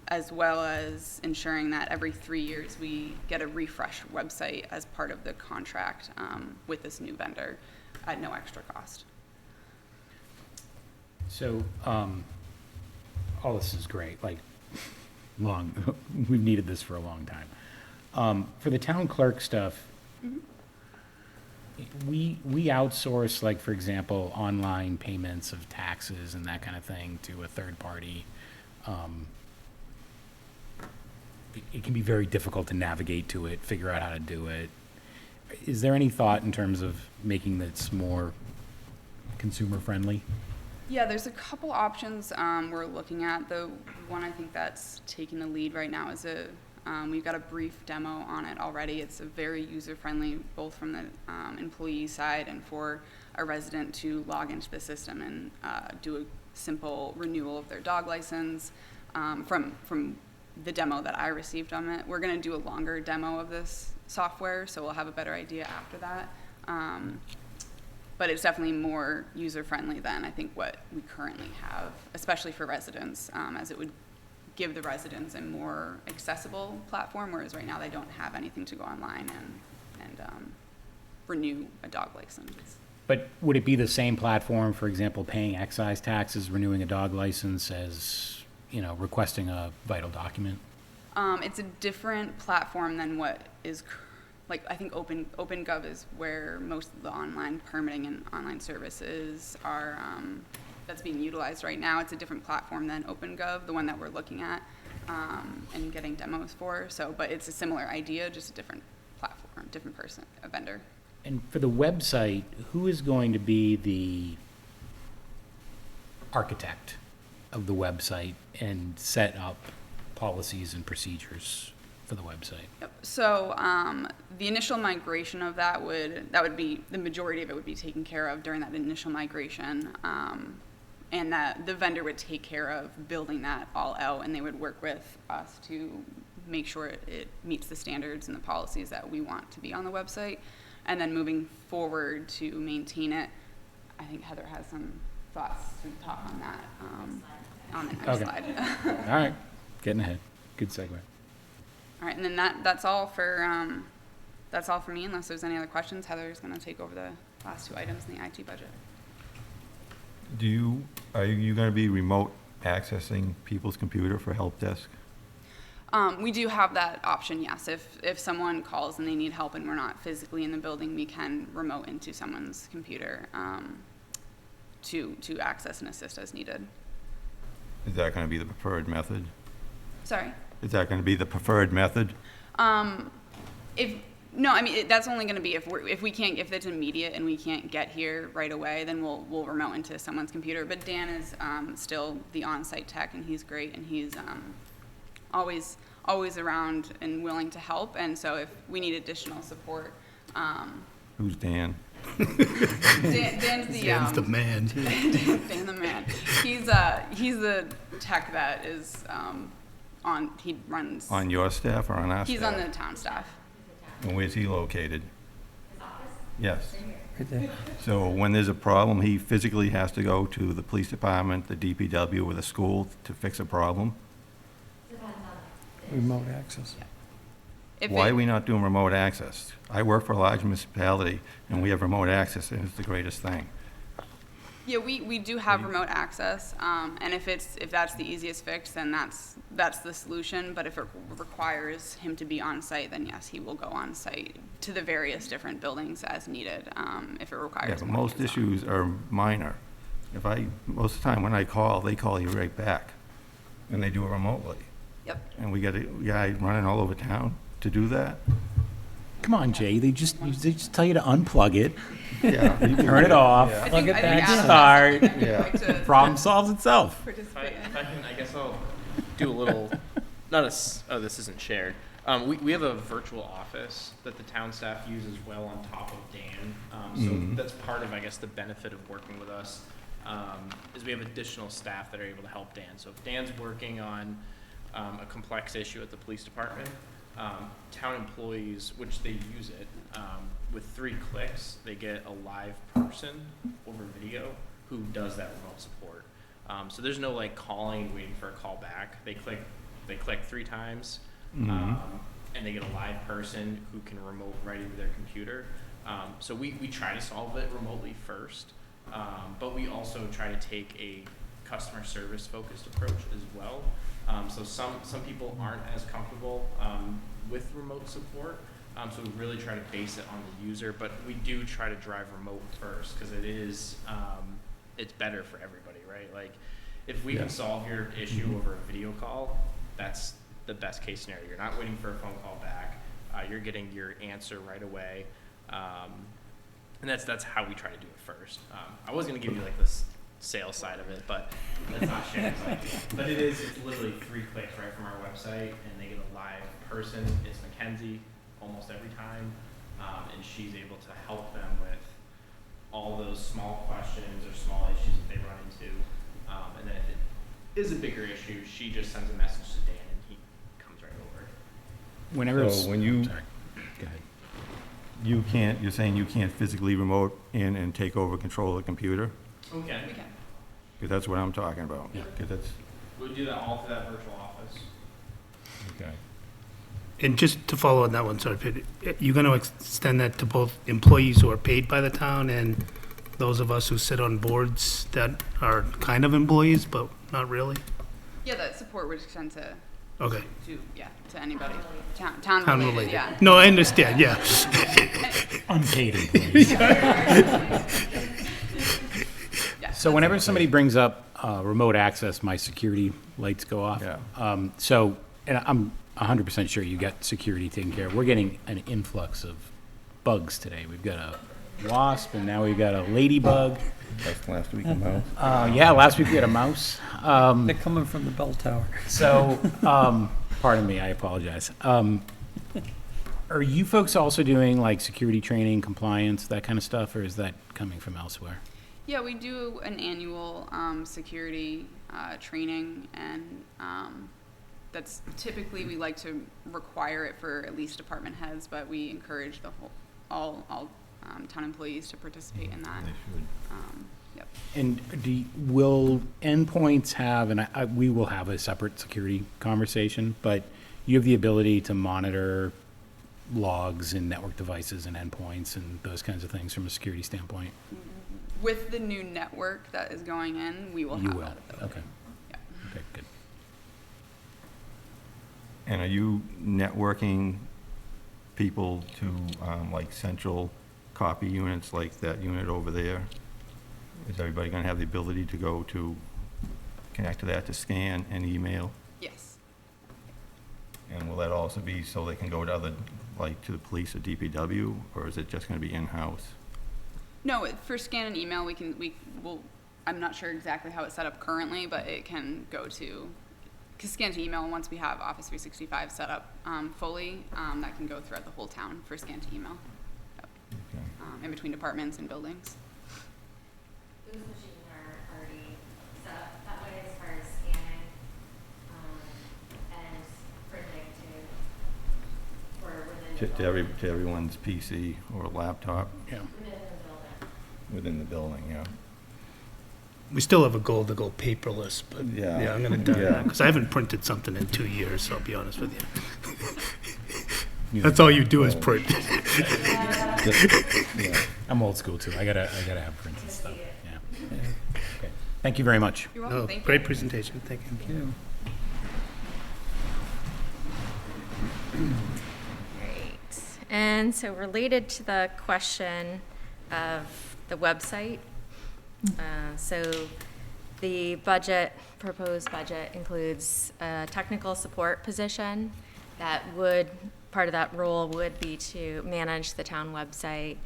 as well as ensuring that every 3 years we get a refreshed website as part of the contract with this new vendor at no extra cost. So, all this is great, like, we've needed this for a long time. For the town clerk stuff, we outsource, like, for example, online payments of taxes and that kind of thing to a third party. It can be very difficult to navigate to it, figure out how to do it. Is there any thought in terms of making this more consumer friendly? Yeah, there's a couple options we're looking at. The one I think that's taking the lead right now is we've got a brief demo on it already. It's a very user-friendly, both from the employee side and for a resident to log into the system and do a simple renewal of their dog license. From the demo that I received on it, we're going to do a longer demo of this software, so we'll have a better idea after that. But it's definitely more user-friendly than I think what we currently have, especially for residents, as it would give the residents a more accessible platform, whereas right now they don't have anything to go online and renew a dog license. But would it be the same platform, for example, paying excise taxes, renewing a dog license, as, requesting a vital document? It's a different platform than what is, I think OpenGov is where most of the online permitting and online services are, that's being utilized right now. It's a different platform than OpenGov, the one that we're looking at and getting demos for. So, but it's a similar idea, just a different platform, different person, a vendor. And for the website, who is going to be the architect of the website and set up policies and procedures for the website? Yep. So the initial migration of that would be, the majority of it would be taken care of during that initial migration, and that the vendor would take care of building that all out, and they would work with us to make sure it meets the standards and the policies that we want to be on the website. And then moving forward to maintain it, I think Heather has some thoughts to talk on that, on the next Okay. slide. All right, getting ahead. Good segue. All right, and then that's all for me, unless there's any other questions. Heather's gonna take over the last two items in the IT budget. Are you going to be remote accessing people's computer for help desk? We do have that option, yes. If someone calls and they need help and we're not physically in the building, we can remote into someone's computer to access and assist as needed. Is that going to be the preferred method? Sorry? Is that going to be the preferred method? No, I mean, that's only going to be if it's immediate and we can't get here right away, then we'll remote into someone's computer. But Dan is still the on-site tech, and he's great, and he's always around and willing to help. And so if we need additional support, Who's Dan? Dan's Dan's the man. Dan the man. He's the tech that is he runs. On your staff or on our staff? He's on the town staff. And where's he located? His office? Yes. Right there. So when there's a problem, he physically has to go to the police department, the DPW, or the school to fix a problem? Remote access. Why are we not doing remote access? I work for a large municipality, and we have remote access, and it's the greatest thing. Yeah, we do have remote access, and if that's the easiest fix, then that's the solution. But if it requires him to be on site, then yes, he will go on site to the various different buildings as needed. If it requires. Yeah, but more most hands-on. issues are minor. Most of the time when I call, they call you right back, and they do it remotely. Yep. And we got a guy running all over town to do that. Come on, Jay, they just tell you to unplug it, Yeah. turn it off, I plug think it back, Adam start, would like to problem solves itself. participate in. If I can, I guess I'll do a little, oh, this isn't shared. We have a virtual office that the town staff uses well on top of Dan. So that's part of, I guess, the benefit of working with us, is we have additional staff that are able to help Dan. So if Dan's working on a complex issue at the police department, town employees, which they use it, with 3 clicks, they get a live person over video who does that remote support. So there's no like calling, waiting for a call back. They click 3 times, and they get a live person who can remote right into their computer. So we try to solve it remotely first, but we also try to take a customer service focused approach as well. So some people aren't as comfortable with remote support, so we really try to base it on the user, but we do try to drive remote first because it's better for everybody, right? Like if we can solve your issue over a video call, that's the best case scenario. You're not waiting for a phone call back. You're getting your answer right away, and that's how we try to do it first. I was going to give you like this sales side of it, but that's not shared. But it's literally 3 clicks right from our website, and they get a live person. It's Mackenzie almost every time, and she's able to help them with all those small questions or small issues that they run into. And then if it is a bigger issue, she just sends a message to Dan, and he comes right over. Whenever it's, So when you, sorry. Go ahead. you're saying you can't physically remote in and take over control of the computer? Okay. We can. Because that's what I'm talking about. Yeah. 'Cause that's, We'll do that all through that virtual office. okay. And just to follow on that one, sorry, Peter, you're going to extend that to both employees who are paid by the town and those of us who sit on boards that are kind of employees, but not really? Yeah, that support would extend to Okay. to anybody. Town Town related, related. yeah. No, I understand, yeah. Unpaid employees. Yeah, So whenever somebody brings up remote access, my security lights go off. Yeah. So, and I'm 100% sure you got security taken care of. We're getting an influx of bugs today. We've got a wasp, and now we've got a ladybug. That's last week in Mouse. Yeah, last week we had a mouse. They're coming from the bell tower. So, pardon me, I apologize. Are you folks also doing like security training, compliance, that kind of stuff, or is that coming from elsewhere? Yeah, we do an annual security training, and that's typically, we like to require it for at least department heads, but we encourage the whole, all town employees to participate in that. They should. Yep. And will endpoints have, and we will have a separate security conversation, but you have the ability to monitor logs and network devices and endpoints and those kinds of things from a security standpoint? With the new network that is going in, we will You have will, that ability. okay. Yeah. Okay, good. And are you networking people to, like, central copy units, like that unit over there? Is everybody gonna have the ability to go to, connect to that to scan and email? Yes. And will that also be so they can go to other, like, to the police or DPW, or is it just gonna be in-house? No, for scan and email, we will, I'm not sure exactly how it's set up currently, but it can go to, because scan to email, once we have Office 365 set up fully, that can go throughout the whole town for scan to email. Yep. Okay. In between departments and buildings. Those machines are already set up that way as far as scanning and printing to, or within the building. To everyone's PC or laptop Yeah. within the building, yeah. We still have a goal to go paperless, but Yeah. yeah, I'm gonna do Yeah. that, because I haven't printed something in 2 years, so I'll be honest with you. That's all you do is print. Yeah. I'm old school too. I gotta have prints and stuff. Yeah. Okay. Thank you very much. You're welcome, No, thank you. great presentation, thank you. Great. And so related to the question of the website, so the budget, proposed budget includes a technical support position that would, part of that role would be to manage the town website,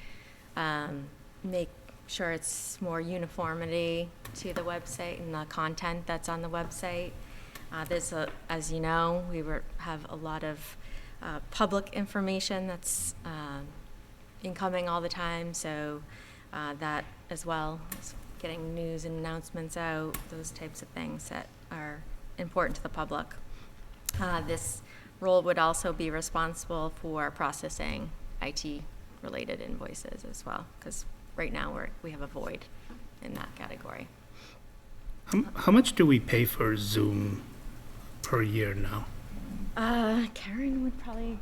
make sure it's more uniformity to the website and the content that's on the website. There's a, as you know, have a lot of public information that's incoming all the time, so that as well as getting news and announcements out, those types of things that are important to the public. This role would also be responsible for processing IT-related invoices as well, because right now we have a void in that category. How much do we pay for Zoom per year now? Karen would probably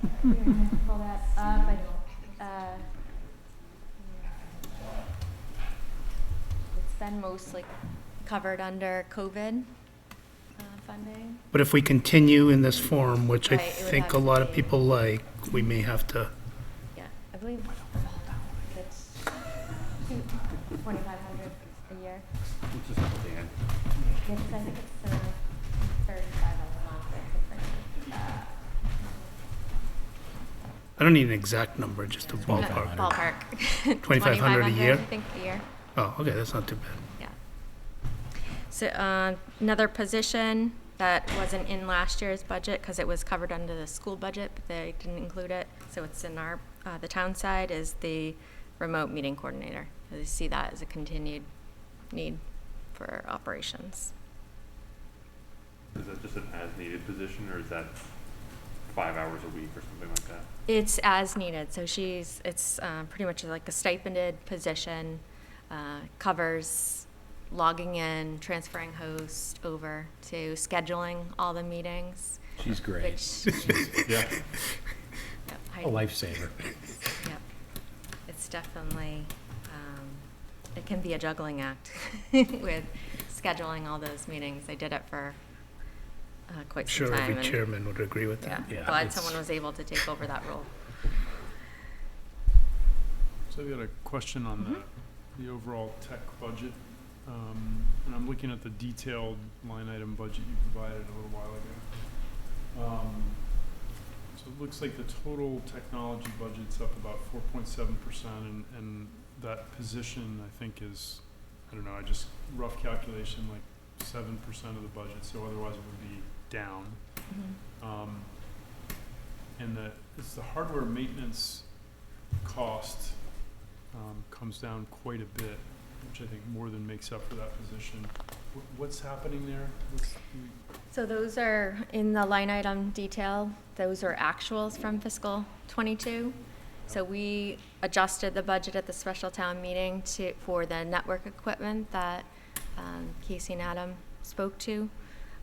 pull that up. It's been mostly covered under COVID funding. But if we continue in this form, which I Right, it would think have a to lot of be- people like, we may have to, Yeah, I believe it's 2,500 a year. Yes, I think it's 35 a month. I don't need an exact number, just a ballpark. Ballpark. 2,500 a year? I think a year. Oh, okay, that's not too bad. Yeah. So another position that wasn't in last year's budget because it was covered under the school budget, but they didn't include it. So it's in our the town side is the remote meeting coordinator. They see that as a continued need for operations. Is that just an as-needed position, or is that 5 hours a week or something like that? It's as needed. So it's pretty much like a stipended position, covers logging in, transferring host over to scheduling all the meetings. She's great. Which, Yeah. yep, A lifesaver. Yep. It's definitely, it can be a juggling act with scheduling all those meetings. I did it for quite some Sure, time. every chairman would agree with Yeah, that. Yeah, glad it's- someone was able to take over that role. So I've got a question on the overall tech budget. And I'm looking at the detailed line item budget you provided a little while ago. So it looks like the total technology budget's up about 4.7%, and that position, I think, is, I don't know, I just rough calculation, like 7% of the budget, so otherwise it would be down. And it's the hardware maintenance cost comes down quite a bit. which I think more than makes up for that position. What's happening there? So those are in the line item detail. Those are actuals from fiscal '22. So we adjusted the budget at the special town meeting for the network equipment that Casey and Adam spoke to.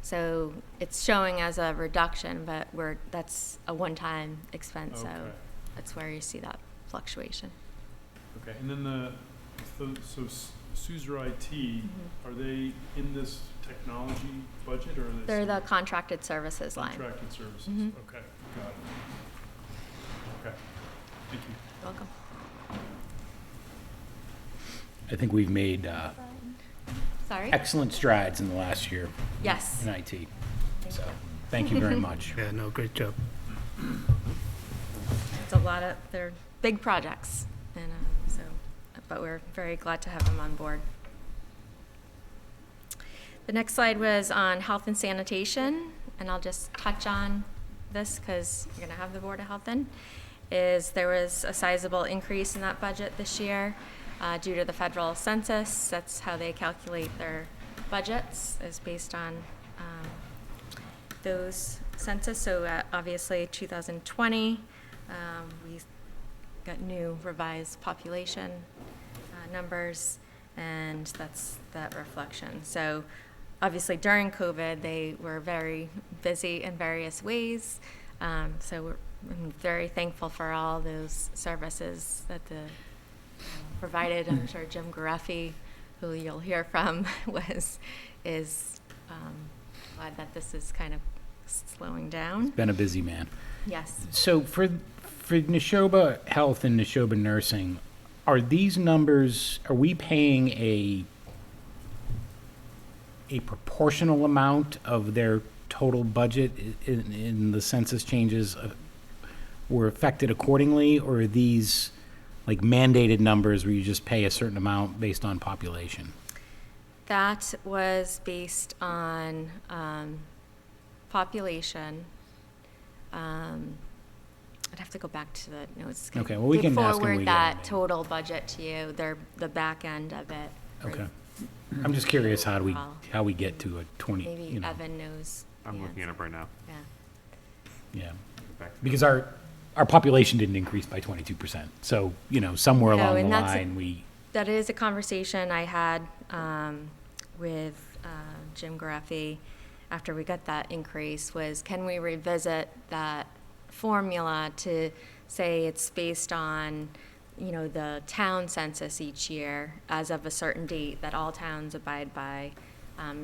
So it's showing as a reduction, but that's a one-time expense, so Okay. that's where you see that fluctuation. Okay, and then SUSR IT, are they in this technology budget, or are they? They're the contracted services line. Contracted services, Mhm. okay, got it. Okay, thank you. Welcome. I think we've made Sorry? excellent strides in the last year Yes. in IT. So, thank you very much. Yeah, no, great job. It's a lot of, they're big projects, and but we're very glad to have them on board. The next slide was on health and sanitation, and I'll just touch on this because you're gonna have the Board of Health in, is there was a sizable increase in that budget this year due to the federal census. That's how they calculate their budgets, is based on those census. So obviously 2020, we got new revised population numbers, and that's that reflection. So obviously during COVID, they were very busy in various ways. So I'm very thankful for all those services that the provided. I'm sure Jim Gareffi, who you'll hear from, is glad that this is kind of slowing down. Been a busy man. Yes. So for Neshoba Health and Neshoba Nursing, are these numbers, are we paying a proportional amount of their total budget in the census changes were affected accordingly, or are these like mandated numbers where you just pay a certain amount based on population? That was based on population. I'd have to go back to the notes. Okay, well, we can ask when we forward get that them in. total budget to you. They're the back end of it. Okay. I'm just curious how Wow. we get to a 20, Maybe you know, Evan knows. I'm the looking at answer. it right now. Yeah. yeah. Back to- Because our population didn't increase by 22%. So, you know, somewhere No, along the and that's a- line, That is a conversation I had with Jim Gareffi after we got that increase, was can we revisit that formula to say it's based on, you know, the town census each year as of a certain date that all towns abide by.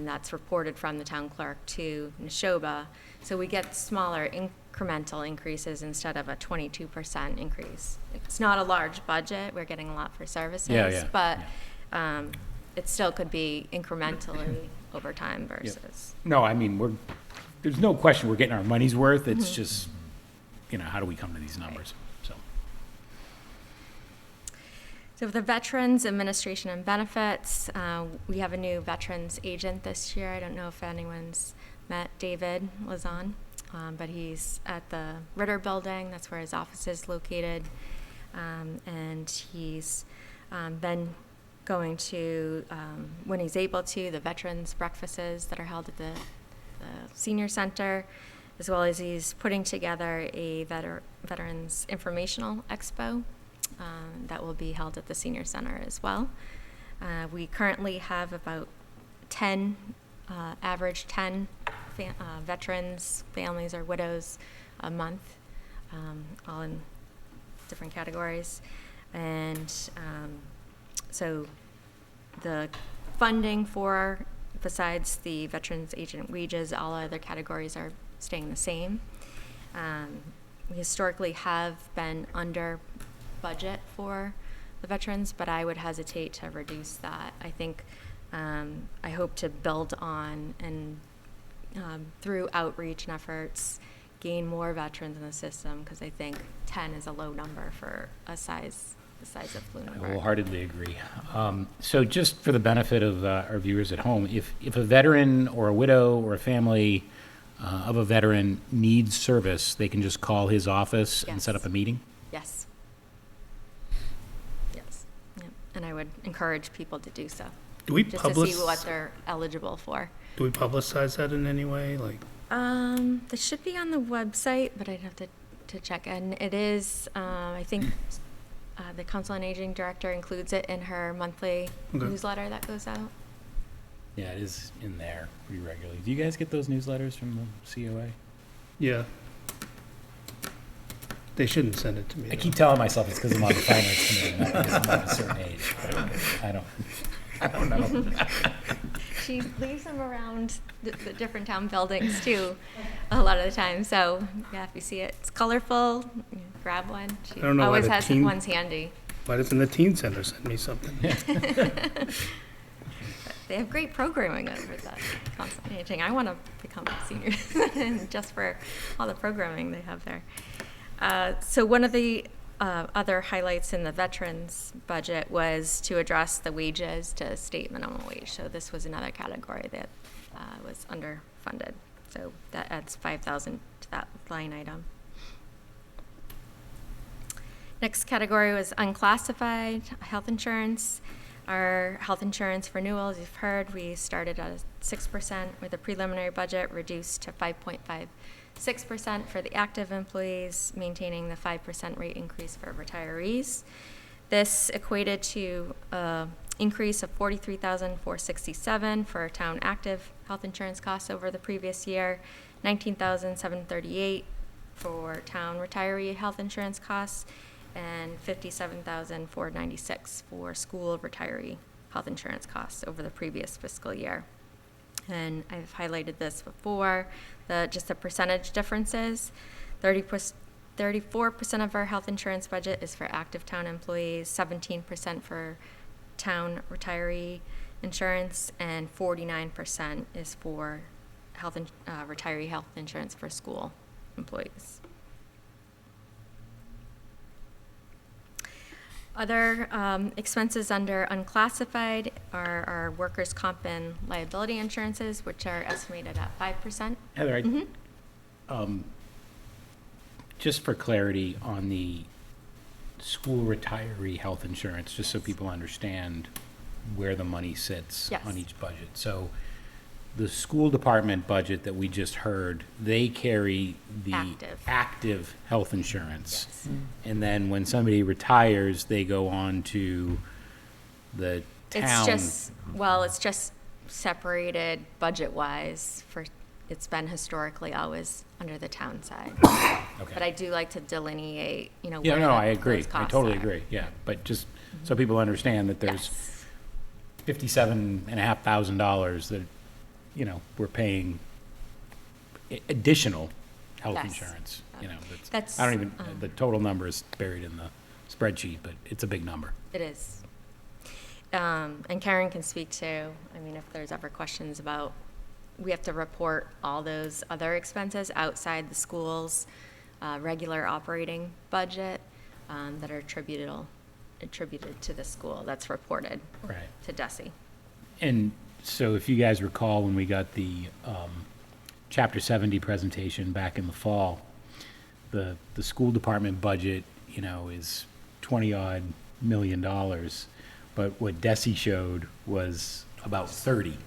That's reported from the town clerk to Neshoba. So we get smaller incremental increases instead of a 22% increase. It's not a large budget. We're getting a lot for services. Yeah. But it still could be incrementally over time versus. no, I mean, there's no question we're getting our money's worth. It's Mm-hmm. just, you know, how do we come to these numbers? So, So the Veterans Administration and Benefits, we have a new veterans agent this year. I don't know if anyone's met David Lazan, but he's at the Ritter Building. That's where his office is located. And he's been going to, when he's able to, the veterans breakfasts that are held at the senior center, as well as he's putting together a veterans informational expo that will be held at the senior center as well. We currently have about 10, average 10 veterans, families, or widows a month, all in different categories. And so the funding for, besides the veterans agent wages, all other categories are staying the same. We historically have been under budget for the veterans, but I would hesitate to reduce that. I think I hope to build on and through outreach and efforts gain more veterans in the system, because I think 10 is a low number for a size the size of I Lunenburg. wholeheartedly agree. So just for the benefit of our viewers at home, if a veteran or a widow or a family of a veteran needs service, they can just call his office and set Yes. up a meeting? Yes. Yes. Yep. and I would encourage people to do so, Do we just to see what they're eligible for. do we publicize that in any way? Like, This should be on the website, but I'd have to check. And it is, I think, the Council on Aging Director includes it in her monthly Okay. newsletter that goes out. Yeah, it is in there pretty regularly. Do you guys get those newsletters from the COA? yeah. They shouldn't send it to me. I though. keep telling myself it's because I'm on the finance committee, not because I'm of a certain age. I don't know. She leaves them around the different town buildings too, a lot of the time. So yeah, if you see it, it's colorful, you know, grab one. She I don't know why always the has teen- ones handy. Why doesn't the teen center send me something? They have great programming over that Council on Aging. I want to become a senior citizen just for all the programming they have there. So one of the other highlights in the veterans budget was to address the wages to state minimum wage. So this was another category that was underfunded. So that adds $5,000 to that line item. Next category was unclassified health insurance. Our health insurance renewal, as you've heard, we started at 6% with a preliminary budget reduced to 5.56% for the active employees, maintaining the 5% rate increase for retirees. This equated to an increase of $43,467 for town active health insurance costs over the previous year, $19,738 for town retiree health insurance costs, and $57,496 for school retiree health insurance costs over the previous fiscal year. And I've highlighted this before, just the percentage differences. 34% of our health insurance budget is for active town employees, 17% for town retiree insurance, and 49% is for retiree health insurance for school employees. Other expenses under unclassified are our workers' comp and liability insurances, which are estimated at 5%. Heather, just for clarity on the school retiree health insurance, just so people understand where the money sits Yes. on each budget. So the school department budget that we just heard, they carry the active health insurance. Yes. And then when somebody retires, they go on to the town. It's just separated budget-wise it's been historically always under the town side. Okay. But I do like to delineate, Yeah, where no, I those agree. I costs totally are. agree, yeah. But just so people understand that there's Yes. $57,500 that, we're paying additional health Yes. insurance, That's, I don't even, the total number is buried in the spreadsheet, but it's a big number. It is. And Karen can speak to, if there's ever questions about, we have to report all those other expenses outside the school's regular operating budget that are attributed to the school. That's reported Right. to DESI. And so if you guys recall, when we got the Chapter 70 presentation back in the fall, the school department budget, is $20-odd million, but what DESI showed was about 30.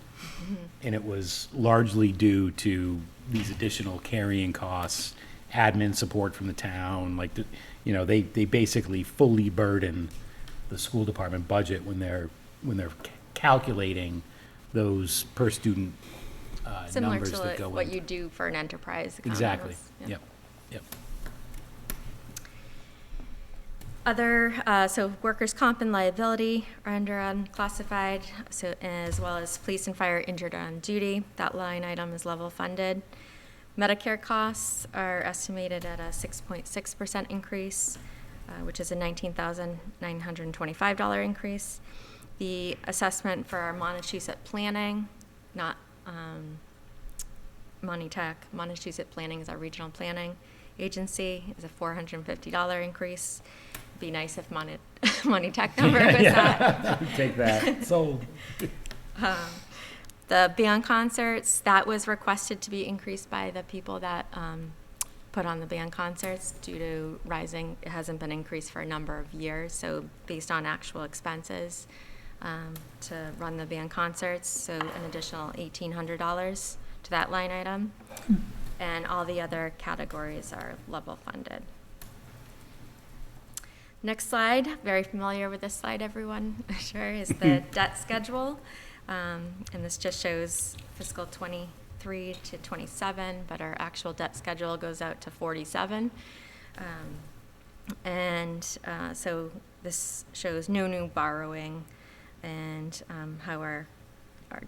And it was largely due to these additional carrying costs, admin support from the town, they basically fully burden the school department budget when they're calculating those per student Similar numbers to that go in. what you do for an enterprise account. Exactly, Yeah. yep. So workers' comp and liability are under unclassified, so as well as police and fire injured on duty. That line item is level funded. Medicare costs are estimated at a 6.6% increase, which is a $19,925 increase. The assessment for our Montechusett Planning, not Monty-Tech, Montechusett Planning is our regional planning agency, is a $450 increase. Be nice if Monty-Tech number was that. Take that. Sold. The band concerts, that was requested to be increased by the people that put on the band concerts due to rising, it hasn't been increased for a number of years, so based on actual expenses to run the band concerts, so an additional $1,800 to that line item. And all the other categories are level funded. Next slide, very familiar with this slide, everyone, sure, is the debt schedule. And this just shows fiscal 23 to 27, but our actual debt schedule goes out to 47. So this shows no new borrowing and how our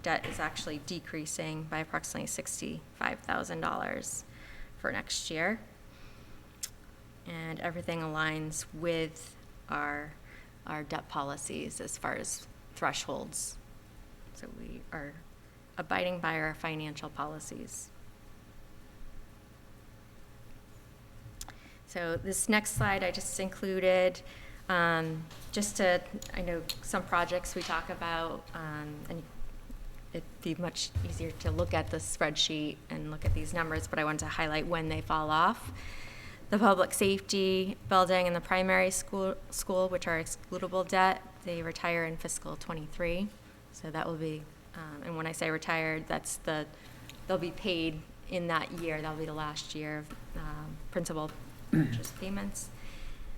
debt is actually decreasing by approximately $65,000 for next year. And everything aligns with our debt policies as far as thresholds. So we are abiding by our financial policies. So this next slide I just included just to, I know some projects we talk about, and it'd be much easier to look at the spreadsheet and look at these numbers, but I wanted to highlight when they fall off. The public safety building and the primary school, which are excludable debt, they retire in fiscal 23. So that will be, and when I say retired, they'll be paid in that year. That'll be the last year of principal interest payments.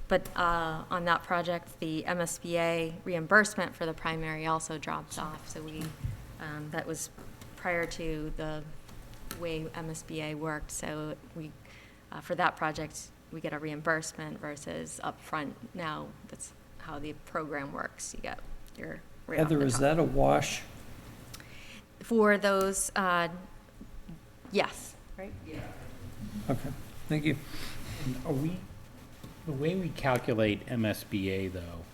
But on that project, the MSBA reimbursement for the primary also drops off. So that was prior to the way MSBA worked. So we, for that project, we get a reimbursement versus upfront. Now that's how the program works. You get your right off Heather, the is top. that a wash? For those, yes, right? Okay, thank you. Are we, the way we calculate MSBA though,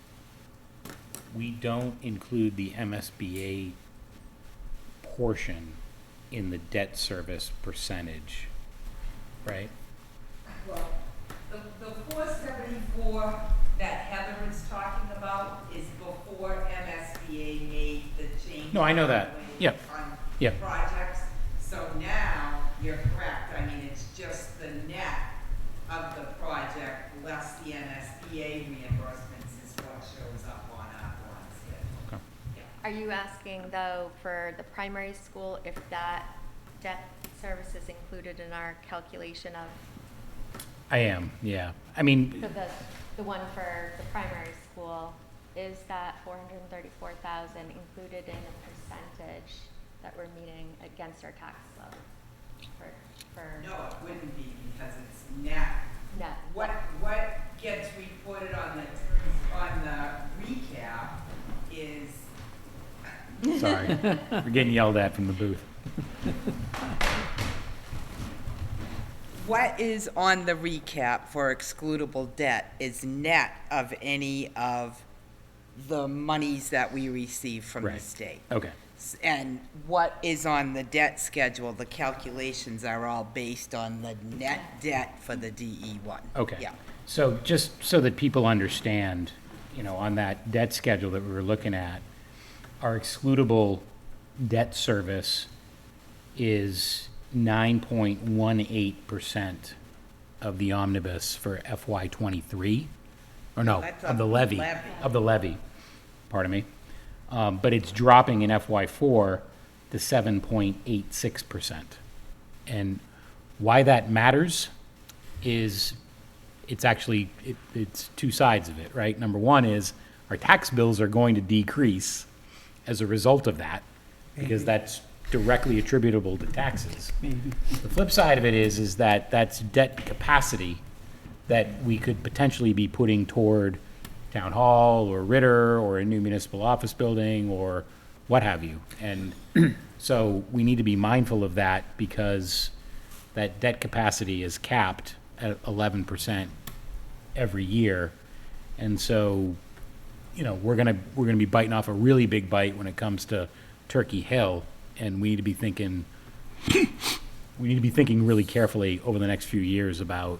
we don't include the MSBA portion in the debt service percentage, right? Well, the 474 that Heather is talking about is before MSBA made the change. No, I know that. Yep. On Yep. projects. So now, you're correct. I mean, it's just the net of the project less the MSBA reimbursements is what shows up on our bond schedule. Okay. Are you asking, though, for the primary school, if that debt service is included in our calculation of, I am, yeah. I mean, so the one for the primary school, is that 434,000 included in the percentage that we're meeting against our tax levy? No, it wouldn't be because it's net. Net. What gets reported on the recap is sorry, we're getting yelled at from the booth. what is on the recap for excludable debt is net of any of the monies that we receive from the Right. state. Okay. And what is on the debt schedule, the calculations are all based on the net debt for the DE1. Okay. Yeah. So just so that people understand, on that debt schedule that we were looking at, our excludable debt service is 9.18% of the omnibus for FY '23. Or no, That's of the of levy. levy. Of the levy, pardon me. But it's dropping in FY4 to 7.86%. And why that matters is it's actually, it's two sides of it, right? Number one is our tax bills are going to decrease as a result of that, because that's directly attributable to taxes. The flip side of it is that that's debt capacity that we could potentially be putting toward town hall or Ritter or a new municipal office building or what have you. And so we need to be mindful of that, because that debt capacity is capped at 11% every year. And so, we're gonna be biting off a really big bite when it comes to Turkey Hill, and we need to be thinking really carefully over the next few years about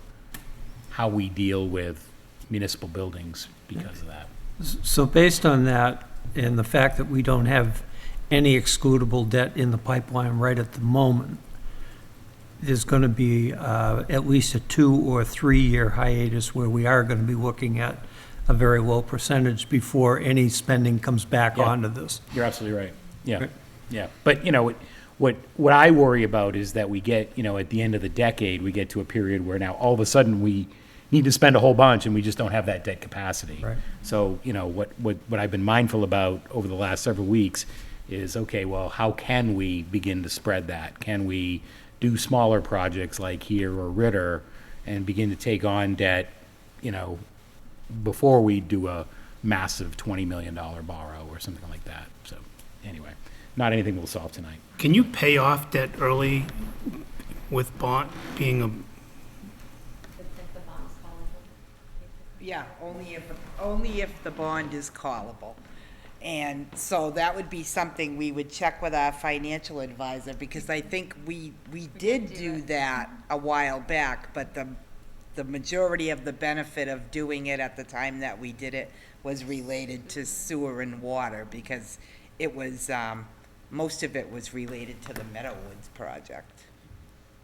how we deal with municipal buildings because of that. So based on that, and the fact that we don't have any excludable debt in the pipeline right at the moment, there's going to be at least a 2 or 3 year hiatus where we are going to be looking at a very low percentage before any spending comes back Yeah. onto this. You're absolutely right. Yeah, Right. yeah. But, what I worry about is that we get, at the end of the decade, we get to a period where now all of a sudden we need to spend a whole bunch and we just don't have that debt capacity. Right. So, what I've been mindful about over the last several weeks is, okay, well, how can we begin to spread that? Can we do smaller projects like here or Ritter and begin to take on debt, before we do a massive $20 million borrow or something like that? So, anyway, not anything we'll solve tonight. Can you pay off debt early with bond being a, Yeah, only if the bond is callable. And so that would be something we would check with our financial advisor, because I think we did do that a while back, but the majority of the benefit of doing it at the time that we did it was related to sewer and water, because it was, most of it was related to the Meadowwoods project.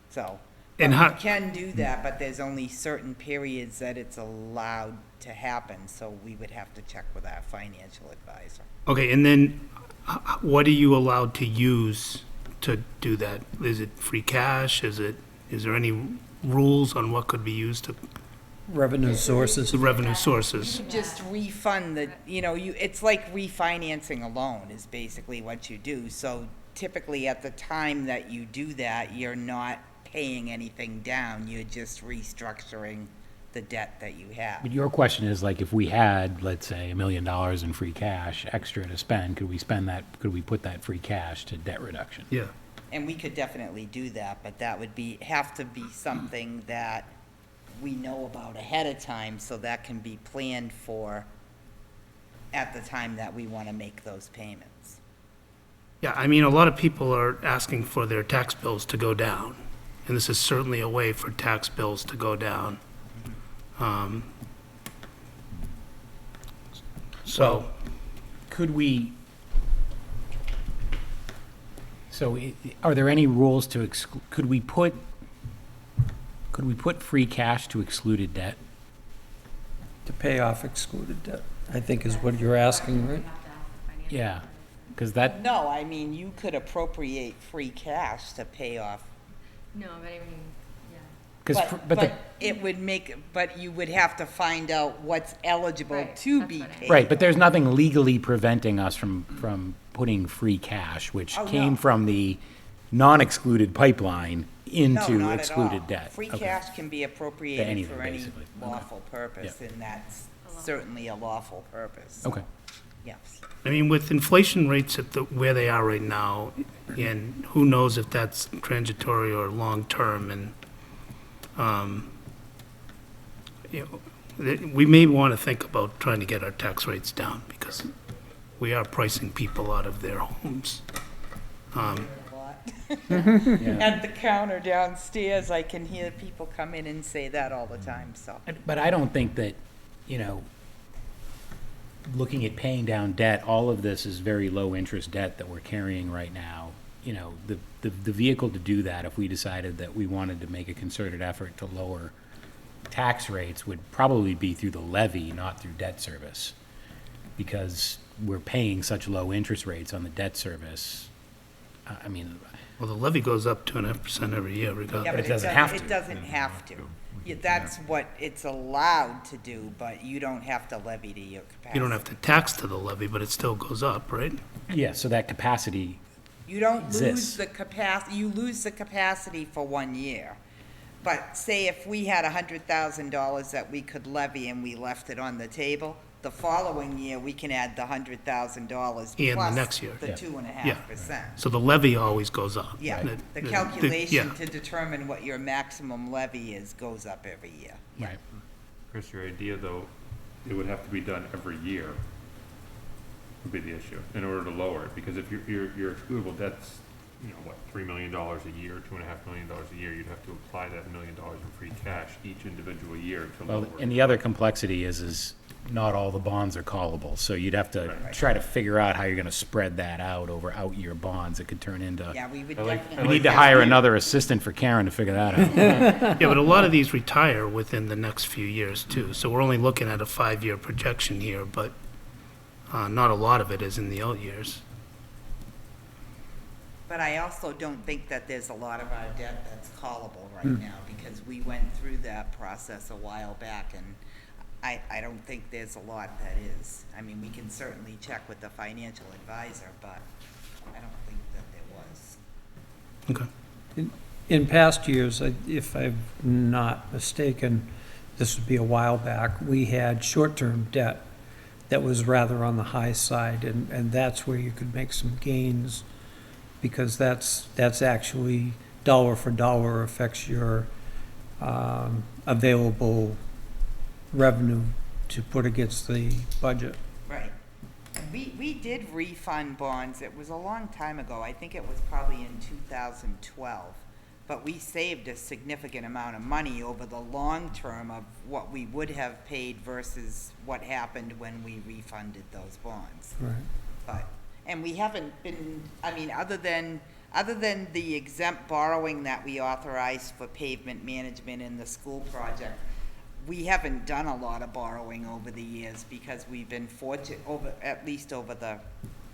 So, And but how- we can do that, but there's only certain periods that it's allowed to happen, so we would have to check with our financial advisor. okay, and then what are you allowed to use to do that? Is it free cash? Is there any rules on what could be used to, Revenue sources. the revenue sources? Just refund it's like refinancing a loan is basically what you do. So typically at the time that you do that, you're not paying anything down, you're just restructuring the debt that you have. But your question is, like, if we had, let's say, $1 million in free cash extra to spend, could we put that free cash to debt reduction? Yeah. And we could definitely do that, but that would have to be something that we know about ahead of time, so that can be planned for at the time that we want to make those payments. Yeah, I mean, a lot of people are asking for their tax bills to go down, and this is certainly a way for tax bills to go down. So, Could we, are there any rules to could we put free cash to excluded debt? To pay off excluded debt, I think is what you're asking, right? Yeah, because that, No, I mean, you could appropriate free cash to pay off, No, but I mean, yeah. but you would have to find out what's eligible Right, to that's be what I- paid. right, but there's nothing legally preventing us from putting free cash, which Oh, came no. from the non-excluded pipeline No, into not at excluded all. debt. Free Okay. cash can be To appropriated anything, for any basically. Okay. lawful purpose, and that's certainly a lawful purpose. Okay. Yes. I mean, with inflation rates at where they are right now, and who knows if that's transitory or long-term, and, we may want to think about trying to get our tax rates down, because we are pricing people out of their homes. At the counter downstairs, I can hear people come in and say that all the time, so. But I don't think that, looking at paying down debt, all of this is very low-interest debt that we're carrying right now. The vehicle to do that, if we decided that we wanted to make a concerted effort to lower tax rates, would probably be through the levy, not through debt service. Because we're paying such low interest rates on the debt service. I mean, Well, the levy goes up 2.5% every year Yeah, regardless. but it doesn't have to. It doesn't have to. Yeah, that's what it's allowed to do, but you don't have to levy to your capacity. You don't have to tax to the levy, but it still goes up, right? yeah, so that capacity, You don't exists. lose the capacity, you lose the capacity for 1 year. But say if we had $100,000 that we could levy and we left it on the table, the following year, we can add the $100,000 And the plus next year. the Yeah. 2.5%. So the levy always goes up. Yeah, the yeah. calculation to determine what your maximum levy is goes up every year. right. Chris, your idea though, it would have to be done every year would be the issue in order to lower it, because if your excludable debt's $3 million a year, $2.5 million a year, you'd have to apply that $1 million in free cash each individual year to Well, lower. and the other complexity is not all the bonds are callable, so you'd have to try to figure out how you're gonna spread that out over out-year bonds. It could turn into, Yeah, we would I like- definitely. we need to hire another assistant for Karen to figure that out. Yeah, but a lot of these retire within the next few years too, so we're only looking at a 5-year projection here, but not a lot of it is in the out years. But I also don't think that there's a lot of our debt that's callable right now, because we went through that process a while back, and I don't think there's a lot that is. I mean, we can certainly check with the financial advisor, but I don't think that there was. Okay. In past years, if I'm not mistaken, this would be a while back, we had short-term debt that was rather on the high side, and that's where you could make some gains, because that's actually dollar for dollar affects your available revenue to put against the budget. Right. We did refund bonds. It was a long time ago. I think it was probably in 2012. But we saved a significant amount of money over the long term of what we would have paid versus what happened when we refunded those bonds. Right. But, and we haven't been, I mean, other than the exempt borrowing that we authorized for pavement management in the school project, we haven't done a lot of borrowing over the years, because we've been fortunate, at least over the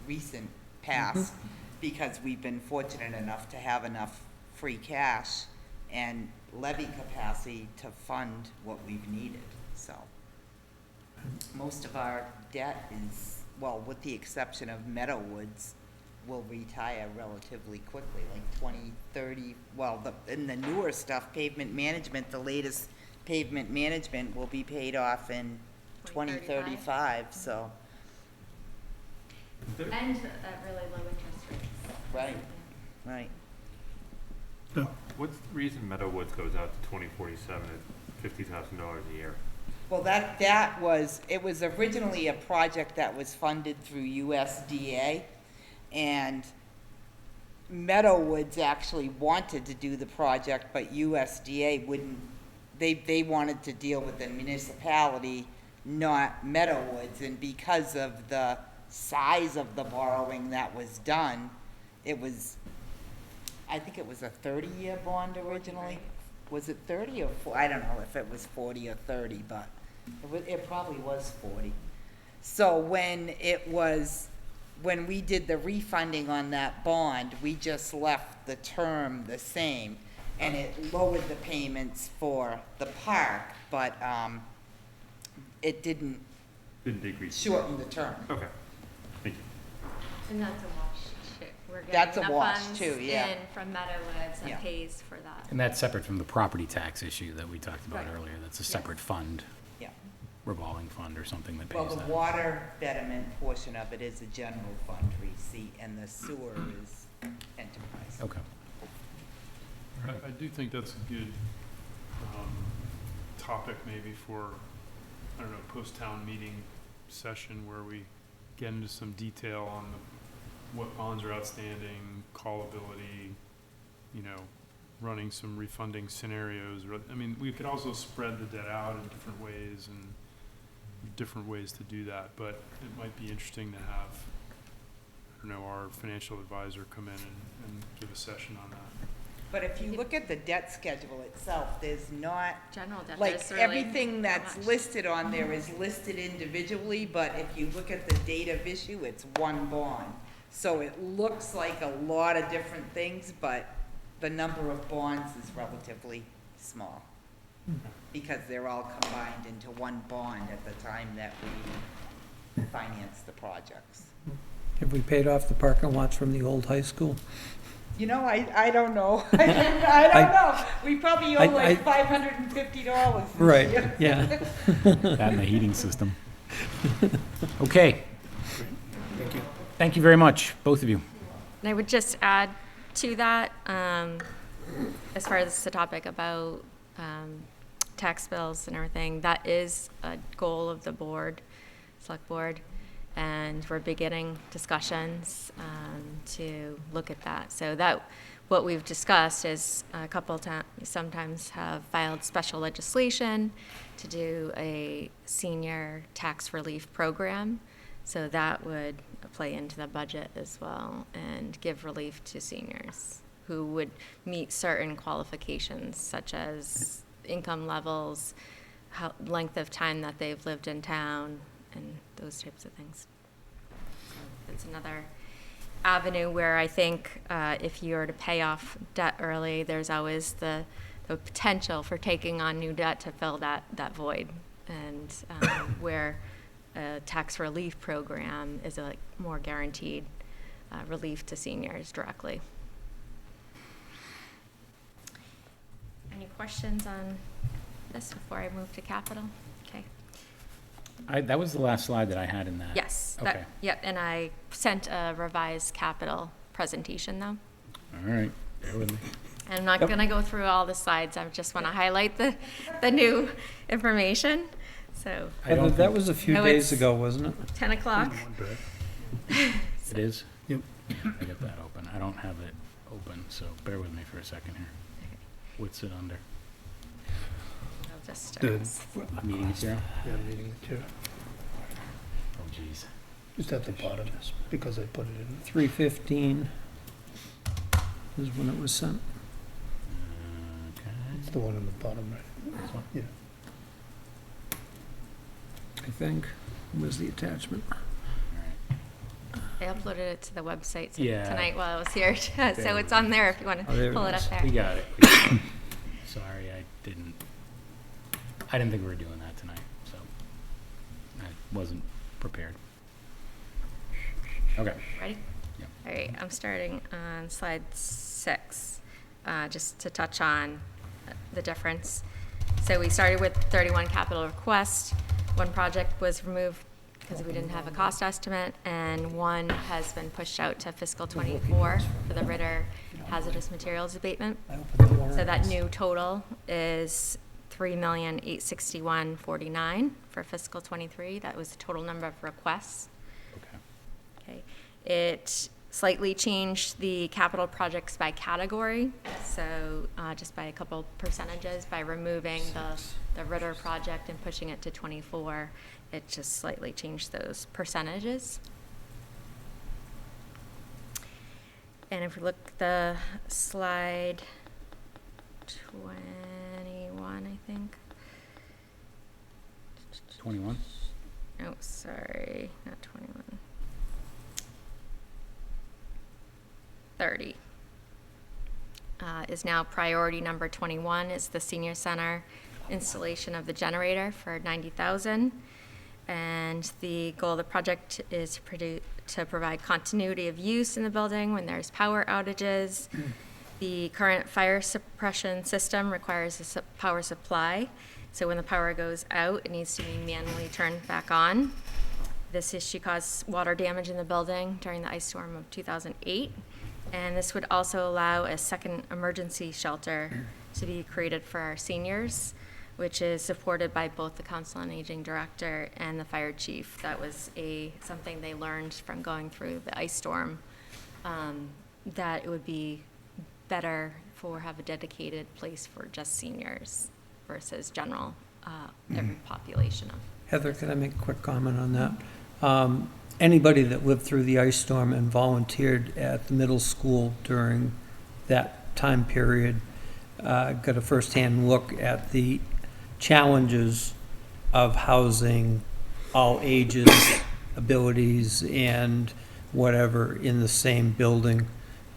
recent past, because we've been fortunate enough to have enough free cash and levy capacity to fund what we've needed, so. Most of our debt is, well, with the exception of Meadowwoods, will retire relatively quickly, like 20, 30, well, in the newer stuff, pavement management, the latest pavement management will be paid off in 2035, so, And at really low interest rates. right, right. What's the reason Meadowwoods goes out to 2047 at $50,000 a year? Well, it was originally a project that was funded through USDA, and Meadowwoods actually wanted to do the project, but USDA wouldn't, they wanted to deal with the municipality, not Meadowwoods, and because of the size of the borrowing that was done, it was, I think it was a 30-year bond originally. Was it 30 or 40? I don't know if it was 40 or 30, but it probably was 40. So when we did the refunding on that bond, we just left the term the same, and it lowered the payments for the park, but it didn't decrease. shorten the term. Okay, thank you. And that's a wash too. We're That's a getting the wash, funds too, yeah. in from Meadowwoods Yeah. that pays for that. And that's separate from the property tax issue that we talked about Right. earlier. That's a Yes. separate fund, Yeah. revolving fund or something that Well, pays the that. water betterment portion of it is a general fund receipt, and the sewer is enterprise. Okay. I do think that's a good topic maybe for, I don't know, post-town meeting session where we get into some detail on what bonds are outstanding, callability, running some refunding scenarios. I mean, we could also spread the debt out in different ways and different ways to do that, but it might be interesting to have, I don't know, our financial advisor come in and give a session on that. But if you look at the debt schedule itself, there's not, General debt like, is really everything not that's much. listed on there is listed individually, but if you look at the date of issue, it's one bond. So it looks like a lot of different things, but the number of bonds is relatively small, because they're all combined into one bond at the time that we finance the projects. Have we paid off the parking lots from the old high school? I don't know. I don't know. We probably owe like $550. Right, yeah. That and the heating system. Okay. Thank you very much, both of you. And I would just add to that, as far as the topic about tax bills and everything, that is a goal of the board, select board, and we're beginning discussions to look at that. So that, what we've discussed is a couple times, sometimes have filed special legislation to do a senior tax relief program. So that would play into the budget as well and give relief to seniors who would meet certain qualifications such as income levels, how, length of time that they've lived in town, and those types of things. So it's another avenue where I think if you were to pay off debt early, there's always the potential for taking on new debt to fill that void, and where a tax relief program is a more guaranteed relief to seniors directly. Any questions on this before I move to capital? Okay. That was the last slide that I had in that. Yes. Okay. Yep, and I sent a revised capital presentation though. All right, bear with me. I'm not gonna go through all the slides, I just wanna highlight the new information, so. That was a few Oh, days it's ago, wasn't it? 10 o'clock. It is? Yep. I got that open. I don't have it open, so bear with me for a second here. What's it under? I'll just start. Good. Meeting material? Yeah, meeting material. Oh, geez. Just at the bottom, because I put it in. 3:15 is when it was sent. Okay. It's the one on the bottom, right? This one? Yeah. I think, was the attachment. I uploaded it to the website Yeah. tonight while I was here, so it's on there if you want Oh, there to it pull it is. up We there. got it. Sorry, I didn't think we were doing that tonight, so I wasn't prepared. Okay. Ready? Yep. All right, I'm starting on slide 6, just to touch on the difference. So we started with 31 capital requests. One project was removed because we didn't have a cost estimate, and one has been pushed out to fiscal 24 for the Ritter hazardous materials abatement. So that new total is $3,861,49 for fiscal 23. That was the total number of requests. Okay. Okay. It slightly changed the capital projects by category, so just by a couple percentages, by removing the Ritter project and pushing it to 24, it just slightly changed those percentages. And if we look at the slide 21, I think. 21? Oh, sorry, not 21. 30 is now priority number 21 is the senior center installation of the generator for $90,000, and the goal of the project is to provide continuity of use in the building when there's power outages. The current fire suppression system requires a power supply, so when the power goes out, it needs to be manually turned back on. This issue caused water damage in the building during the ice storm of 2008. And this would also allow a second emergency shelter to be created for our seniors, which is supported by both the Council on Aging Director and the Fire Chief. That was something they learned from going through the ice storm, that it would be better have a dedicated place for just seniors versus general, every population of. Heather, can I make a quick comment on that? Anybody that lived through the ice storm and volunteered at the middle school during that time period got a firsthand look at the challenges of housing all ages, abilities, and whatever in the same building.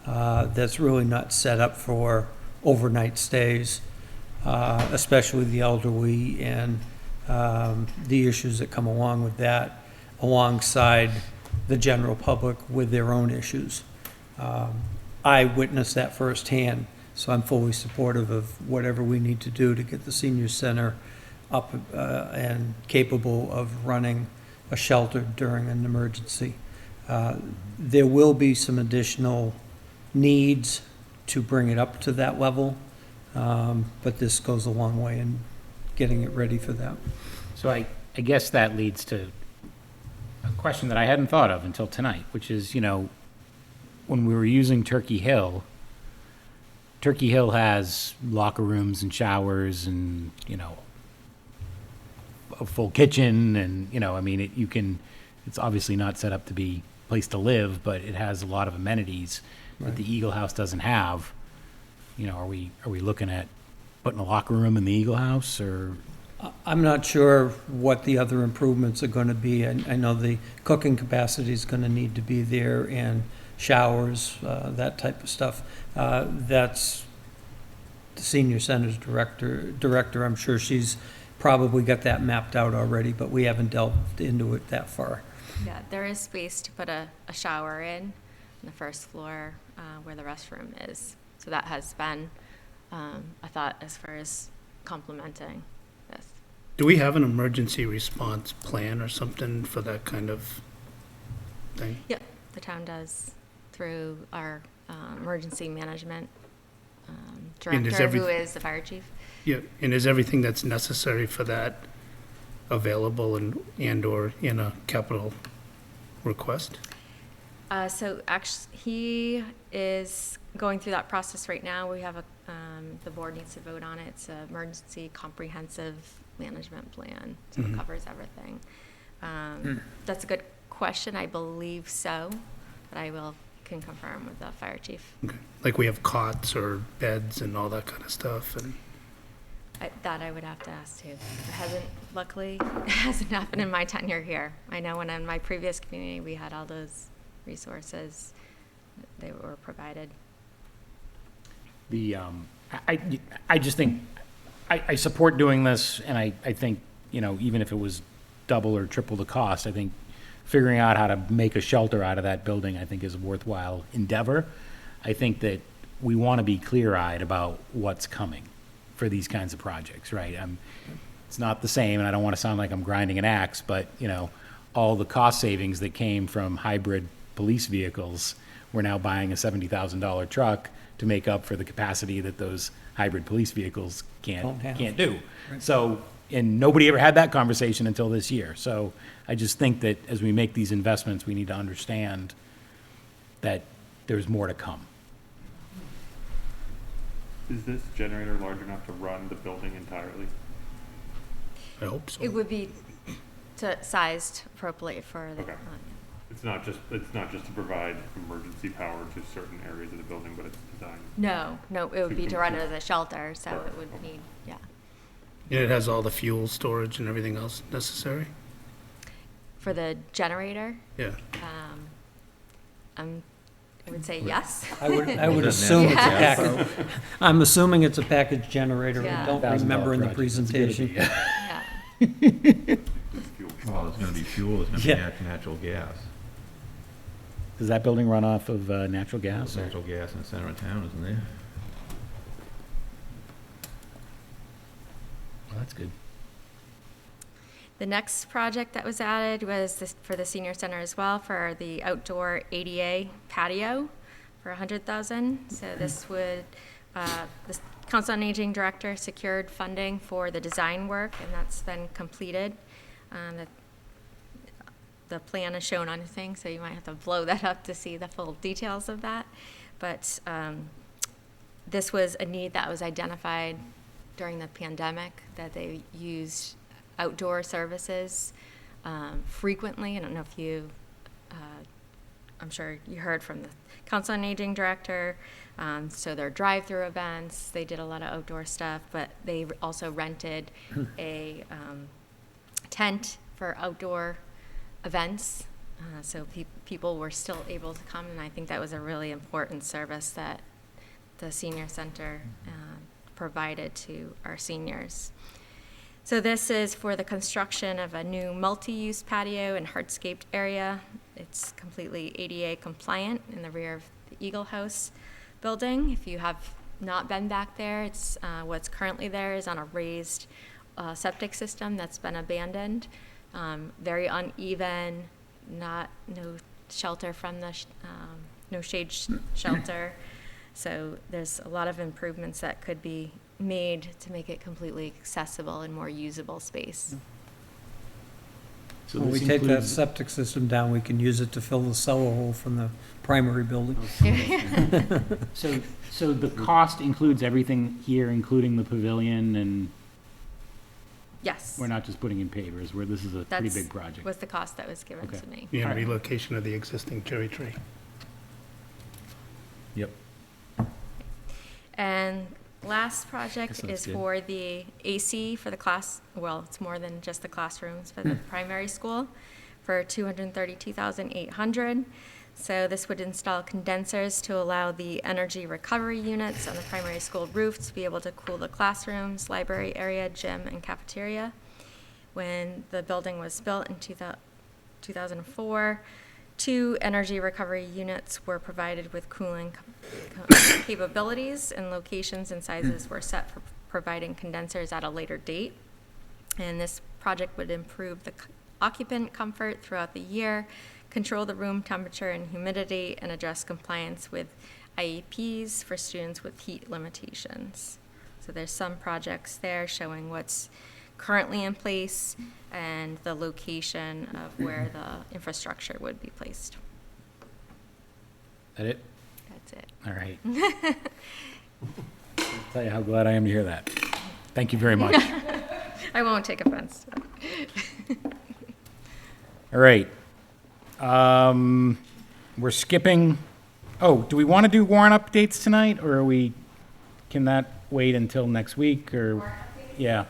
That's really not set up for overnight stays, especially the elderly and the issues that come along with that, alongside the general public with their own issues. I witnessed that firsthand, so I'm fully supportive of whatever we need to do to get the senior center up and capable of running a shelter during an emergency. There will be some additional needs to bring it up to that level, but this goes a long way in getting it ready for that. So I guess that leads to a question that I hadn't thought of until tonight, which is, when we were using Turkey Hill has locker rooms and showers and, a full kitchen and, it's obviously not set up to be a place to live, but it has a lot of amenities that the Eagle House doesn't have. Are we looking at putting a locker room in the Eagle House, or? I'm not sure what the other improvements are going to be. I know the cooking capacity is going to need to be there, and showers, that type of stuff. That's the senior center's director. I'm sure she's probably got that mapped out already, but we haven't delved into it that far. Yeah, there is space to put a shower in the first floor where the restroom is. So that has been a thought as far as complementing this. Do we have an emergency response plan or something for that kind of thing? Yep, the town does through our emergency management director, who is the fire chief. Yeah, and is everything that's necessary for that available and/or in a capital request? So actually, he is going through that process right now. We have the board needs to vote on it. It's an emergency comprehensive management plan, so it covers everything. That's a good question. I believe so, but I can confirm with the fire chief. Okay. Like we have cots or beds and all that kind of stuff, and That I would have to ask too. Luckily, it hasn't happened in my tenure here. I know when in my previous community, we had all those resources, they were provided. I just think, I support doing this, and I think, even if it was double or triple the cost, I think figuring out how to make a shelter out of that building, I think is a worthwhile endeavor. I think that we want to be clear-eyed about what's coming for these kinds of projects, right? It's not the same, and I don't want to sound like I'm grinding an axe, but, all the cost savings that came from hybrid police vehicles, we're now buying a $70,000 truck to make up for the capacity that those hybrid police vehicles can't do. So, and nobody ever had that conversation until this year. So I just think that as we make these investments, we need to understand that there's more to come. Is this generator large enough to run the building entirely? I hope so. It would be sized appropriately for the. Okay. It's not just to provide emergency power to certain areas of the building, but it's designed. No, it would be to run as a shelter, so it would need, yeah. And it has all the fuel storage and everything else necessary? For the generator, Yeah. I would say yes. I would assume it's a package. I'm assuming it's a package generator. Yeah. I don't remember in the presentation. Yeah. Well, there's gonna be fuel, there's gonna be natural gas. Does that building run off of natural gas? There's natural gas in the center of town, isn't there? Well, that's good. The next project that was added was for the senior center as well, for the outdoor ADA patio for $100,000. So this would, the Council on Aging Director secured funding for the design work, and that's been completed. The plan is shown on the thing, so you might have to blow that up to see the full details of that. But this was a need that was identified during the pandemic, that they used outdoor services frequently. I don't know if you, I'm sure you heard from the Council on Aging Director. So their drive-through events, they did a lot of outdoor stuff, but they also rented a tent for outdoor events. So people were still able to come, and I think that was a really important service that the senior center provided to our seniors. So this is for the construction of a new multi-use patio and hardscaped area. It's completely ADA compliant in the rear of the Eagle House building. If you have not been back there, it's what's currently there is on a raised septic system that's been abandoned. Very uneven, no shelter from the, no shade shelter. So there's a lot of improvements that could be made to make it completely accessible and more usable space. So When we this take that includes- septic system down, we can use it to fill the cellar hole from the primary building. So the cost includes everything here, including the pavilion, and Yes. we're not just putting in pavers, where this is a pretty That's big project. was the cost that was given Okay. to me. And Alright. relocation of the existing cherry tree. Yep. And last project That sounds is good. for the AC for the class, well, it's more than just the classrooms for the primary school for 232,800. So this would install condensers to allow the energy recovery units on the primary school roof to be able to cool the classrooms, library area, gym, and cafeteria. When the building was built in 2004, 2 energy recovery units were provided with cooling capabilities, and locations and sizes were set for providing condensers at a later date. And this project would improve the occupant comfort throughout the year, control the room temperature and humidity, and address compliance with IEPs for students with heat limitations. So there's some projects there showing what's currently in place and the location of where the infrastructure would be placed. That it? That's it. All right. I'll tell you how glad I am to hear that. Thank you very much. I won't take offense to that. All right. We're skipping, oh, do we want to do warrant updates tonight, or can that wait until next week, or? Yeah,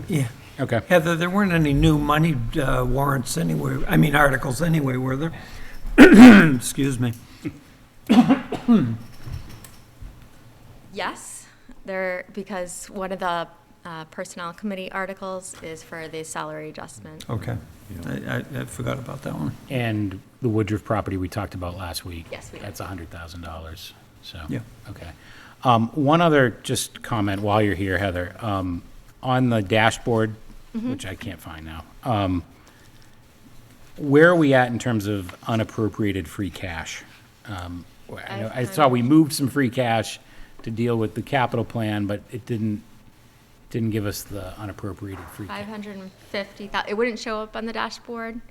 Yeah. okay. Heather, there weren't any new money warrants anywhere, articles anyway, were there? Excuse me. Yes, because one of the personnel committee articles is for the salary adjustment. Okay. I forgot about that one. And the Woodruff property we talked about last week. Yes, we did. That's $100,000, so. Yeah. Okay. One other just comment while you're here, Heather. On the dashboard, which I can't find now, where are we at in terms of unappropriated free cash? I saw we moved some free cash to deal with the capital plan, but it didn't give us the unappropriated free cash. 550,000, it wouldn't show up on the dashboard.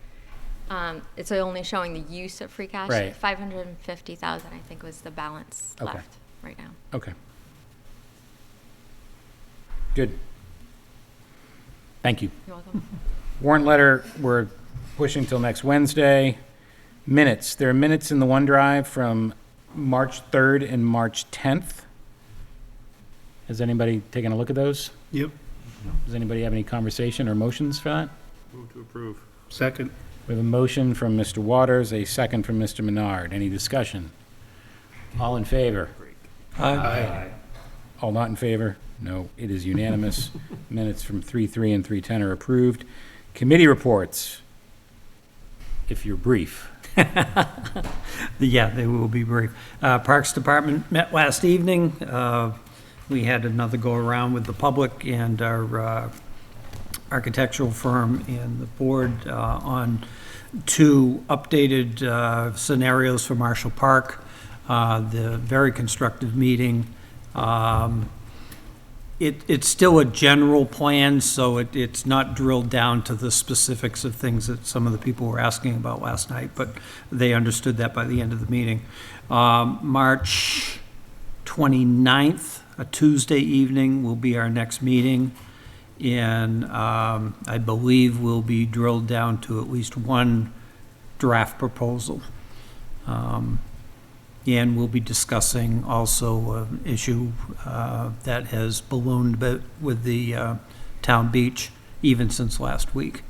It's only showing the use of free cash. Right. 550,000, I think, was the balance Okay. left right now. Okay. Good. Thank you. You're welcome. Warrant letter, we're pushing till next Wednesday. Minutes, there are minutes in the OneDrive from March 3rd and March 10th. Has anybody taken a look at those? Yep. Does anybody have any conversation or motions for that? Move to approve. Second. We have a motion from Mr. Waters, a second from Mr. Menard. Any discussion? All in favor? Aye. All not in favor? No, it is unanimous. Minutes from 3:3 and 3:10 are approved. Committee reports, if you're brief. Yeah, they will be brief. Parks Department met last evening. We had another go-around with the public and our architectural firm and the board on 2 updated scenarios for Marshall Park. The very constructive meeting. It's still a general plan, so it's not drilled down to the specifics of things that some of the people were asking about last night, but they understood that by the end of the meeting. March 29th, a Tuesday evening, will be our next meeting, and I believe we'll be drilled down to at least one draft proposal. And we'll be discussing also an issue that has ballooned a bit with the town beach even since last week.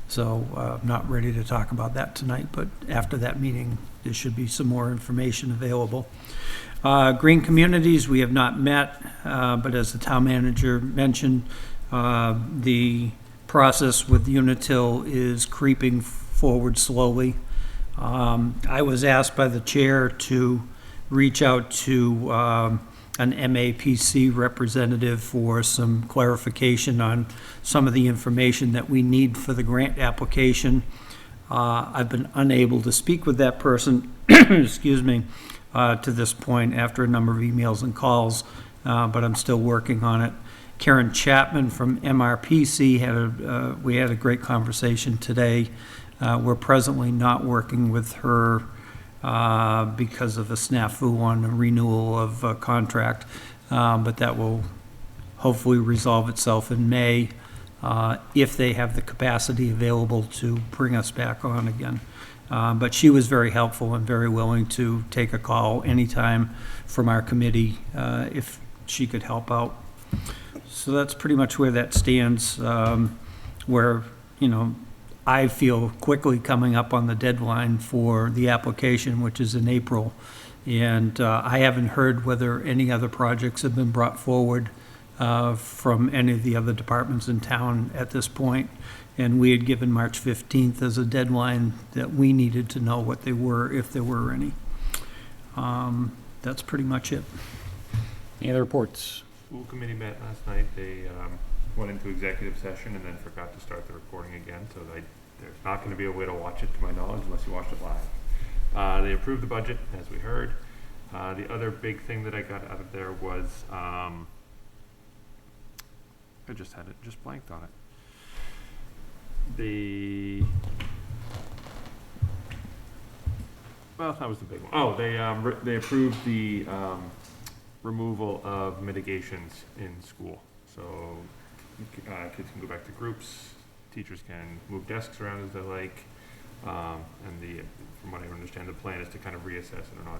So I'm not ready to talk about that tonight, but after that meeting, there should be some more information available. Green Communities, we have not met, but as the town manager mentioned, the process with Unitil is creeping forward slowly. I was asked by the chair to reach out to an MAPC representative for some clarification on some of the information that we need for the grant application. I've been unable to speak with that person, excuse me, to this point after a number of emails and calls, but I'm still working on it. Karen Chapman from MRPC we had a great conversation today. We're presently not working with her because of a snafu on a renewal of a contract, but that will hopefully resolve itself in May if they have the capacity available to bring us back on again. But she was very helpful and very willing to take a call anytime from our committee if she could help out. So that's pretty much where that stands, where, I feel quickly coming up on the deadline for the application, which is in April. And I haven't heard whether any other projects have been brought forward from any of the other departments in town at this point. And we had given March 15th as a deadline that we needed to know what they were, if there were any. That's pretty much it. Any other reports? School committee met last night. They went into executive session and then forgot to start the recording again, so there's not going to be a way to watch it, to my knowledge, unless you watched it live. They approved the budget, as we heard. The other big thing that I got out of there was, I just had it, just blanked on it. Well, that was the big one. Oh, they approved the removal of mitigations in school. So kids can go back to groups, teachers can move desks around as they like, and from what I understand, the plan is to kind of reassess it on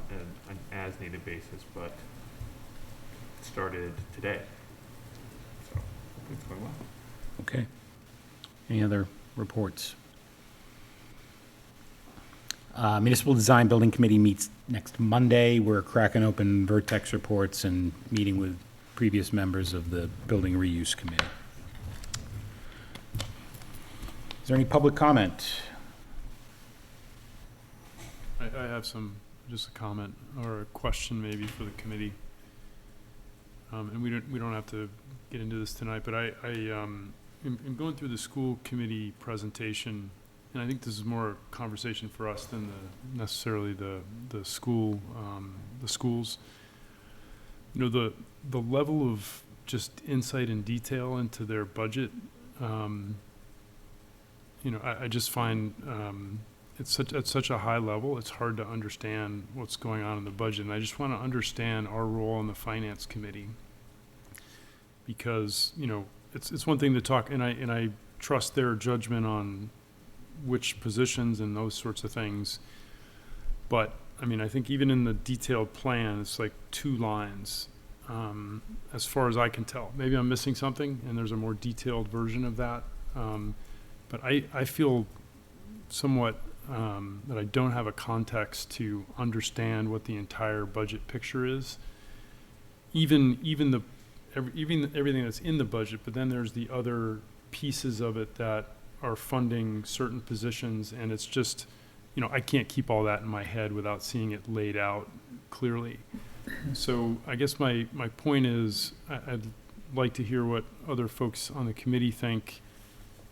an as-needed basis, but it started today. So it's going well. Okay. Any other reports? Municipal Design Building Committee meets next Monday. We're cracking open Vertex reports and meeting with previous members of the Building Reuse Committee. Is there any public comment? I have just a comment or a question maybe for the committee. And we don't have to get into this tonight, but in going through the school committee presentation, and I think this is more a conversation for us than necessarily the school, the schools. The level of just insight and detail into their budget, I just find it's at such a high level, it's hard to understand what's going on in the budget. And I just want to understand our role in the finance committee, because it's one thing to talk, and I trust their judgment on which positions and those sorts of things. But I think even in the detailed plan, it's like 2 lines, as far as I can tell. Maybe I'm missing something and there's a more detailed version of that. But I feel somewhat that I don't have a context to understand what the entire budget picture is. Even everything that's in the budget, but then there's the other pieces of it that are funding certain positions, and it's just, I can't keep all that in my head without seeing it laid out clearly. So I guess my point is, I'd like to hear what other folks on the committee think,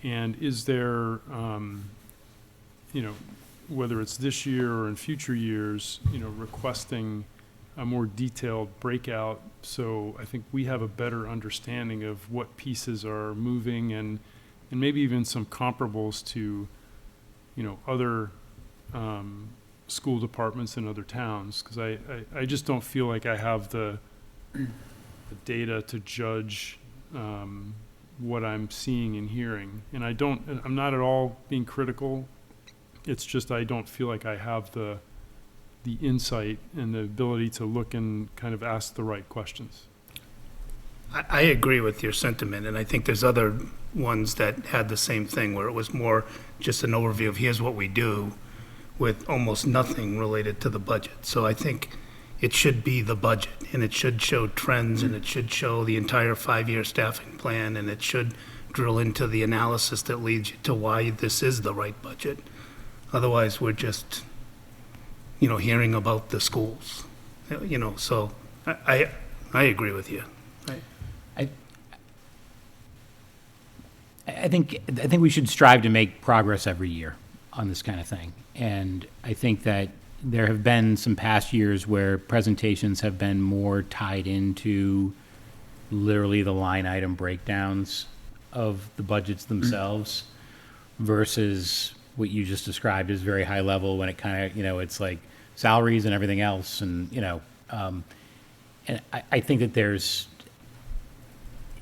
and is there, whether it's this year or in future years, requesting a more detailed breakout, so I think we have a better understanding of what pieces are moving, and maybe even some comparables to, other school departments in other towns, because I just don't feel like I have the data to judge what I'm seeing and hearing. And I'm not at all being critical. It's just I don't feel like I have the insight and the ability to look and kind of ask the right questions. I agree with your sentiment, and I think there's other ones that had the same thing, where it was more just an overview of here's what we do, with almost nothing related to the budget. So I think it should be the budget, and it should show trends, and it should show the entire 5-year staffing plan, and it should drill into the analysis that leads you to why this is the right budget. Otherwise, we're just, hearing about the schools, so I agree with you. I think we should strive to make progress every year on this kind of thing. And I think that there have been some past years where presentations have been more tied into literally the line item breakdowns of the budgets themselves versus what you just described as very high level when it kind of, it's like salaries and everything else. And, and I think that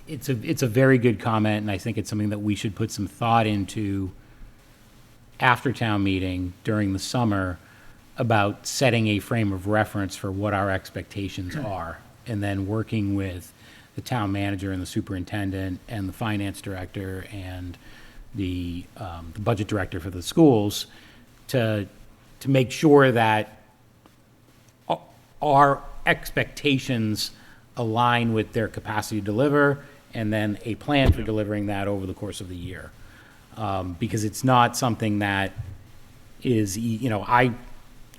it's a very good comment, and I think it's something that we should put some thought into after town meeting during the summer about setting a frame of reference for what our expectations are, and then working with the town manager and the superintendent and the finance director and the budget director for the schools to make sure that our expectations align with their capacity to deliver, and then a plan for delivering that over the course of the year. Because it's not something that is, I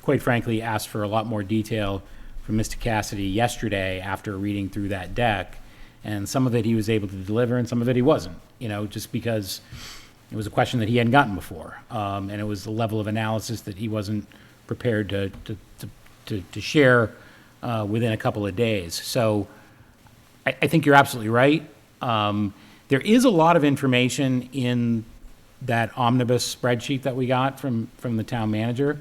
quite frankly asked for a lot more detail from Mr. Cassidy yesterday after reading through that deck, and some of it he was able to deliver and some of it he wasn't, just because it was a question that he hadn't gotten before. And it was a level of analysis that he wasn't prepared to share within a couple of days. So I think you're absolutely right. There is a lot of information in that omnibus spreadsheet that we got from the town manager.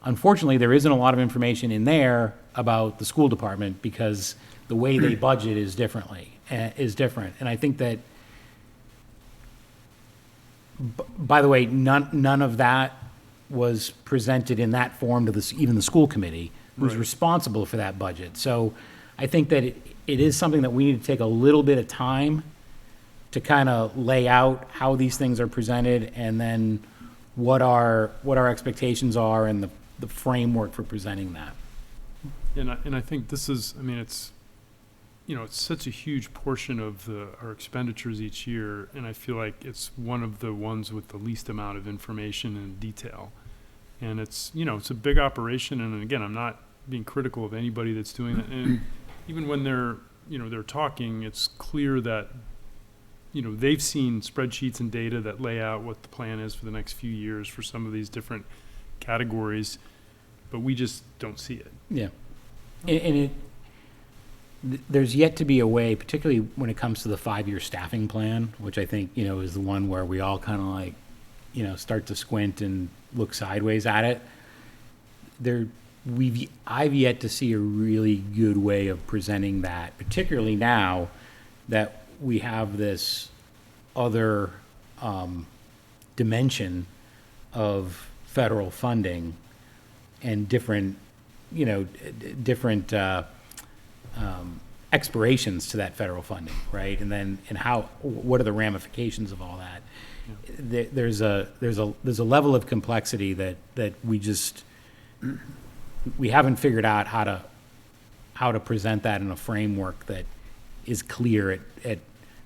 Unfortunately, there isn't a lot of information in there about the school department because the way they budget is different. And I think that, by the way, none of that was presented in that form to even the school committee, who's responsible for that budget. So I think that it is something that we need to take a little bit of time to kind of lay out how these things are presented, and then what our expectations are, and the framework for presenting that. And I think this is, it's, it's such a huge portion of our expenditures each year, and I feel like it's one of the ones with the least amount of information and detail. And it's, it's a big operation, and again, I'm not being critical of anybody that's doing that. And even when they're talking, it's clear that, they've seen spreadsheets and data that lay out what the plan is for the next few years for some of these different categories, but we just don't see it. Yeah. And there's yet to be a way, particularly when it comes to the 5-year staffing plan, which I think, is the one where we all kind of like, start to squint and look sideways at it. I've yet to see a really good way of presenting that, particularly now that we have this other dimension of federal funding and different expirations to that federal funding, right? And what are the ramifications of all that? Yeah. There's a level of complexity that we haven't figured out how to present that in a framework that is clear at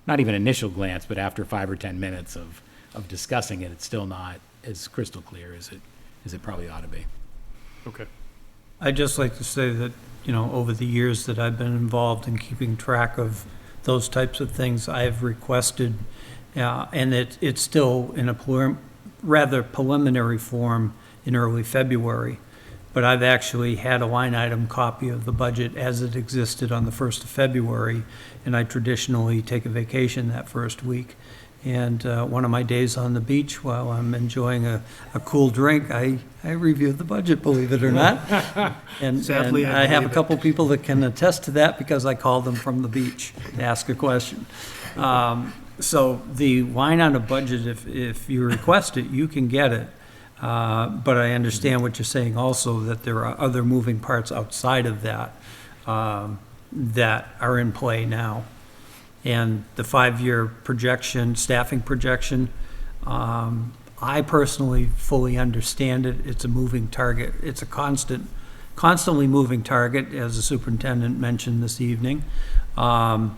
not even initial glance, but after 5 or 10 minutes of discussing it, it's still not as crystal clear as it probably ought to be. Okay. I'd just like to say that, over the years that I've been involved in keeping track of those types of things, I've requested, and it's still in a rather preliminary form in early February, but I've actually had a line item copy of the budget as it existed on the 1st of February, and I traditionally take a vacation that first week. And one of my days on the beach, while I'm enjoying a cool drink, I review the budget, believe it or not. And Sadly, I have a couple people that can attest to that because I called them from the beach to ask a question. So the line on a budget, if you request it, you can get it. But I understand what you're saying also, that there are other moving parts outside of that that are in play now. And the 5-year projection, staffing projection, I personally fully understand it. It's a moving target. It's a constantly moving target, as the superintendent mentioned this evening. And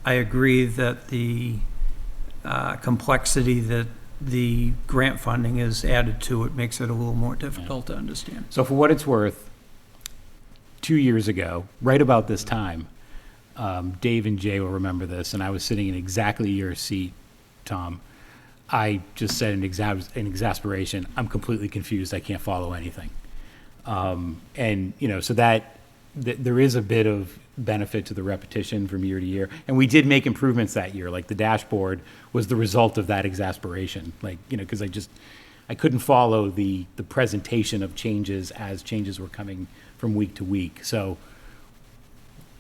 I agree that the complexity that the grant funding is added to it makes it a little more difficult to understand. So for what it's worth, 2 years ago, right about this time, Dave and Jay will remember this, and I was sitting in exactly your seat, Tom. I just said in exasperation, I'm completely confused. I can't follow anything. And, so that there is a bit of benefit to the repetition from year to year. And we did make improvements that year, like the dashboard was the result of that exasperation. Like, because I couldn't follow the presentation of changes as changes were coming from week to week. So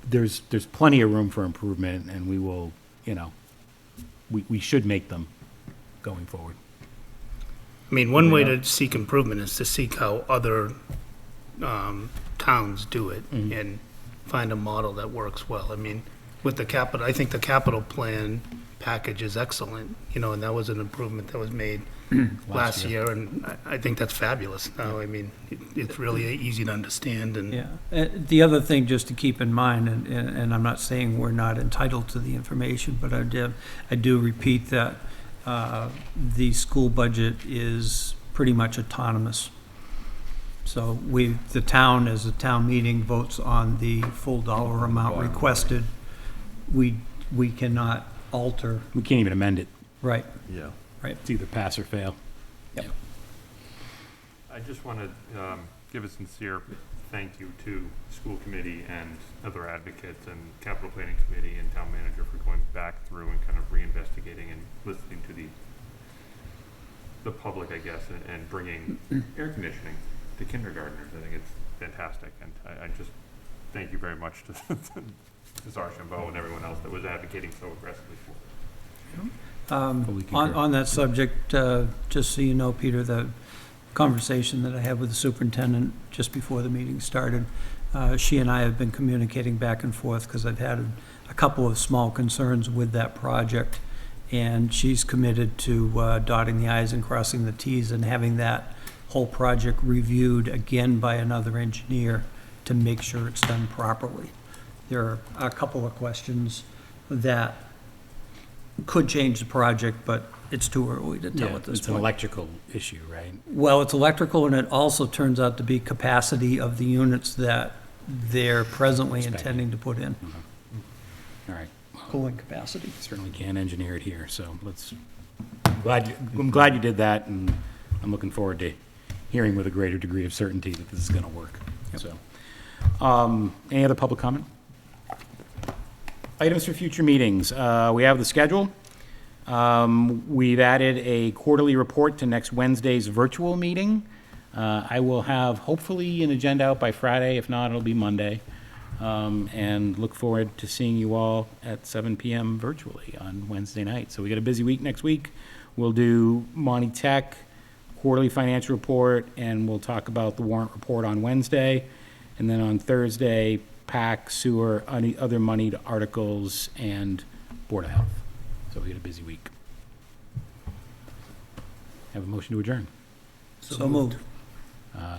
there's plenty of room for improvement, and we will, we should make them going forward. I mean, one way to seek improvement is to seek how other towns do it and find a model that works well. I mean, with the capital, I think the capital plan package is excellent, and that was an improvement that was made last year, and I think that's fabulous. Now, I mean, it's really easy to understand, and Yeah. The other thing just to keep in mind, and I'm not saying we're not entitled to the information, but I do repeat that the school budget is pretty much autonomous. So the town, as a town meeting, votes on the full dollar amount requested. We cannot alter. We can't even amend it. Right. Yeah. Right. It's either pass or fail. Yep. I just want to give a sincere thank you to the school committee and other advocates and capital planning committee and town manager for going back through and kind of reinvestigating and listening to the public, I guess, and bringing air conditioning to kindergartners. I think it's fantastic, and I just thank you very much to Sarchambeau and everyone else that was advocating so aggressively for it. On that subject, just so you know, Peter, the conversation that I had with the superintendent just before the meeting started, she and I have been communicating back and forth because I've had a couple of small concerns with that project, and she's committed to dotting the i's and crossing the t's and having that whole project reviewed again by another engineer to make sure it's done properly. There are a couple of questions that could change the project, but it's too early to tell at this It's an point. electrical issue, right? Well, it's electrical, and it also turns out to be capacity of the units that they're presently intending to put in, All right. cooling capacity. Certainly can't engineer it here, so I'm glad you did that, and I'm looking forward to hearing with a greater degree of certainty that this is going to work. So, any other public comment? Items for future meetings. We have the schedule. We've added a quarterly report to next Wednesday's virtual meeting. I will have hopefully an agenda out by Friday. If not, it'll be Monday. And look forward to seeing you all at 7 p.m. virtually on Wednesday night. So we got a busy week next week. We'll do Monty Tech, quarterly financial report, and we'll talk about the warrant report on Wednesday. And then on Thursday, PAC, sewer, any other moneyed articles, and Board of Health. So we had a busy week. Have a motion to adjourn. So moved.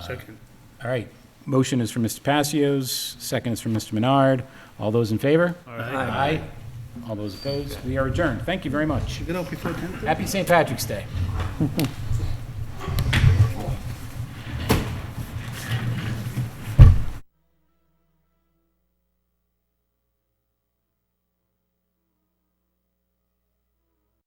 second. All right. Motion is from Mr. Passios, second is from Mr. Menard. All those in favor? Aye. All those opposed? We are adjourned. Thank you very much. Get out before 10. Happy St. Patrick's Day.